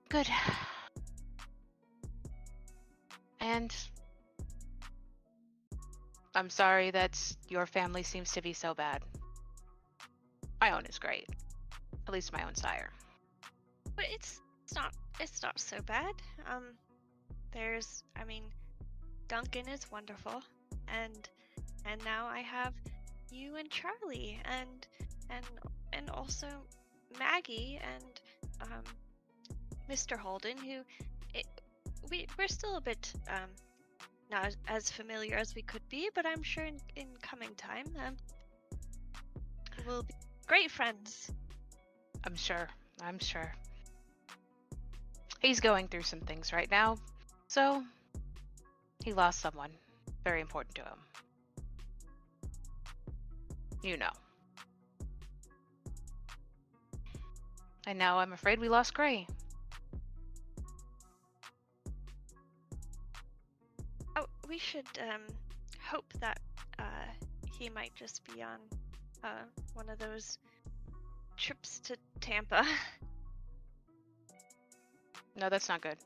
Good. And I'm sorry that your family seems to be so bad. My own is great. At least my own sire. But it's not so bad. Duncan is wonderful, and now I have you and Charlie, and also Maggie and Mr. Halden, who we're still a bit not as familiar as we could be, but I'm sure in coming time we'll be great friends. I'm sure. He's going through some things right now, so he lost someone very important to him. You know. And now I'm afraid we lost Gray. Oh, we should hope that he might just be on one of those trips to Tampa. No, that's not good.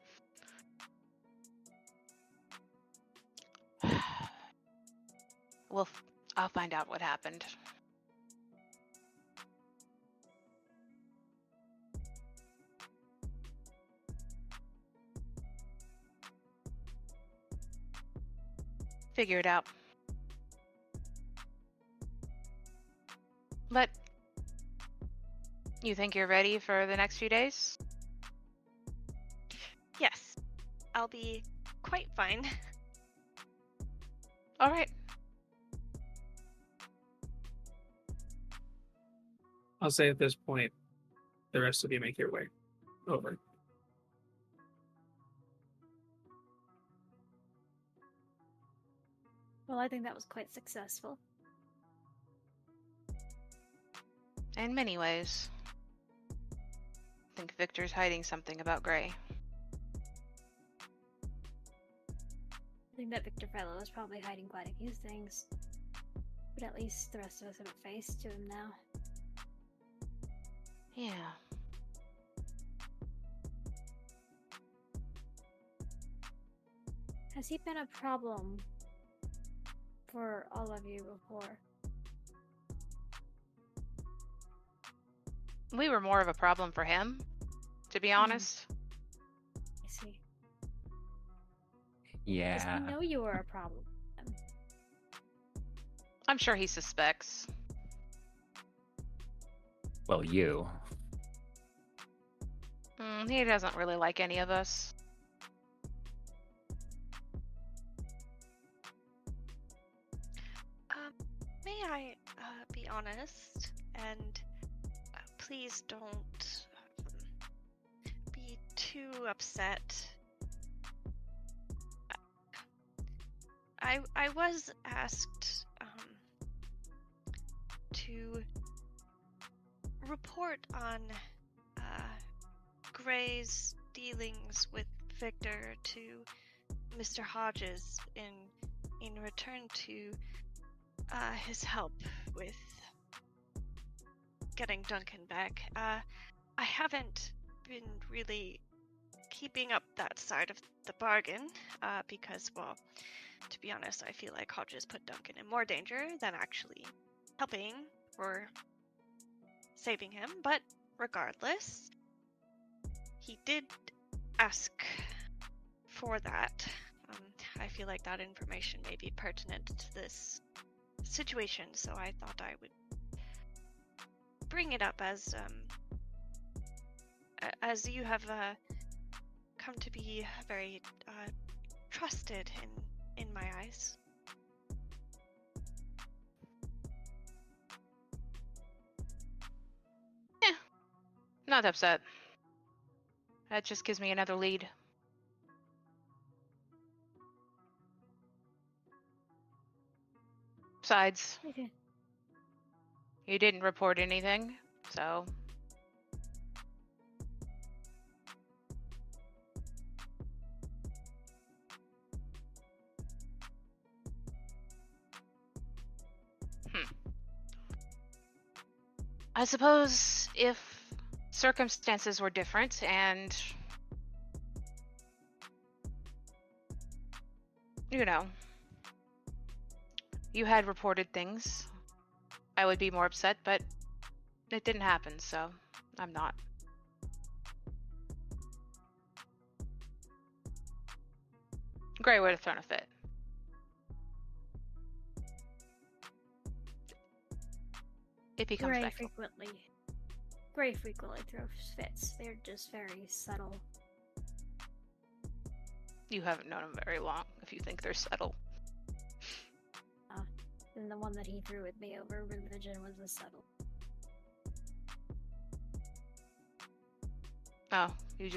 I'll find out what happened. Figure it out. But you think you're ready for the next few days? Yes, I'll be quite fine. All right. I'll say at this point, the rest of you make your way over. Well, I think that was quite successful. In many ways. I think Victor's hiding something about Gray. I think that Victor fellow is probably hiding quite a few things. But at least the rest of us have a face to him now. Yeah. Has he been a problem for all of you before? We were more of a problem for him, to be honest. I see. Yeah. Does he know you were a problem for him? I'm sure he suspects. Well, you. He doesn't really like any of us. May I be honest, and please don't be too upset. I was asked to report on Gray's dealings with Victor to Mr. Hodges in return to his help with getting Duncan back. I haven't been really keeping up that side of the bargain because, well, to be honest, I feel like Hodges put Duncan in more danger than actually helping or saving him. But regardless, he did ask for that. I feel like that information may be pertinent to this situation, so I thought I would bring it up as you have come to be very trusted in my eyes. Yeah, not upset. That just gives me another lead. Besides, Okay. you didn't report anything, so... I suppose if circumstances were different and, you know, you had reported things, I would be more upset, but it didn't happen, so I'm not. Gray would have thrown a fit. If he comes back. Gray frequently throws fits. They're just very subtle. You haven't known him very long, if you think they're subtle. And the one that he threw with me over religion was a subtle. Oh, he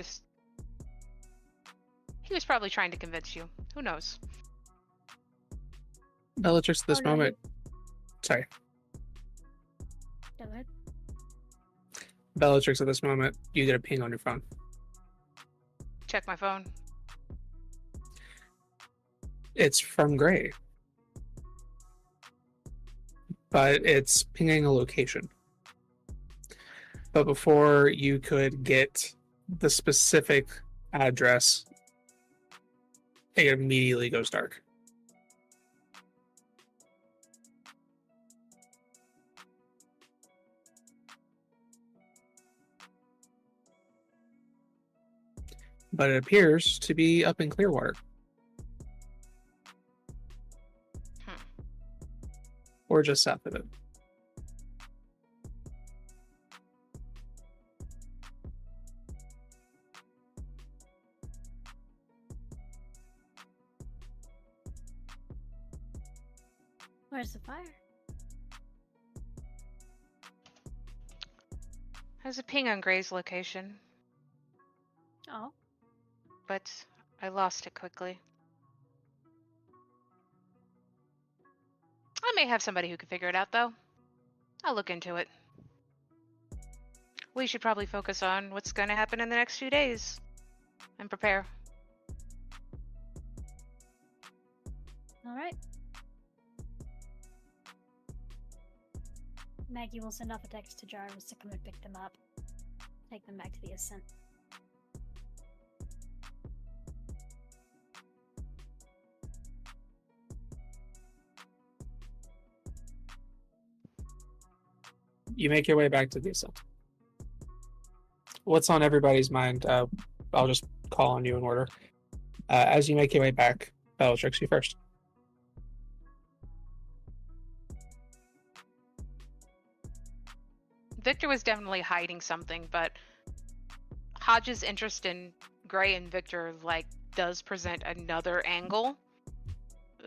was probably trying to convince you. Who knows? Bellatrix at this moment. Sorry. Go ahead. Bellatrix at this moment, you get a ping on your phone. Check my phone. It's from Gray. But it's pinging a location. But before you could get the specific address, it immediately goes dark. But it appears to be up in Clearwater. Or just south of it. Where's the fire? There's a ping on Gray's location, Oh. but I lost it quickly. I may have somebody who can figure it out, though. I'll look into it. We should probably focus on what's going to happen in the next few days and prepare. Alright. Maggie will send off a text to Jarvis to come and pick them up. Take them back to the Ascent. You make your way back to the Ascent. What's on everybody's mind? I'll just call on you in order. As you make your way back, Bellatrix, you first. Victor was definitely hiding something, but Hodge's interest in Gray and Victor does present another angle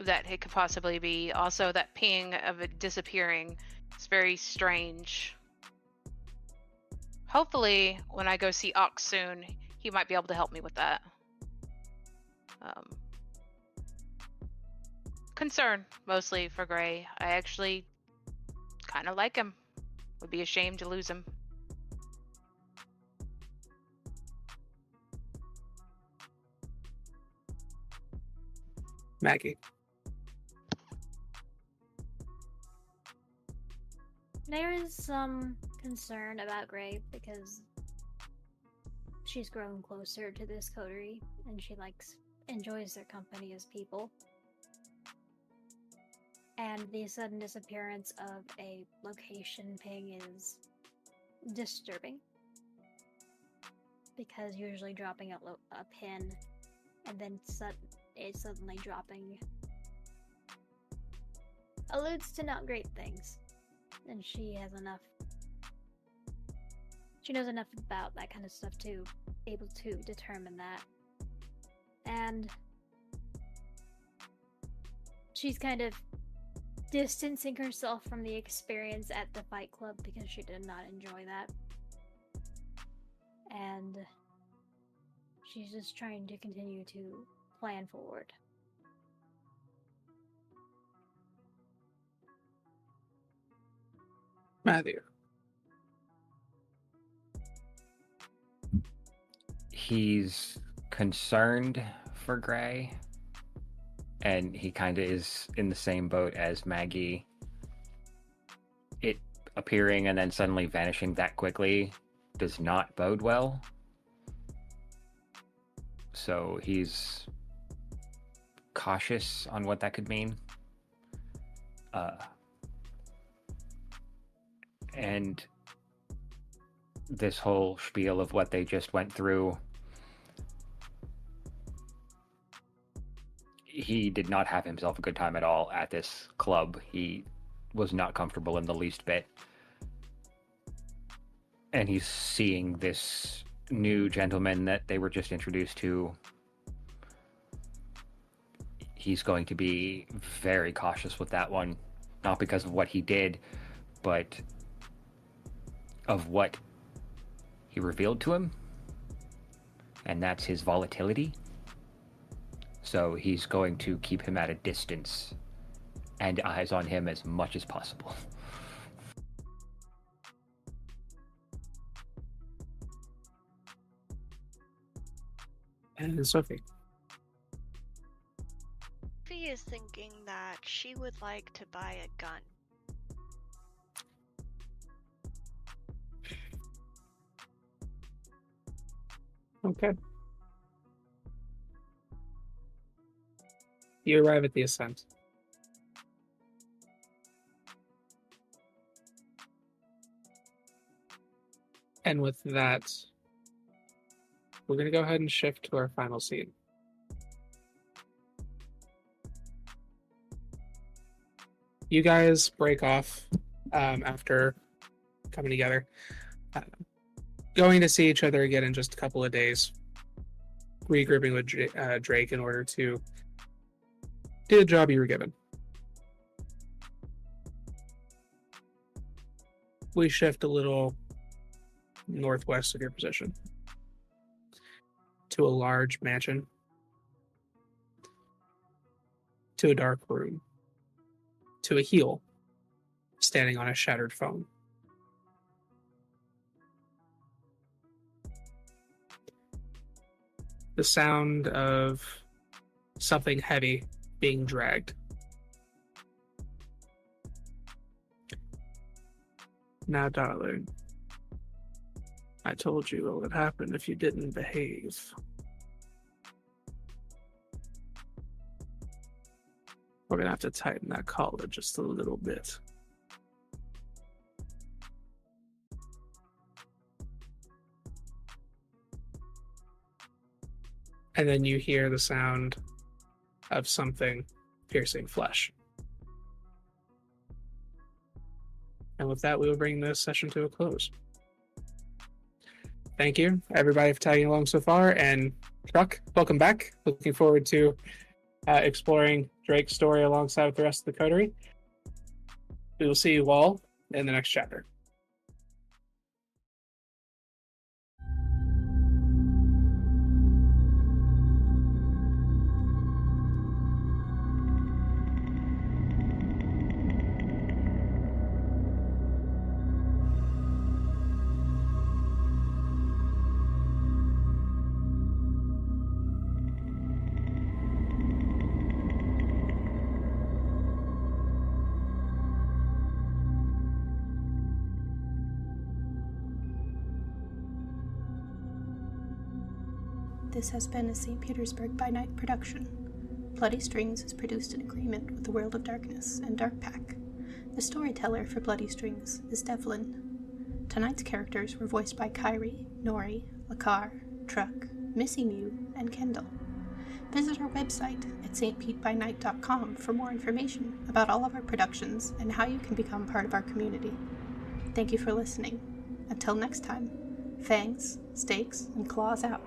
that it could possibly be. Also, that ping of it disappearing is very strange. Hopefully, when I go see Ox soon, he might be able to help me with that. Concern, mostly for Gray. I actually kind of like him. Would be ashamed to lose him. Maggie. There is some concern about Gray because she's grown closer to this coterie and she enjoys their company as people. And the sudden disappearance of a location ping is disturbing. Because usually dropping a pin and then it's suddenly dropping alludes to not great things. And she knows enough about that kind of stuff to be able to determine that. And she's kind of distancing herself from the experience at the fight club because she did not enjoy that. And she's just trying to continue to plan forward. Matthew. He's concerned for Gray, and he kind of is in the same boat as Maggie. It appearing and then suddenly vanishing that quickly does not bode well. So he's cautious on what that could mean. And this whole spiel of what they just went through, he did not have himself a good time at all at this club. He was not comfortable in the least bit. And he's seeing this new gentleman that they were just introduced to. He's going to be very cautious with that one, not because of what he did, but of what he revealed to him, and that's his volatility. So he's going to keep him at a distance and eyes on him as much as possible. And Sophie. Sophie is thinking that she would like to buy a gun. Okay. You arrive at the ascent. And with that, we're going to go ahead and shift to our final scene. You guys break off after coming together. Going to see each other again in just a couple of days. Regrouping with Drake in order to do the job you were given. We shift a little northwest of your position to a large mansion, to a dark room, to a heel standing on a shattered phone. The sound of something heavy being dragged. Now, darling, I told you what would happen if you didn't behave. We're gonna have to tighten that collar just a little bit. And then you hear the sound of something piercing flesh. And with that, we will bring this session to a close. Thank you, everybody, for tagging along so far. And Truck, welcome back. Looking forward to exploring Drake's story alongside with the rest of the coterie. We will see you all in the next chapter. This has been a St. Petersburg by Night production. Bloody Strings is produced in agreement with the World of Darkness and Dark Pack. The storyteller for Bloody Strings is Devlin. Tonight's characters were voiced by Kyrie, Noree, Lekar, Truckexe, MissyMew, and Kendall. Visit our website at stpetbynight.com for more information about all of our productions and how you can become part of our community. Thank you for listening. Until next time, fangs, stakes, and claws out.